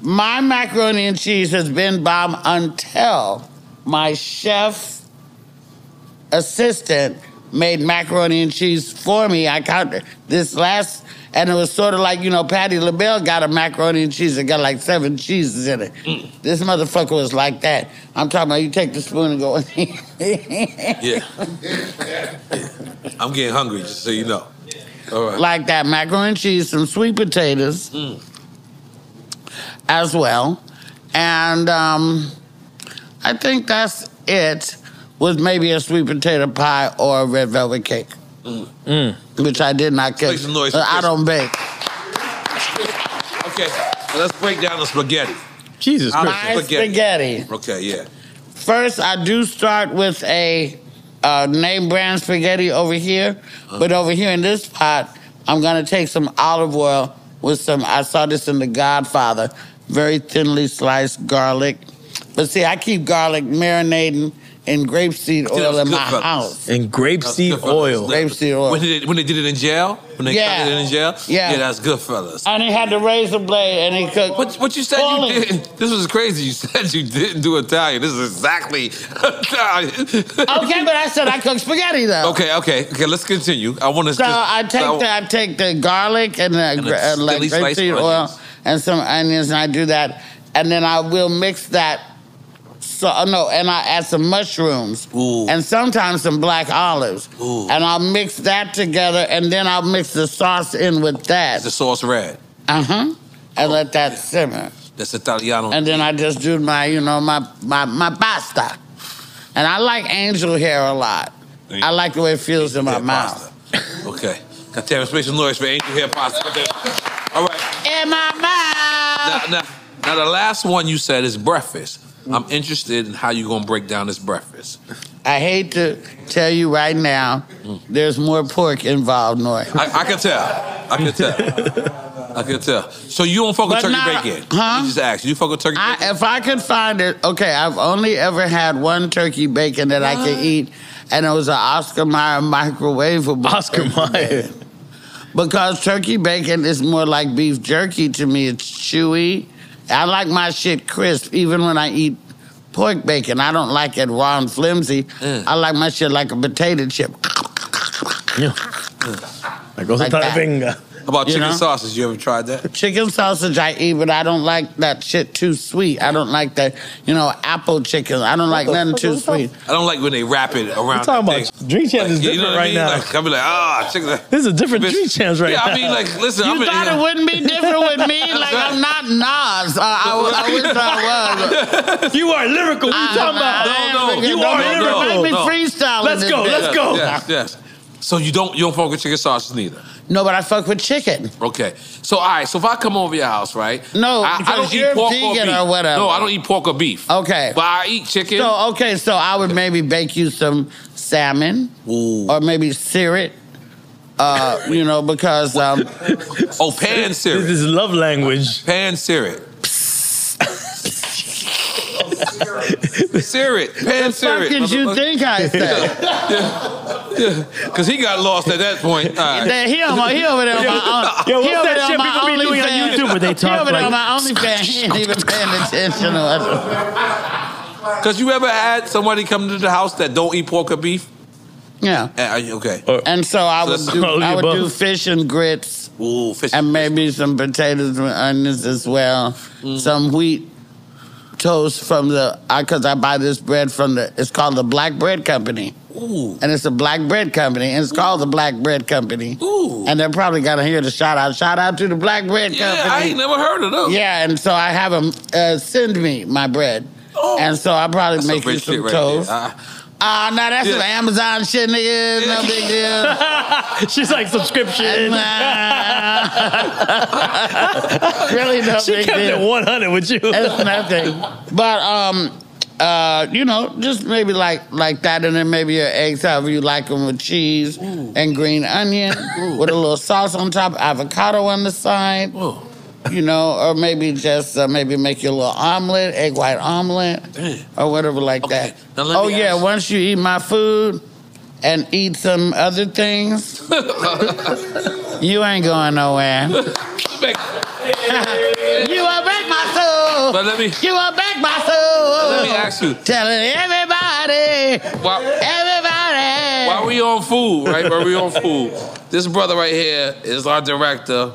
My macaroni and cheese has been bomb until my chef assistant made macaroni and cheese for me. I counted this last... And it was sort of like, you know, Patti LaBelle got a macaroni and cheese that got like 7 cheeses in it. This motherfucker was like that. I'm talking about you take the spoon and go... Yeah. I'm getting hungry, just so you know. All right. Like that, macaroni and cheese, some sweet potatoes as well. And I think that's it, with maybe a sweet potato pie or a red velvet cake. Which I did not cook. Make some noise for I don't bake. Okay, so let's break down the spaghetti. Jesus Christ. My spaghetti. Okay, yeah. First, I do start with a name brand spaghetti over here. But over here in this pot, I'm going to take some olive oil with some, I saw this in The Godfather, very thinly sliced garlic. But see, I keep garlic marinating in grapeseed oil in my house. And grapeseed oil. Grapeseed oil. When they did it in jail? When they cut it in jail? Yeah. Yeah, that's good, fellas. And he had the razor blade and he cooked. What you said you did? This was crazy. You said you didn't do Italian. This is exactly Italian. Okay, but I said I cook spaghetti though. Okay. Let's continue. I want to. So I take the garlic and the like grapeseed oil and some onions, and I do that, and then I will mix that. And I add some mushrooms and sometimes some black olives, and I'll mix that together, and then I'll mix the sauce in with that. The sauce red. And let that simmer. That's Italiano. And then I just do my pasta. And I like angel hair a lot. I like the way it feels in my mouth. Okay. Got to have a special noise for angel hair pasta. All right. In my mouth. Now the last one you said is breakfast. I'm interested in how you're going to break down this breakfast. I hate to tell you right now, there's more pork involved, N.O.R.E. I can tell. I can tell. So you don't fuck with turkey bacon? Huh? You just asked. You fuck with turkey bacon? If I could find it, okay, I've only ever had one turkey bacon that I could eat, and it was an Oscar Mayer microwavable. Oscar Mayer. Because turkey bacon is more like beef jerky to me. It's chewy. I like my shit crisp, even when I eat pork bacon. I don't like it raw and flimsy. I like my shit like a potato chip. Like that. about chicken sausage? You ever tried that? Chicken sausage I eat, but I don't like that shit too sweet. I don't like that, apple chicken. I don't like nothing too sweet. I don't like when they wrap it around. Talking about Drink Champs is different right now. Like, I'll be like, chicken. This is a different Drink Champs right now. Yeah, I mean, like, listen. You thought it wouldn't be different with me? Like, I'm not Nas. I wish I was. You are lyrical. What are you talking about? No. You are lyrical. Let me freestyle. Let's go. Yes. So you don't fuck with chicken sausage neither? No, but I fuck with chicken. Okay. So, all right. So if I come over your house, right? No, I don't eat pork or beef. Or whatever. No, I don't eat pork or beef. Okay. But I eat chicken. So I would maybe bake you some salmon. Ooh. Or maybe syrup. Because... pan syrup. This is love language. Pan syrup. Syrup. Pan syrup. What did you think I said? Yeah. Because he got lost at that point. He over there on my own. Yo, what's that shit people be doing on YouTube where they talk he over there on my OnlyFans. He ain't even paying attention to us. Because you ever had somebody come to the house that don't eat pork or beef? Yeah. Okay. And so I would do fish and grits. Ooh, fish and maybe some potatoes and onions as well. Some wheat toast from because I buy this bread it's called the Black Bread Company. Ooh. And it's a black bread company, and it's called the Black Bread Company. Ooh. And they're probably going to hear the shout out. Shout out to the Black Bread Company. I ain't never heard of them. Yeah, and so I have them send me my bread. Oh. And so I probably make you some toast. Now that's some Amazon shit, nigga. No big deal. She's like, subscription. Really no she big kept deal. it 100 with you. It's nothing. But, just maybe like that, and then maybe your eggs, however you like them, with cheese and green onion, with a little sauce on top, avocado on the side. Ooh. Or maybe just maybe make you a little omelet, egg white omelet, or whatever like that. Once you eat my food and eat some other things, you ain't going nowhere. You will break my soul. But you will break my soul. Let me ask you. Telling everybody. Everybody. While we on food, right? While we on food, this brother right here is our director.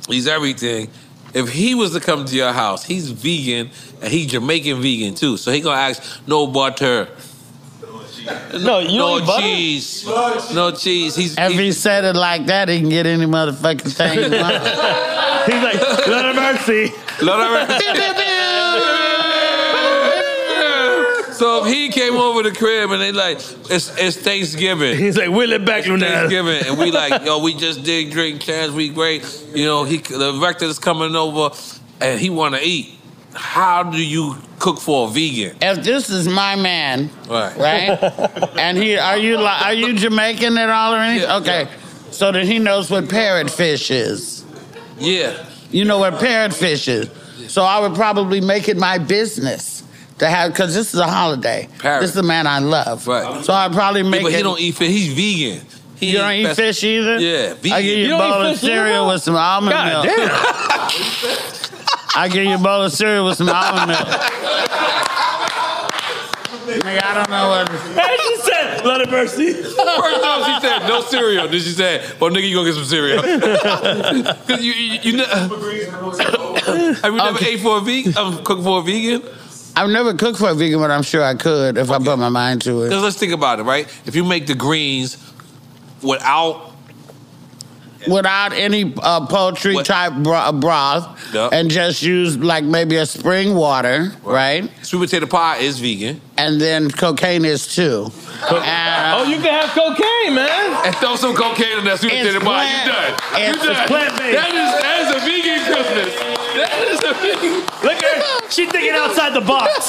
He's everything. If he was to come to your house, he's vegan and he's Jamaican vegan too. So he gonna ask, no butter. No cheese. No cheese. If he said it like that, he can get any motherfucking thing he wants. He's like, Lord have mercy. Lord have mercy. So if he came over the crib and they like, it's Thanksgiving. He's like, will it back, Luenell. Thanksgiving. And we like, we just did Drink Champs, we great. The rector's coming over and he want to eat. How do you cook for a vegan? If this is my man, right? And are you Jamaican at all or anything? Yeah, okay. Yeah. So that he knows what parrotfish is. Yeah. You know what parrotfish is. So I would probably make it my business to have, because this is a holiday. Parrot. This is the man I love. Right. So I'd probably make but it. he don't eat fish. He's vegan. You don't eat fish either? Yeah, vegan. I give you a bowl of cereal with some almond milk. Damn. I give you a bowl of cereal with some almond milk. Nigga, I don't know what. Hey, she said, Lord have mercy. First off, she said, no cereal. Then she said, well, nigga, you go get some cereal. Because have you never ate for a vegan? Cooked for a vegan? I've never cooked for a vegan, but I'm sure I could if I put my mind to it. Because let's think about it, right? If you make the greens without any poultry type broth, and just use like maybe a spring water, right? Sweet potato pie is vegan. And then cocaine is too. You can have cocaine, man. And throw some cocaine in that sweet potato pie. You done. It's plant-based. That is a vegan Christmas. That is a vegan. Look at her. She's thinking outside the box.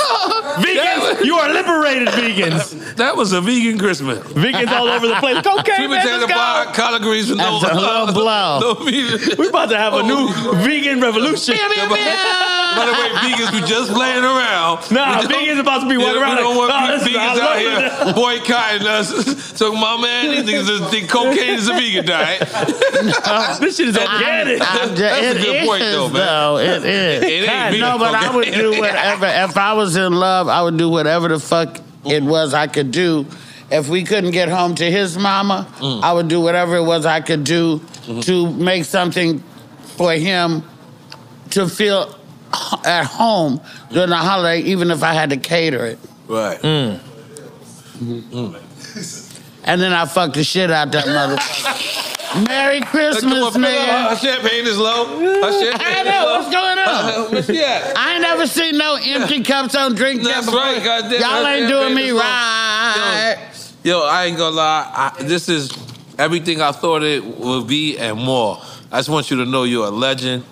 Vegans, you are liberated vegans. That was a vegan Christmas. Vegans all over the place. Cocaine, sweet man, potato pie, collard greens with no blow. We're about to have a new vegan revolution. By the way, vegans were just playing around. Nah, vegans about to be walking around. We don't want vegans out here boycotting us. So my man, these niggas just think cocaine is a vegan diet. This shit is organic. That's a good point, though, man. It is. It ain't vegan. No, but I would do whatever. If I was in love, I would do whatever the fuck it was I could do. If we couldn't get home to his mama, I would do whatever it was I could do to make something for him to feel at home during the holiday, even if I had to cater it. Right. And then I fucked the shit out that motherfucker. Merry Christmas, nigga. Her champagne is low. I know, what's going on? Where's she at? I ain't never seen no empty cups on drink. That's right, goddamn. Y'all ain't doing me right. Yo, I ain't gonna lie. This is everything I thought it would be and more. I just want you to know you're a legend.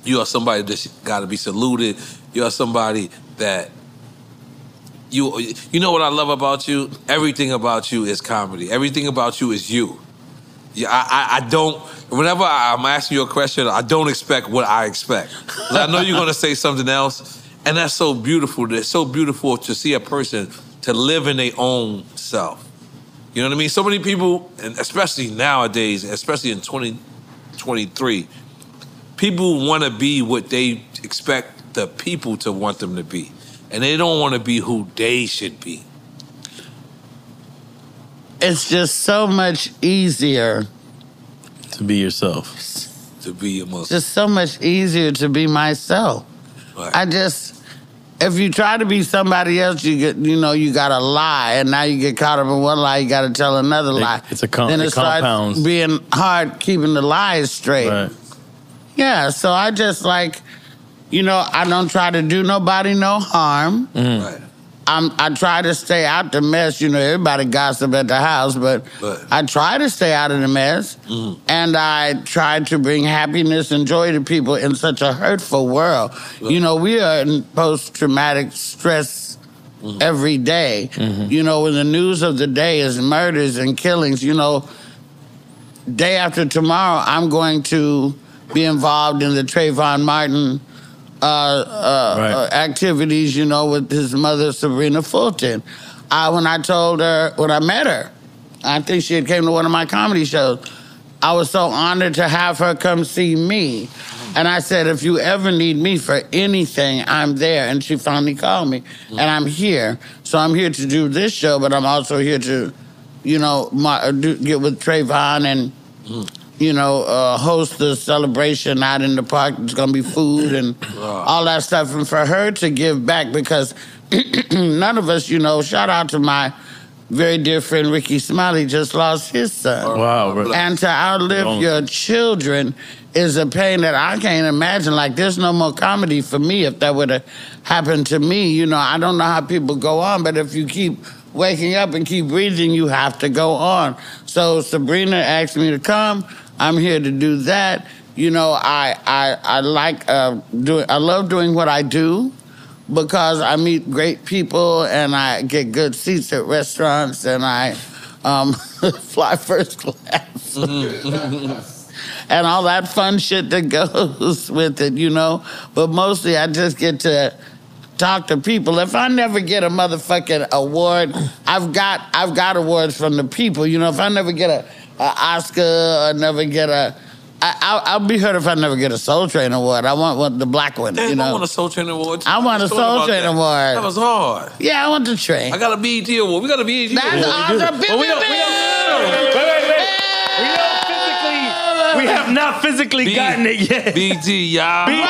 You are somebody that's got to be saluted. You are somebody that you know what I love about you? Everything about you is comedy. Everything about you is you. Yeah, I don't. Whenever I'm asking you a question, I don't expect what I expect. I know you're gonna say something else, and that's so beautiful. It's so beautiful to see a person to live in their own self. You know what I mean? So many people, and especially nowadays, especially in 2023, people want to be what they expect the people to want them to be, and they don't want to be who they should be. It's just so much easier to be yourself. To be your mother. Just so much easier to be myself. Right. If you try to be somebody else, you gotta lie, and now you get caught up in one lie, you gotta tell another lie. It's a then it compounds. starts being hard keeping the lies straight. Right. Yeah, so I just I don't try to do nobody no harm. Right. I try to stay out the mess. Everybody gossip at the house, but I try to stay out of the mess. And I try to bring happiness and joy to people in such a hurtful world. We are in post-traumatic stress every day. When the news of the day is murders and killings, day after tomorrow, I'm going to be involved in the Trayvon Martin activities, with his mother, Sabrina Fulton. When I met her, I think she had came to one of my comedy shows. I was so honored to have her come see me. And I said, if you ever need me for anything, I'm there. And she finally called me, and I'm here. So I'm here to do this show, but I'm also here to, get with Trayvon and, host the celebration out in the park. There's going to be food and all that stuff. And for her to give back, because none of us, shout out to my very dear friend Ricky Smiley, just lost his son. Wow. And to outlive your children is a pain that I can't imagine. Like, there's no more comedy for me if that would have happened to me. I don't know how people go on, but if you keep waking up and keep breathing, you have to go on. So Sabrina asked me to come. I'm here to do that. I love doing what I do because I meet great people and I get good seats at restaurants and I fly first class. And all that fun shit that goes with it, But mostly I just get to talk to people. If I never get a motherfucking award, I've got awards from the people. If I never get an Oscar or never get I'll be hurt if I never get a Soul Train award. I want the black one. I want a Soul Train award. I want a Soul Train award. That was hard. Yeah, I want the train. I got a BET award. We got a BET award. That's awesome. We have not physically gotten it yet. BT, y'all. BT,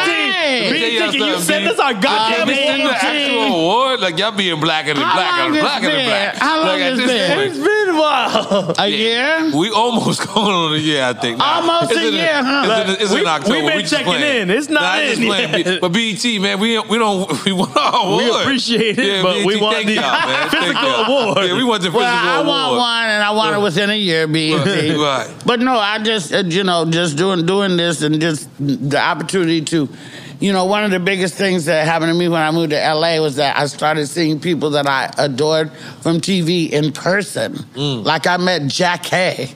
can you send us our goddamn send the actual award? Like, y'all being blacker than black. How long has it been? It's been a while. A year? We almost going on a year, I think. Almost a year, huh? It's in October. We've been checking in. It's not in yet. But BT, man, we want our award. We appreciate it, but we want the physical award. Yeah, we want the physical award. I want one, and I want it within a year, BT. Right. But no, I just, just doing this and just the opportunity to, one of the biggest things that happened to me when I moved to LA was that I started seeing people that I adored from TV in person. Like I met Jack Hay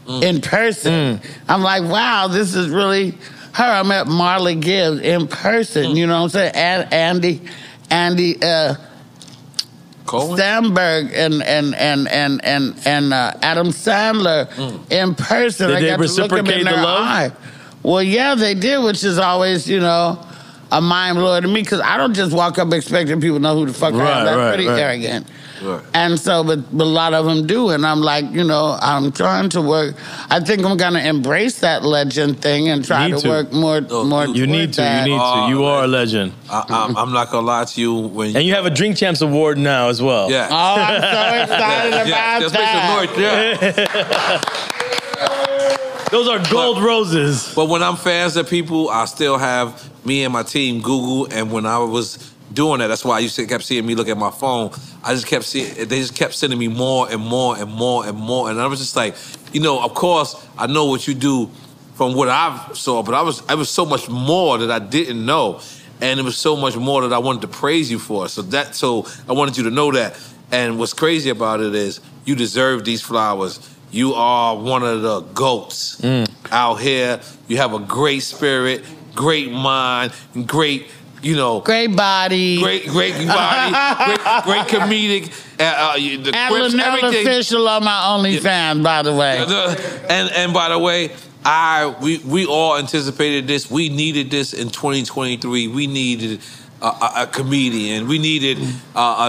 in person. I'm like, wow, this is really her. I met Marley Gibbs in person, you know what I'm saying? And Andy Samberg and Adam Sandler in person. Did they reciprocate the love? Well, yeah, they did, which is always, a mind blower to me because I don't just walk up expecting people to know who the fuck I am. That's pretty arrogant. Right. And so, but a lot of them do, and I'm like, you know, I'm trying to work. I think I'm gonna embrace that legend thing and try to work more. You need to. You are a legend. I'm not gonna lie to you and you have a Drink Champs award now as well. Yeah. Oh, I'm so excited about that. Those are gold roses. But when I'm fans of people, I still have me and my team Google, and when I was doing that, that's why you kept seeing me look at my phone. I just kept seeing, they just kept sending me more and more and more and more, and I was just like, you know, of course, I know what you do from what I saw, but I was so much more that I didn't know, and it was so much more that I wanted to praise you for. So I wanted you to know that. And what's crazy about it is you deserve these flowers. You are one of the GOATs out here. You have a great spirit, great mind, and great, you know, great body, great body, great comedic. The and quips, Luenell everything. official on my OnlyFans, by the way. And by the way, we all anticipated this. We needed this in 2023. We needed a comedian. We needed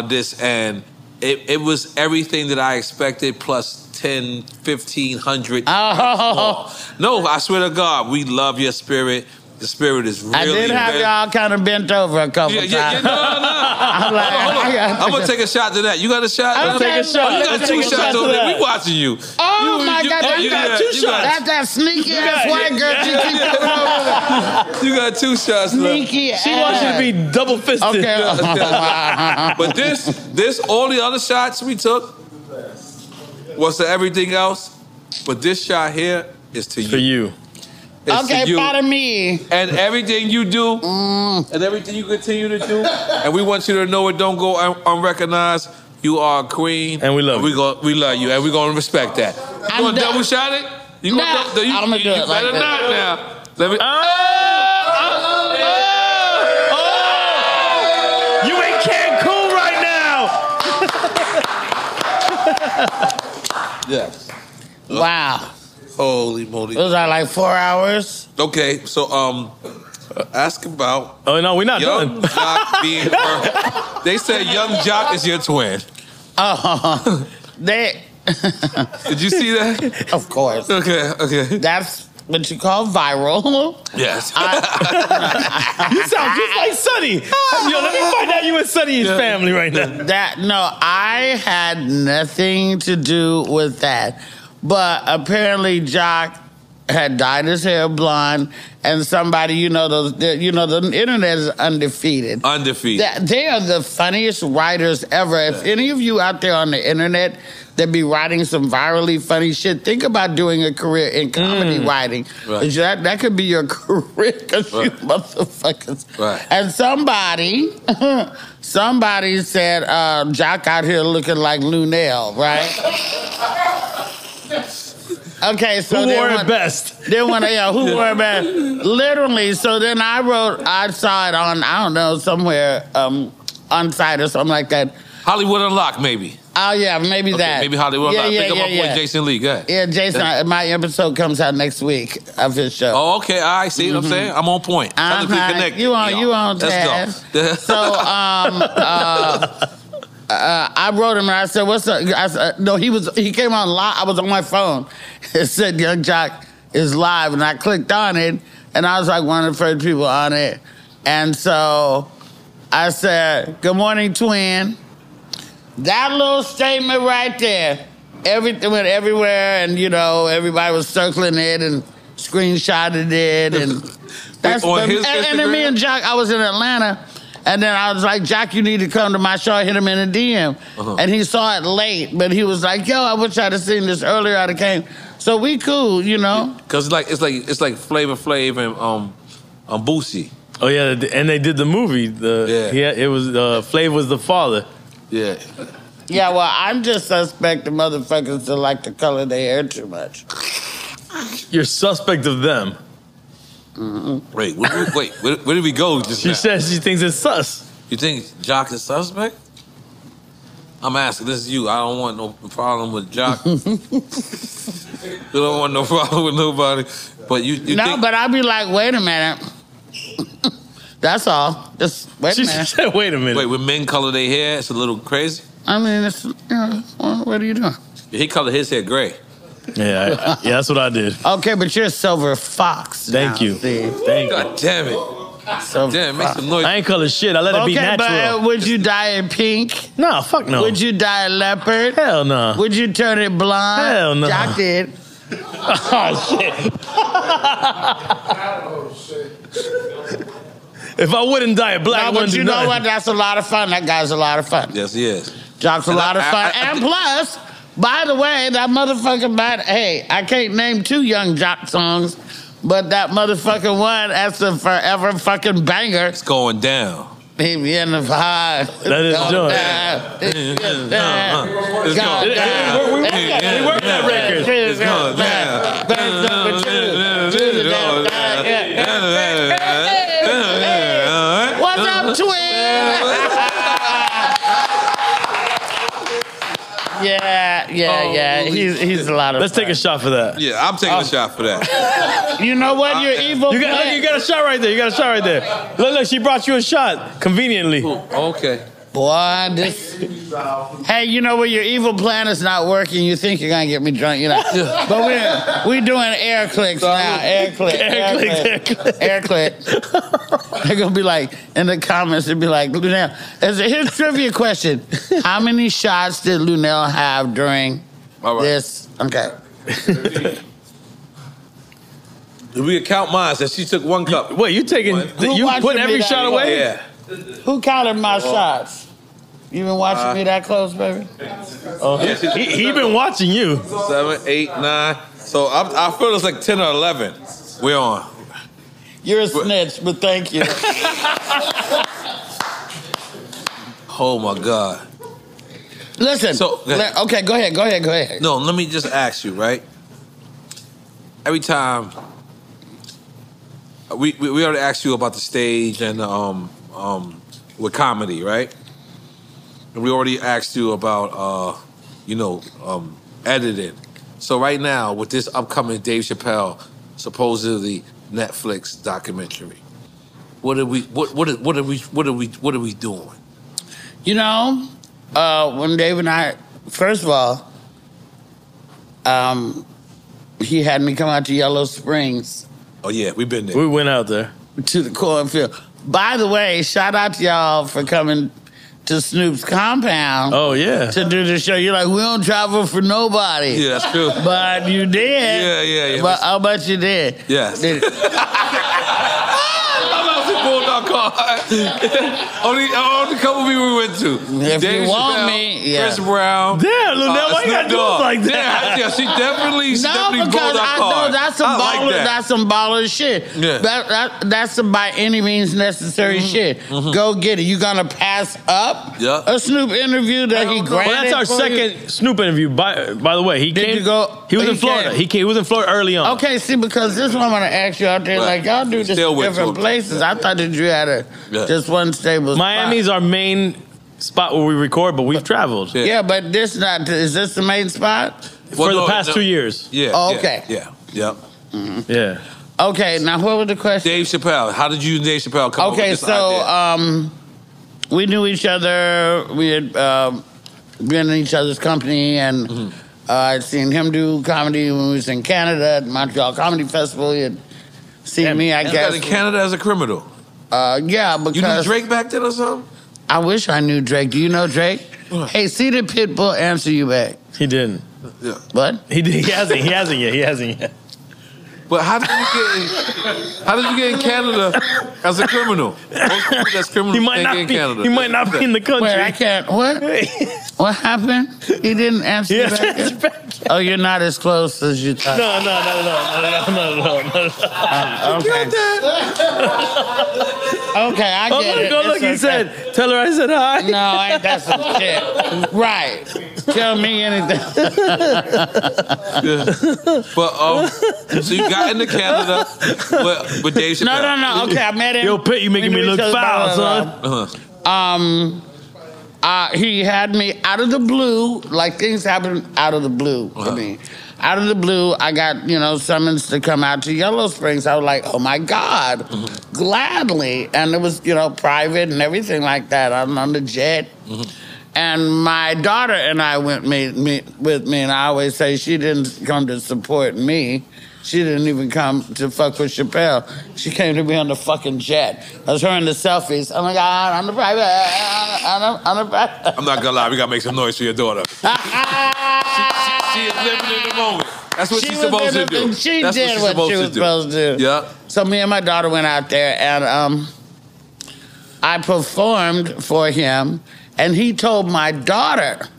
this, and it was everything that I expected plus 10, 1,500. Oh. No, I swear to God, we love your spirit. The spirit is really. I did have y'all kind of bent over a couple times. No. I'm like, I'm gonna take a shot to that. You got a shot? Let's take a shot. You got two shots over there. We watching you. Oh my God! You got 2 shots. That's that sneaky ass white girl. You got 2 shots. Sneaky ass. She wants you to be double fisted. Okay. But this, all the other shots we took was to everything else. But this shot here is to you. For you. Okay, pardon me. And everything you do, and everything you continue to do, and we want you to know it don't go unrecognized. You are a queen, and we love you. We love you, and we're gonna respect that. You want to double shot it? You I'm gonna do it. You better not now. Let me. You in Cancun right now. Yes. Wow. Holy moly. Those are like 4 hours. Okay, so ask about. Oh no, we're not Young done. Jock being they said Young Jock is your twin. They. Did you see that? Of course. Okay. That's what you call viral. Yes. You sound just like Sonny. Yo, let me find out you and Sonny's family right now. I had nothing to do with that. But apparently Jock had dyed his hair blonde, and somebody, the internet is undefeated. They are the funniest writers ever. If any of you out there on the internet that be writing some virally funny shit, think about doing a career in comedy writing. Right. That could be your career, because you motherfuckers. Right. And somebody said Jock out here looking like Luenell, right? Okay, so who wore it best? Who wore it best? Literally. So then I saw it on, I don't know, somewhere on site or something like that. Hollywood Unlocked, maybe. Oh yeah, maybe that. Maybe Hollywood Unlocked. Pick up my boy Jason Lee. Go ahead. Yeah, Jason. My episode comes out next week of his show. Oh, okay. I see what I'm saying. I'm on point. You on task. Let's go. So I wrote him and I said, "What's up?" I said, no, he came on live. I was on my phone. It said Young Jock is live, and I clicked on it, and I was like one of the first people on it. And so I said, "Good morning, twin." That little statement right there, everything went everywhere, and everybody was circling it and screenshotted it, and that's and then me and Jock, I was in Atlanta. And then I was like, Jock, you need to come to my show. I hit him in a DM. And he saw it late, but he was like, yo, I wish I'd have seen this earlier. I'd have came. So we cool, Because it's like Flavor Flav and Boosie. Oh yeah, and they did the movie. It was Flav was the father. Yeah. Yeah, well, I'm just suspecting motherfuckers that like to color their hair too much. You're suspect of them. Mm-hmm. Wait, where did we go just She now? says she thinks it's sus. You think Jock is suspect? I'm asking, this is you. I don't want no problem with Jock. You don't want no problem with nobody. But you No, think... but I'll be like, wait a minute. That's all. Just wait a She minute. said, wait a minute. Wait, when men color their hair, it's a little crazy? I mean, it's, what are you doing? He colored his hair gray. Yeah, that's what I did. Okay, but you're a silver fox. Thank you. See? Thank you. God damn it. Silver Damn, make some noise. I ain't color shit. I let it be natural. but would you dye it pink? No, fuck no. Would you dye it leopard? Hell no. Would you turn it blonde? Hell no. Jock did. Oh, shit. If I wouldn't dye it black, I No, wouldn't but do you know nothing. what? That's a lot of fun. That guy's a lot of fun. Yes, he is. Jock's a lot of fun. And plus, by the way, that motherfucking hey, I can't name 2 Young Jock songs, but that motherfucking one, that's a forever fucking banger. It's going down. Baby in the fire. That is joy. It's going down. We worked that record. It's going down. What's up, twin? Yeah. He's a lot of Let's fun. take a shot for that. Yeah, I'm taking a shot for that. You know what? You're evil. You got a shot right there. You got a shot right there. Look, she brought you a shot conveniently. Okay. Boy, this. Hey, you know what? Your evil plan is not working. You think you're gonna get me drunk, you know? But we're doing air clicks now. Air click. They're gonna be like in the comments. They'll be like, Luenell. Here's a trivia question: how many shots did Luenell have during this? Okay. We can count mine. So she took 1 cup. Wait, you taking? You putting every shot away? Yeah. Who counted my shots? You been watching me that close, baby? Oh, he been watching you. 7, 8, 9. So I feel it's like 10 or 11. We're on. You're a snitch, but thank you. Oh my God. Listen. Okay, go ahead. No, let me just ask you, right? Every time we already asked you about the stage and with comedy, right? And we already asked you about editing. So right now with this upcoming Dave Chappelle supposedly Netflix documentary, what are we doing? You know, when Dave and I, first of all, he had me come out to Yellow Springs. Oh yeah, we've been there. We went out there to the cornfield. By the way, shout out to y'all for coming to Snoop's compound. Oh yeah, to do the show. You're like, we don't travel for nobody. Yeah, that's true. But you did. Yeah. But I'll bet you did. Yes. Bulldog car. only couple people we went to. If Dave you want Chappelle, me, yeah. Chris Brown. Damn, Luenell, why you gotta do it like that? Yeah, she definitely because Bulldog I car. know that's some I like baller. that. That's some baller shit. Yeah. That's some by any means necessary shit. Go get it. You gonna pass up a Snoop interview that he granted? Well, that's our second Snoop interview. By the way, he came. You go? He was in Florida. He was in Florida early on. Okay, see, because this is what I'm gonna ask you out there. Like y'all do this in different places. I thought that you had just one stable spot. Miami's our main spot where we record, but we've traveled. Yeah, but is this the main spot? For the past 2 years. Yeah. Oh, okay. Yeah. Yeah. Okay, now what was the question? Dave Chappelle. How did you and Dave Chappelle come up with this idea? We knew each other. We had been in each other's company, and I'd seen him do comedy when we was in Canada at the Montreal Comedy Festival. He had seen me, I You guess. got in Canada as a criminal. Yeah, because you knew Drake back then or something? I wish I knew Drake. Do you know Drake? Hey, see the Pitbull answer you back. He didn't. Yeah. What? He hasn't yet. But how did you get in Canada as a criminal? Most people that's criminals He might can't not get in be. Canada. He might not be in the country. Wait, I can't. What? What happened? He didn't answer you back yet? Oh, you're not as close as you thought. No. Okay. Okay, I get it. Go look. He said, "Tell her I said hi." No, ain't that some shit? Right. Tell me anything. But so you got into Canada with Dave Chappelle. No. Okay, I met him. Yo, Pitt, you making me look foul, son. He had me out of the blue, like things happen out of the blue for me. out of the blue, I got, summons to come out to Yellow Springs. I was like, oh my God, gladly. And it was, private and everything like that. I'm on the jet. And my daughter and I went with me, and I always say she didn't come to support me. She didn't even come to fuck with Chappelle. She came to be on the fucking jet. I was her in the selfies. Oh my God, on the private, on the private. I'm not gonna lie, we gotta make some noise for your daughter. she is living in the moment. That's what she's supposed to do. She did what she was supposed to do. Yeah. So me and my daughter went out there, and I performed for him, and he told my daughter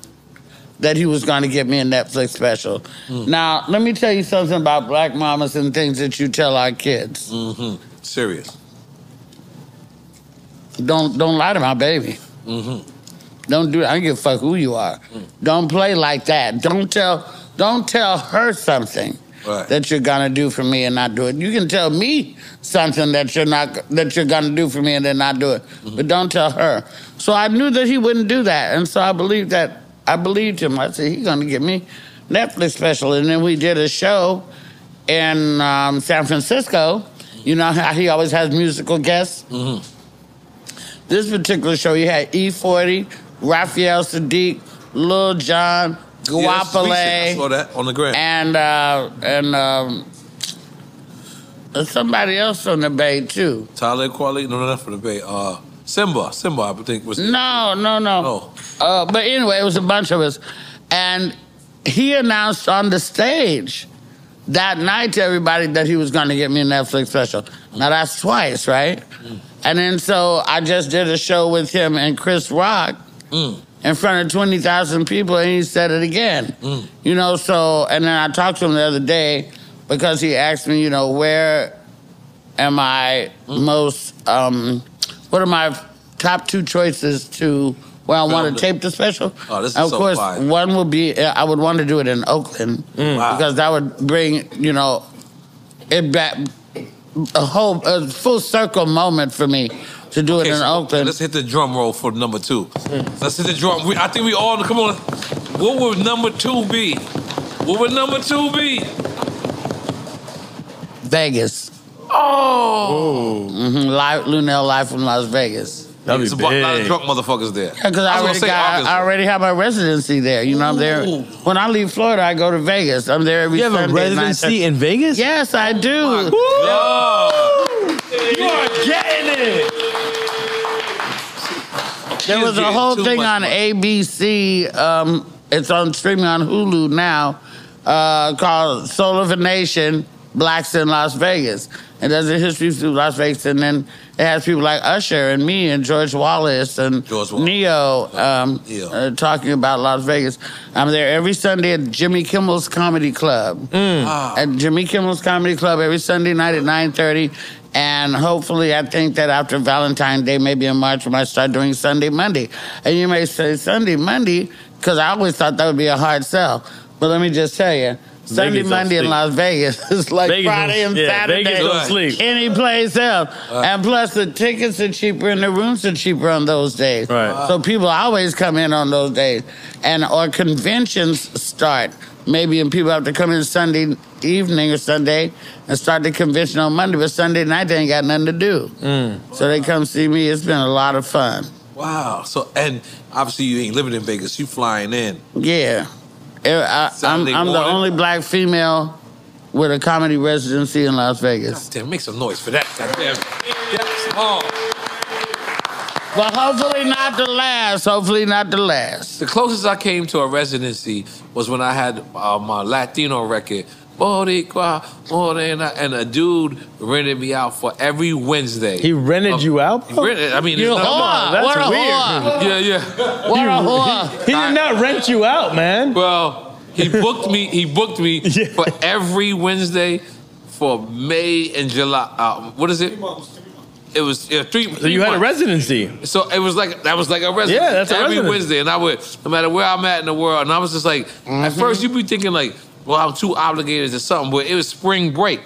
that he was going to get me a Netflix special. Now, let me tell you something about black mamas and things that you tell our kids. Serious. Don't lie to my baby. Don't do it. I don't give a fuck who you are. Don't play like that. Don't tell her something that you're gonna do for me and not do it. You can tell me something that you're gonna do for me and then not do it. But don't tell her. So I knew that he wouldn't do that, and so I believed him. I said, he's going to get me Netflix special. And then we did a show in San Francisco. You know how he always has musical guests? This particular show, he had E40, Raphael Sadiq, Lil Jon, Guapale. I saw that on the gram. And somebody else on the Bay, too. Talib Kweli? No, not from the Bay. Simba, I think was. No. But anyway, it was a bunch of us. And he announced on the stage that night to everybody that he was going to get me a Netflix special. Now, that's twice, right? And then so I just did a show with him and Chris Rock in front of 20,000 people, and he said it again. So, and then I talked to him the other day because he asked me, where am I most... what are my top 2 choices to where I want to tape the special? Oh, this is of so course, fire. one would be I would want to do it in Oakland because that would bring it back a full circle moment for me to do it in Oakland. Let's hit the drum roll for number 2. Let's hit the drum. I think we all come on. What would number 2 be? What would number 2 be? Vegas. Oh. Luenell live from Las Vegas. That'd be There's a lot of drunk motherfuckers there. Yeah, because I already have my residency there. I'm there. When I leave Florida, I go to Vegas. I'm there every Sunday. You have a residency in Vegas? Yes, I do. You are getting it. There was a whole thing on ABC. It's on streaming on Hulu now called Soul of a Nation, Blacks in Las Vegas. And there's a history through Las Vegas, and then it has people like Usher and me and George Wallace and Neo talking about Las Vegas. I'm there every Sunday at Jimmy Kimmel's Comedy Club. At Jimmy Kimmel's Comedy Club every Sunday night at 9:30. And hopefully, I think that after Valentine's Day, maybe in March, we might start doing Sunday, Monday. And you may say Sunday, Monday, because I always thought that would be a hard sell. But let me just tell you, Sunday, Monday in Las Vegas is like Vegas Friday and Saturday. Vegas don't sleep. Any place else. And plus, the tickets are cheaper and the rooms are cheaper on those days. Right. So people always come in on those days. Or conventions start. Maybe and people have to come in Sunday evening or Sunday and start the convention on Monday. But Sunday night, they ain't got nothing to do. So they come see me. It's been a lot of fun. Wow. So, and obviously you ain't living in Vegas. You flying in. Yeah. I'm the only black female with a comedy residency in Las Vegas. Damn, make some noise for that. Goddamn. Yes. But hopefully not the last. Hopefully not the last. The closest I came to a residency was when I had my Latino record, Boricua, Morena, and a dude rented me out for every Wednesday. He rented you out? He rented, I mean, You're a whore. That's What a weird. whore. Yeah. What a whore. He did not rent you out, man. Well, he booked me for every Wednesday for May and July. What is it? 3 months. It was 3 So you had a residency. So it was like a residency. Yeah, that's a every residency. Wednesday, and I would, no matter where I'm at in the world, and I was just like, at first you'd be thinking like, well, I'm too obligated to something, but it was spring break.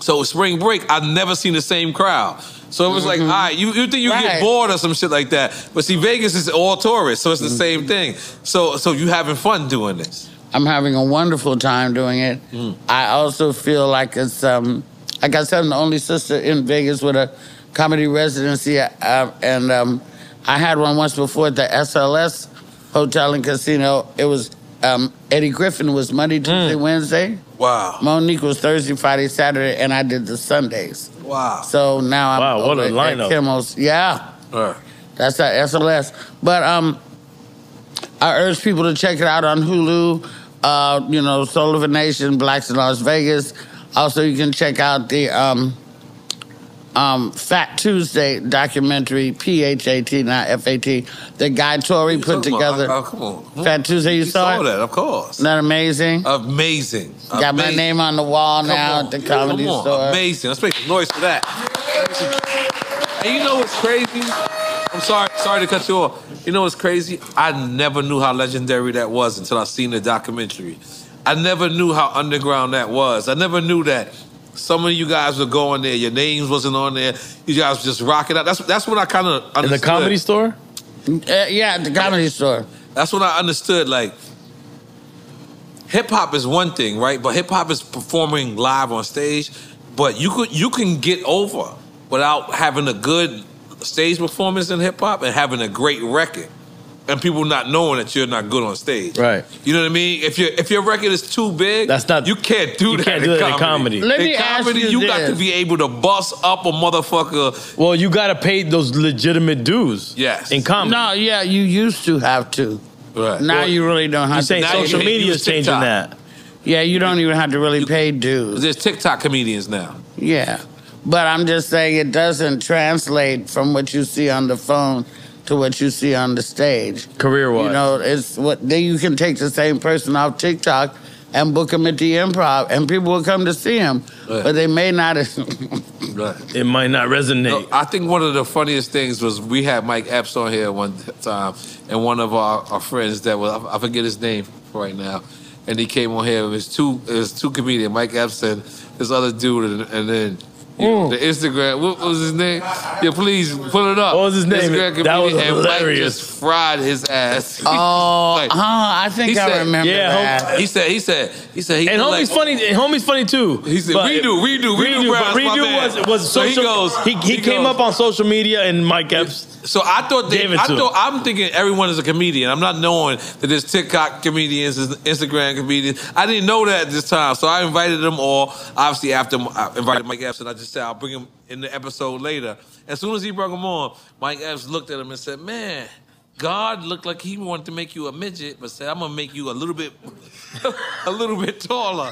So spring break, I've never seen the same crowd. So it was like, all right, you think you get bored or some shit like that. But see, Vegas is all tourists, so it's the same thing. So you having fun doing this. I'm having a wonderful time doing it. I also feel like it's, like I said, I'm the only sister in Vegas with a comedy residency. And I had one once before at the SLS Hotel and Casino. It was, Eddie Griffin was Monday, Tuesday, Wednesday. Wow. Monique was Thursday, Friday, Saturday, and I did the Sundays. Wow. So now I'm what a over lineup. at Kimmel's. Yeah. That's at SLS. But I urge people to check it out on Hulu. Sullivan Nation, Blacks in Las Vegas. Also, you can check out the Fat Tuesday documentary, P-H-A-T, not F-A-T, that Guy Torrey put together. Come on. Fat Tuesday, you saw it? That, of course. Isn't that amazing? Amazing. Got my name on the wall now at the Comedy Store. Amazing. Let's make some noise for that. And you know what's crazy? I'm sorry to cut you off. You know what's crazy? I never knew how legendary that was until I seen the documentary. I never knew how underground that was. I never knew that some of you guys were going there. Your names wasn't on there. You guys were just rocking out. That's what I kind of understood. In the Comedy Store? Yeah, at the Comedy Store. That's when I understood, like, hip-hop is one thing, right? But hip-hop is performing live on stage. But you can get over without having a good stage performance in hip-hop and having a great record. And people not knowing that you're not good on stage. Right. You know what I mean? If your record is too big, you can't do that in comedy. Let me ask you got to be able to bust up a motherfucker. Well, you got to pay those legitimate dues. Yes. In comedy. No, yeah, you used to have to. Right. Now you really don't have to. You're saying social media is changing that. Yeah, you don't even have to really pay dues. There's TikTok comedians now. Yeah. But I'm just saying it doesn't translate from what you see on the phone to what you see on the stage. Career-wise. You know, it's what then you can take the same person off TikTok and book him at the Improv, and people will come to see him, but they may not. It might not resonate. No, I think one of the funniest things was we had Mike Epps on here one time, and one of our friends that was, I forget his name right now, and he came on here. It was two comedians, Mike Epps and this other dude, and then the Instagram, what was his name? Yeah, please pull it up. What was his name? Instagram That was and Mike hilarious. just fried his ass. I think I remember that. He said he and homie's funny too. He said redo was social. He came up on social media and Mike Epps. So I'm thinking everyone is a comedian. I'm not knowing that there's TikTok comedians, there's Instagram comedians. I didn't know that at this time, so I invited them all. Obviously, after I invited Mike Epps, and I just said I'll bring him in the episode later. As soon as he brought him on, Mike Epps looked at him and said, "Man, God looked like he wanted to make you a midget, but said I'm gonna make you a little bit taller."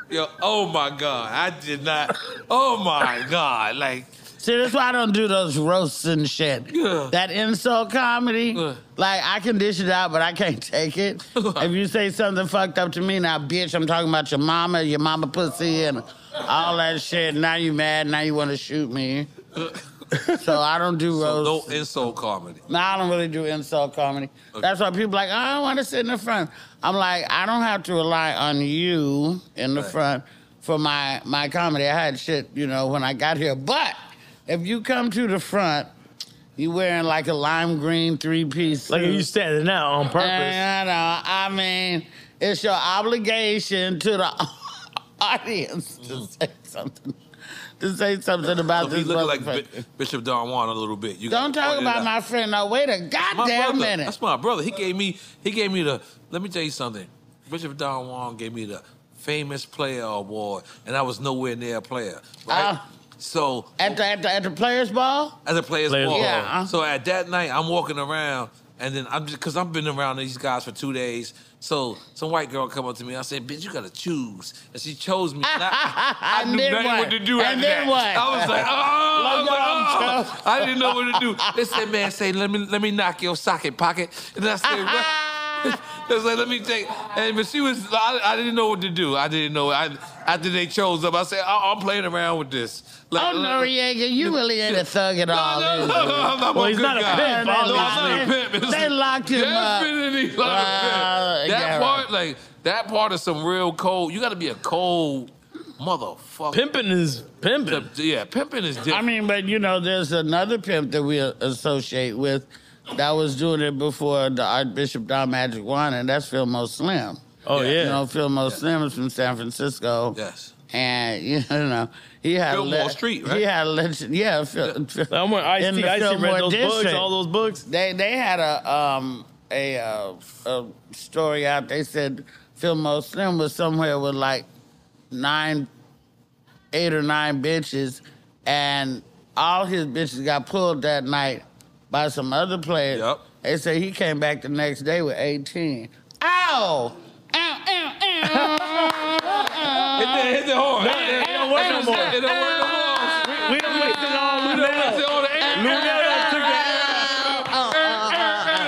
Yo, oh my God, I did not. Oh my God, like. See, that's why I don't do those roasts and shit. Yeah. That insult comedy, like, I can dish it out, but I can't take it. If you say something fucked up to me, now, bitch, I'm talking about your mama pussy, and all that shit. Now you mad, now you want to shoot me. So I don't do roasts. No insult comedy. No, I don't really do insult comedy. Okay. That's why people are like, I don't want to sit in the front. I'm like, I don't have to rely on you in the front for my comedy. I had shit, when I got here, but if you come to the front, you wearing like a lime green three-piece suit. Like you standing out on purpose. I mean, it's your obligation to the audience to say something. To say something about this. He look like Bishop Don Juan a little bit. You don't talk about my friend. No, wait a goddamn minute. That's my brother. He gave me the. Let me tell you something. Bishop Don Juan gave me the Famous Player Award, and I was nowhere near a player. Right. So at the Players Ball? At the Players Ball. Yeah. So at that night, I'm walking around, and then because I've been around these guys for 2 days. So some white girl come up to me. I said, "Bitch, you gotta choose," and she chose me. I knew nothing what to do after that. I was like, "Oh, I didn't know what to do." They said, "Man, say let me knock your socket pocket," and I said, "What?" It was like, let me take, but she was, I didn't know what to do. I didn't know. After they chose up, I said, I'm playing around with this. Like, Noriega, you really ain't a thug at all. No, he's not a pimp. I'm not a pimp. They locked him up. Definitely locked him up. That part is some real cold. You got to be a cold motherfucker. Pimping is pimping. Yeah, pimping is different. I mean, but there's another pimp that we associate with that was doing it before the Archbishop Don Magic Juan, and that's Philmo Slim. Oh, yeah. You know, Fillmore Slim is from San Francisco. Yes. And, you know, he had Fillmore Street, right? He had a legend. Yeah. I'm on Ice-T. Ice-T read those books, district. all those books. They had a story out. They said Fillmore Slim was somewhere with like 8 or 9 bitches, and all his bitches got pulled that night by some other players. Yep. They say he came back the next day with 18. Ow! Ow, ow, ow. Hit the horn. It don't work no more. It don't work no more. We don't waste it all. We don't waste it all the air. Luenell took that.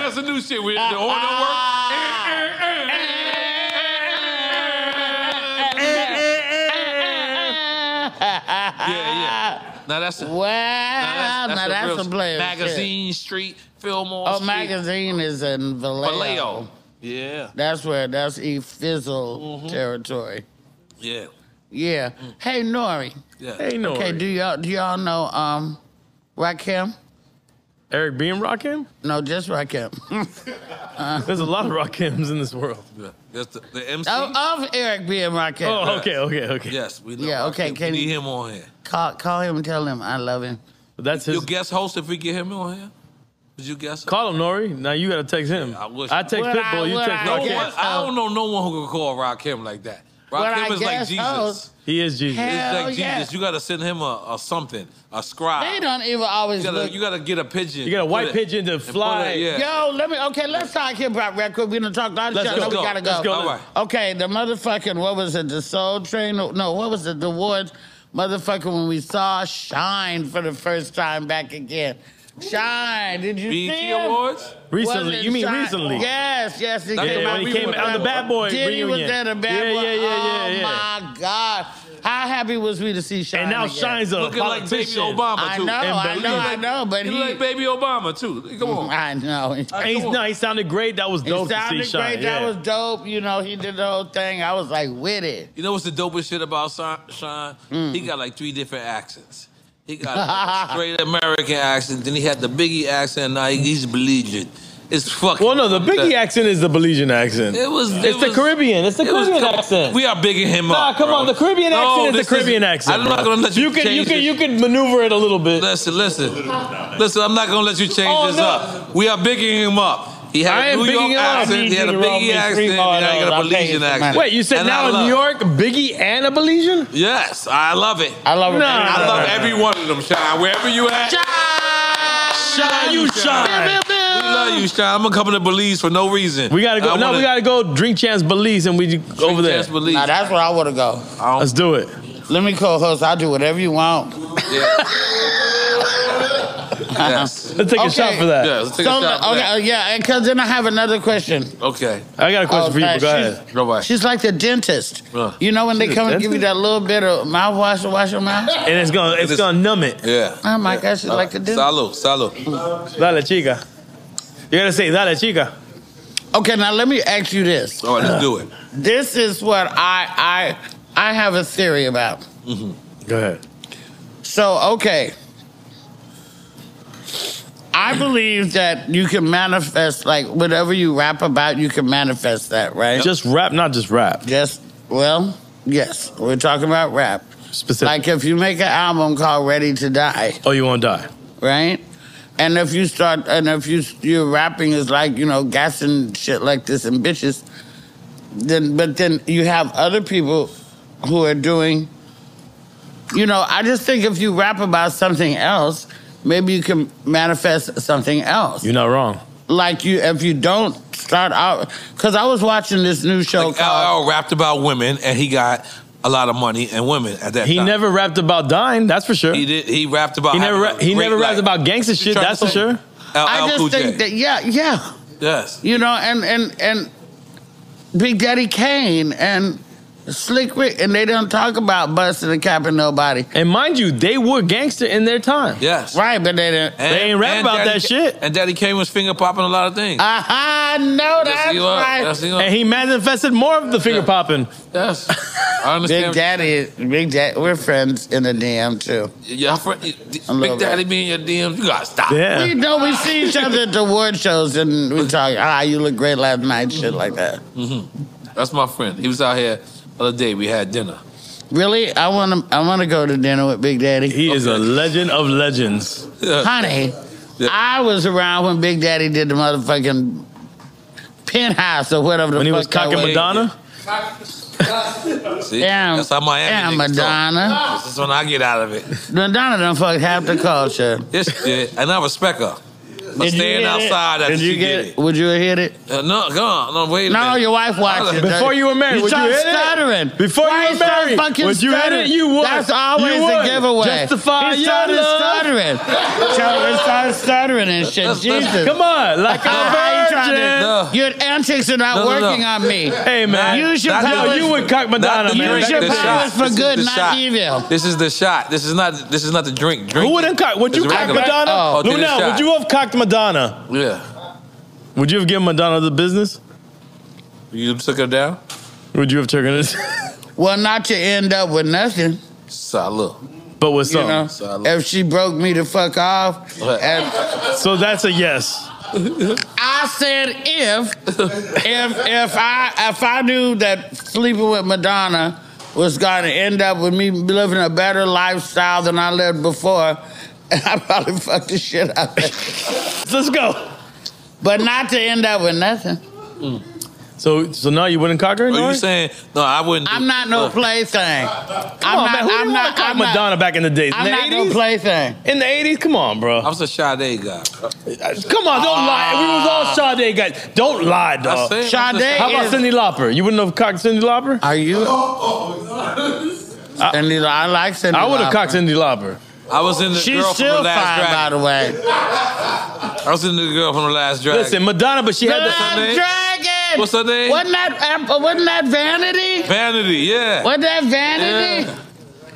That's a new shit. The horn don't work. Yeah. Now that's Wow, now that's real a player. Magazine Street, Fillmore Street. Magazine is in Vallejo. Yeah. That's E Fizzle territory. Yeah. Yeah. Hey N.O.R.E. Yeah. Hey, N.O.R.E. Okay, do y'all know Rakim? Eric B. and Rakim? No, just Rakim. There's a lot of Rakims in this world. Yeah. That's the MC. Of Eric B. and Rakim. Oh, okay. Yes, we know. Yeah, okay, Rakim. can we need you- him on here. Call him and tell him I love him. But that's his. You guest host if we get him on here? Would you guess? Call him, N.O.R.E. Now you gotta text him. I wish. I text Would I- Pitbull, you would text I No Rakim. guess? one, I don't know no one who can call Rakim like that. Would I Rakim is like guess Jesus. host? He is Jesus. Hell It's like yeah. Jesus. You gotta send him a something, a scribe. They don't even always look. You gotta get a pigeon. You got a Put white it- pigeon to and put fly. it- yeah. Yo, let's talk hip hop real quick. We done talked all the Let's shit. go. We gotta go. Let's go. All right. Okay, the motherfucking, what was it, the Soul Train? No, what was it, the awards? Motherfucker, when we saw Shine for the first time back again. Shine, did you see BET him? Awards? Recently, Wasn't you mean Shine- recently? Yes, he That's came the out. one when he we came were out the Bad Boy Diddy was reunion. there, the Bad Boy. Yeah. Oh my God. How happy was we to see Shine And now again? Shine's a Looking like baby politician. Obama I too. know, but He he... look like baby Obama too. Come on. I know. And he sounded great. That was He dope to sounded see Shine. great. That was dope. You know, he did the whole thing. I was like with it. You know what's the dopest shit about Sean? He got like 3 different accents. He got a straight American accent, then he had the Biggie accent, and now he's Belizean. It's fucking. Well, no, the Biggie accent is the Belizean accent. It's the Caribbean. It's the Caribbean accent. We are bigging him Nah, up. come bro. on. The Caribbean accent is the Caribbean accent. I'm not gonna let you change You this. can maneuver it a little bit. Listen. I'm not gonna let you change this up. We are bigging him up. He I had a am New bigging York him up. accent. He had a Biggie accent. And now he got a Belizean accent. Wait, you said And now I in love- New York, Biggie and a Belizean? Yes, I love it. I love it. Nah. I love every one of them, Sean. Wherever you at. Shine, you shine. We love you, Sean. I'm gonna come to Belize for no reason. We gotta go. No, we gotta go Drink Chance Belize and we over there. Belize. Now that's where I want to go. Let's do it. Let me co-host. I'll do whatever you want. Yes. Let's take a shot for that. Yeah, let's take a shot for that. Okay, yeah, because then I have another question. Okay. I got a question for you, but go ahead. Nobody. She's like the dentist. You know when they She's a come and give you dentist? that little bit of mouthwash to wash your mouth? And it's gonna numb it. Yeah. Oh my gosh, she's like the dentist. Salud. Dale, chica. You gotta say, dale, chica. Okay, now let me ask you this. All right, let's do it. This is what I have a theory about. Go ahead. So, okay. I believe that you can manifest, like, whatever you rap about, you can manifest that, right? Just rap, not just rap. Well, yes. We're talking about rap. Specific. Like, if you make an album called Ready to Die, Oh, you won't die. right? And if you start, your rapping is like, you know, gassing shit like this and bitches, but then you have other people who are doing, you know, I just think if you rap about something else, maybe you can manifest something else. You're not wrong. Like if you don't start out, because I was watching this new show Like called. LL rapped about women, and he got a lot of money and women at that He time. never rapped about dying, that's for sure. He did. He rapped about. He never having a great rapped life. about gangster shit, trying that's to for say- sure. I LL just Cool think J. that, yeah. Yes. You know, and Big Daddy Kane and Slick Rick, and they don't talk about busting and capping nobody. And mind you, they were gangster in their time. Yes. Right, but they didn't. And- ain't rap and about Daddy that shit. And Daddy Kane was finger popping a lot of things. Aha, no, that's he was. right. Yes, he was. And he manifested more of the finger popping. Yes. I understand. Big Daddy, we're friends in the DM too. Y'all friend, little Big bit. Daddy be in your DMs. You gotta stop. Yeah. We know we see each other at the award shows and we talk, you look great last night, shit like that. That's my friend. He was out here the other day. We had dinner. Really? I wanna go to dinner with Big Daddy. He is a legend of legends. Honey, I was around when Big Daddy did the motherfucking penthouse or whatever the when fuck he was cocking Madonna? See? That's how Miami Madonna. This is when I get out of it. Madonna done fucked half the culture. Yes, she did. And I respect her. But staying outside after she did it. Would you have hit it? No, go on. No, wait a minute. No, your wife watched it. Before you were married, would you hit stuttering. it? Before you were married, would you hit it? You would. That's always a giveaway. Justify he your started love. stuttering. He started stuttering and shit. Jesus. Come on, like a virgin. Your antics are not working on me. Hey, man. Use your powers. You would cock Madonna, man. Use your powers for good, not evil. This is the shot. This is not the drink. Who wouldn't cock? Would you cock Madonna? Luenell, would you have cocked Madonna? Yeah. Would you have given Madonna the business? You took her down? Would you have taken it? Well, not to end up with nothing. Salud. But with something. You know, if she broke me the fuck off. So that's a yes. I said if I knew that sleeping with Madonna was going to end up with me living a better lifestyle than I lived before, I probably fucked the shit out of it. Let's go. But not to end up with nothing. So now you wouldn't cock her? Are you saying no? I wouldn't. I'm not no plaything. I'm not cock Madonna back in the days. I'm in the not 80s? no plaything. In the 80s? Come on, bro. I was a Sade guy. Come on, don't lie. We was all Sade guys. Don't lie, dog. Sade How about Cyndi Lauper? You wouldn't have cocked Cyndi Lauper? Are you? I like Cyndi Lauper. I would have cocked Cyndi Lauper. I was in the She's girl from the still last fine, by the way. I was in the girl from the last dragon. Listen, Madonna, but she had the Last Dragon. What's her name? Wasn't that Vanity? Vanity, yeah. Wasn't that Vanity? Yeah.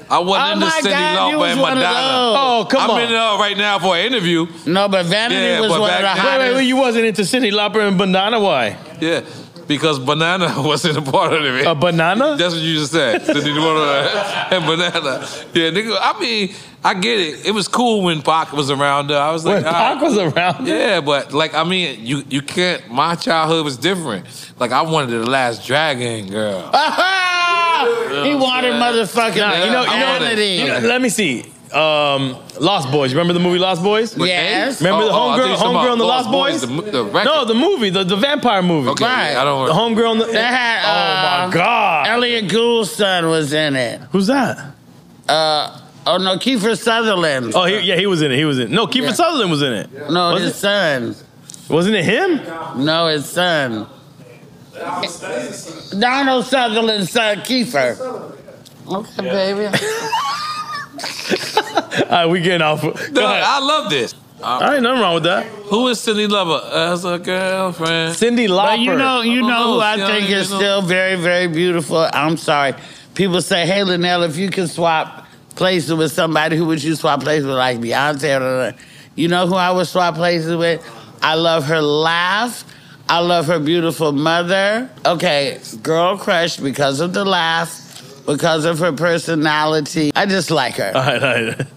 I wasn't into Cyndi Lauper and Madonna. Oh, come on. I'm in right now for an interview. No, but Vanity was one of the hottest. Wait, you wasn't into Cyndi Lauper and Banana? Why? Yeah, because Banana wasn't a part of it. A banana? That's what you just said. Cyndi Lauper and Banana. Yeah, nigga, I mean, I get it. It was cool when Pac was around. I was like, when Pac was around? Yeah, but like, I mean, you can't. My childhood was different. Like, I wanted the Last Dragon, girl. He wanted motherfucking Vanity. Let me see. Lost Boys. You remember the movie Lost Boys? Yes. Remember the homegirl in the Lost Boys? No, the movie, the vampire movie. Okay, right. I don't. The homegirl in the. They had, oh my God. Elliot Gould's son was in it. Who's that? Oh no, Kiefer Sutherland. Oh, he was in it. He was in it. No, Kiefer Sutherland was in it. No, his son. Wasn't it him? No, his son. Donald Sutherland's son, Kiefer. Okay, baby. All right, we getting off. Go ahead. I love this. I ain't nothing wrong with that. Who is Cyndi Lauper as a girlfriend? Cyndi Lauper. But you know who I think is still very, very beautiful? I'm sorry. People say, hey, Luenell, if you could swap places with somebody, who would you swap places with? Like Beyonce? You know who I would swap places with? I love her laugh. I love her beautiful mother. Okay, girl crush because of the laugh, because of her personality. I just like her. All right.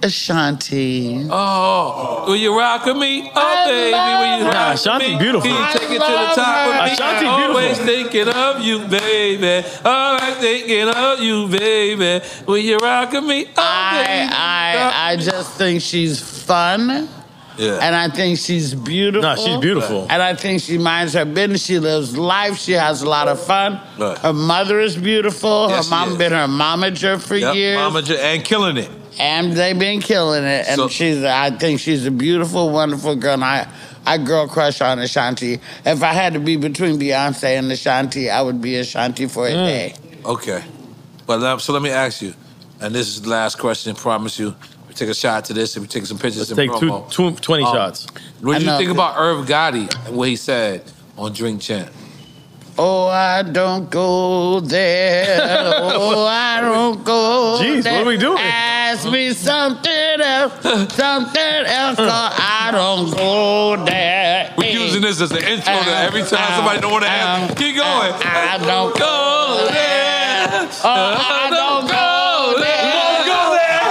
Ashanti. Oh, will you rock with me? Oh, baby, will you rock Ashanti with me? beautiful. Can you take it to the top with me? Ashanti beautiful. Always thinking of you, baby. Always thinking of you, baby. Will you rock with me? Oh, I just think she's fun. Yeah. And I think she's beautiful. No, she's beautiful. And I think she minds her business. She lives life. She has a lot of fun. Right. Her mother is beautiful. Yes, her mom been her momager for years. Momager and killing it. And they've been killing it. And I think she's a beautiful, wonderful girl. And I girl crush on Ashanti. If I had to be between Beyonce and Ashanti, I would be Ashanti for a day. Okay. But so let me ask you, and this is the last question, promise you. We take a shot to this and we take some pictures. Let's take promo. 20 shots. What do you think about Irv Gotti and what he said on Drink Champ? Oh, I don't go there. Oh, I don't go Jeez, there. what are we doing? Ask me something else, cause I don't go there. We're using this as an intro to every time somebody don't want to have. Keep going. I don't go there. Oh, I don't go there.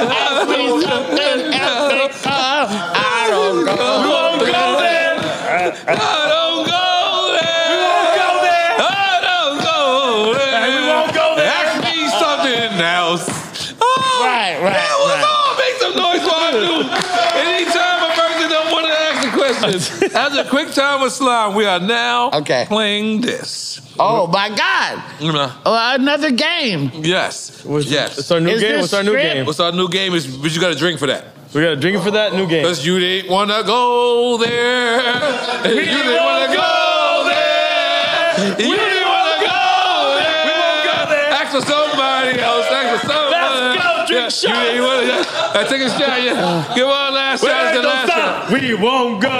Ask me something else, because I don't go there. We won't go there. I don't go there. We won't go there. I don't After a quick time with slime, we are now playing this. Oh my God! Another game. Yes. Yes. What's our new game? What's our new game? What's our new game? But you got to drink for that. We got to drink for that new game. Because you didn't want to go there. You didn't want to go there. You didn't want to go there. We won't go there. Ask for somebody else. Ask for somebody. Let's go. Drink shot. You didn't want to. Take a shot. Yeah. Give one last shot. It's the last shot. We won't go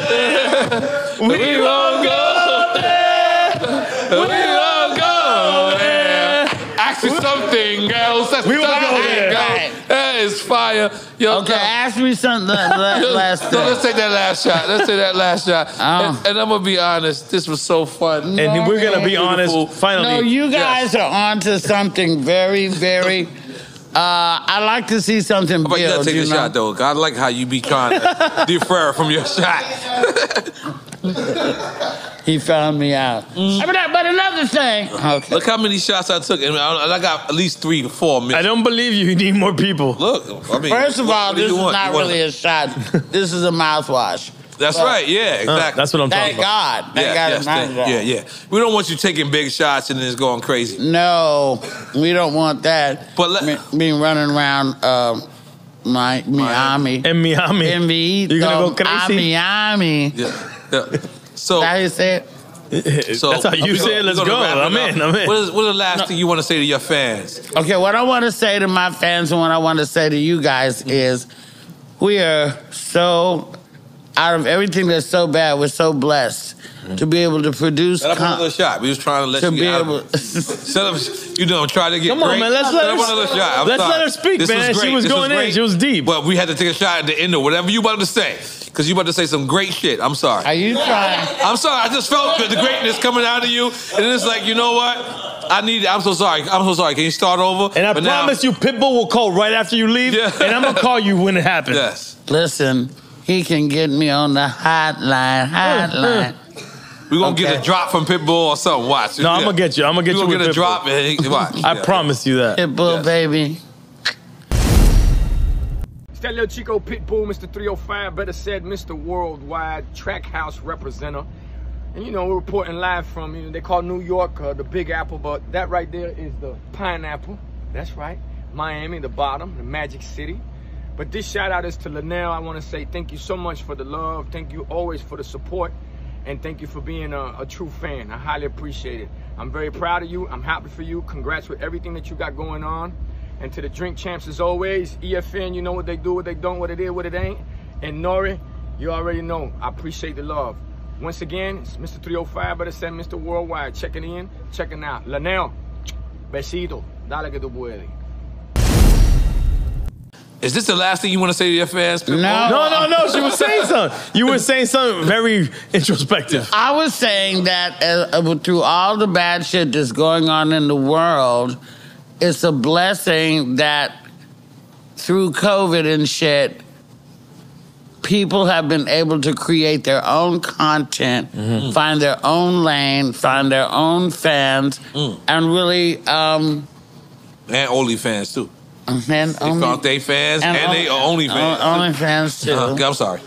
there. We won't go there. We won't go there. Ask for something else. We won't go there. That is fire. Yo, okay, ask me something last So let's take that last shot. Let's take that last shot. And I'm going to be honest. This was so fun. And we're going to be honest, finally. No, you guys are onto something very, very... I like to see something build. You got to take a shot, though. I like how you be trying to defer from your shot. He found me out. But another thing. Okay. Look how many shots I took. And I got at least 3 to 4 minutes. I don't believe you. You need more people. Look, I mean, first of all, this is not really a shot. This is a mouthwash. That's right. Yeah, exactly. That's what I'm talking about. Thank God. It's not Yeah. We don't want you taking big shots and then it's going crazy. No, we don't want that. But me running around Miami. In Miami. You're going to go crazy? Miami. Yeah. So, how you say it? So that's how you say it. Let's go. I'm in. What is the last thing you want to say to your fans? Okay, what I want to say to my fans and what I want to say to you guys is we are so... out of everything that's so bad, we're so blessed to be able to produce. Let up another shot. We was trying to let you get out. Try to get. Come on, man. Let's let her speak, man. She was going in. She was deep. But we had to take a shot at the end of whatever you about to say. Because you about to say some great shit. I'm sorry. Are you trying? I'm sorry. I just felt the greatness coming out of you. And it's like, you know what? I'm so sorry. Can you start over? And I promise you, Pitbull will call right after you leave. Yeah. And I'm going to call you when it happens. Yes. Listen. He can get me on the hotline. We're going to get a drop from Pitbull or something. Watch. No, I'm going to get you. I'm going to get you with Pitbull. We're going to get a drop. And watch. I promise you that. Pitbull, baby. It's that little Chico Pitbull, Mr. 305, better said Mr. Worldwide, track house representative. And we're reporting live from, they call New York the Big Apple, but that right there is the pineapple. That's right. Miami, the bottom, the Magic City. But this shout out is to Luenell. I want to say thank you so much for the love. Thank you always for the support. And thank you for being a true fan. I highly appreciate it. I'm very proud of you. I'm happy for you. Congrats with everything that you got going on. And to the drink champs as always, EFN, you know what they do, what they don't, what it is, what it ain't. And N.O.R.E, you already know. I appreciate the love. Once again, it's Mr. 305, better said Mr. Worldwide. Checking in, checking out. Luenell, besito. Dale que tú puedes. Is this the last thing you want to say to your fans? No. She was saying something. You were saying something very introspective. I was saying that through all the bad shit that's going on in the world, it's a blessing that through COVID and shit, people have been able to create their own content, find their own lane, find their own fans, and really... and OnlyFans, too. They found they fans and they OnlyFans. OnlyFans, too. I'm sorry.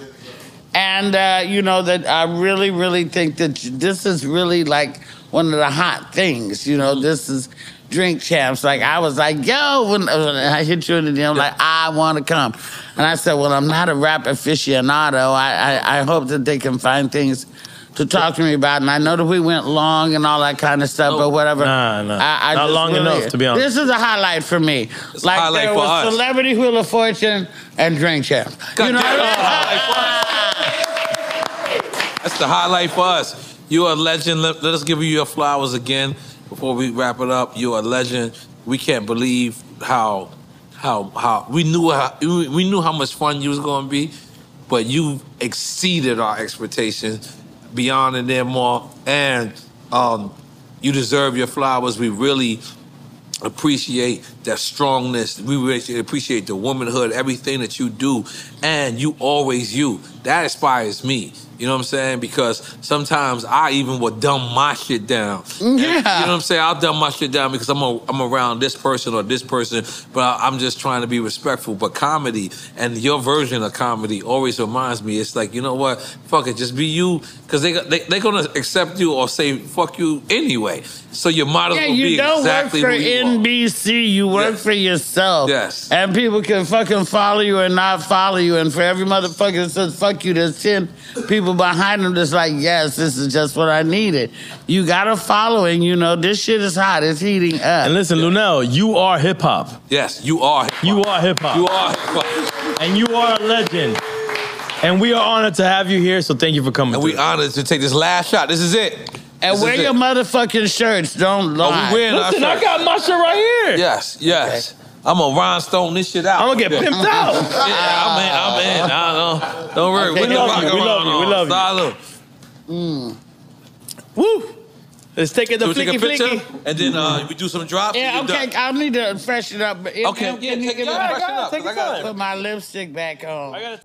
And, that I really, really think that this is really, like, one of the hot things. This is drink champs. Like, I was like, yo, when I hit you in the DM, like, I want to come. And I said, well, I'm not a rap aficionado. I hope that they can find things to talk to me about. And I know that we went long and all that kind of stuff, but whatever. Nah. Not long enough, to be honest. This is a highlight for me. It's like there was Celebrity Wheel of Fortune and Drink Champs. That's the highlight for us. You're a legend. Let us give you your flowers again before we wrap it up. You're a legend. We can't believe how we knew how much fun you was going to be, but you exceeded our expectations beyond and then more, and you deserve your flowers. We really appreciate that strongness. We really appreciate the womanhood, everything that you do, and you always you. that inspires me. You know what I'm saying? Because sometimes I even would dumb my shit down. Yeah. And, you know what I'm saying? I'll dumb my shit down because I'm around this person or this person, but I'm just trying to be respectful. But comedy and your version of comedy always reminds me, it's like, you know what? Fuck it, just be you. Because they're going to accept you or say fuck you anyway. So you might as well be exactly who you are. You don't work for NBC. You work for yourself. Yes. And people can fucking follow you and not follow you. And for every motherfucker that says fuck you, there's 10 people behind them that's like, yes, this is just what I needed. You got a following, you know. This shit is hot. It's heating up. And listen, Luenell, you are hip-hop. Yes, you are hip-hop. You are hip-hop. You are hip-hop. And you are a legend. And we are honored to have you here, so thank you for coming. And we honored to take this last shot. This is it. And wear your motherfucking shirts. Don't lie. We wearing Listen, our I got my shirt right here. Yes, yes. Okay. I'm gonna rhinestone this shit out. I'm gonna get pimped out. Yeah, I'm in. I don't worry. Okay, we love you. We love you. Woo. Let's take it to take a picture, and then we do some drops. Yeah, okay. I need to freshen up. Okay, yeah, take it. Freshen up. Put my lipstick back on.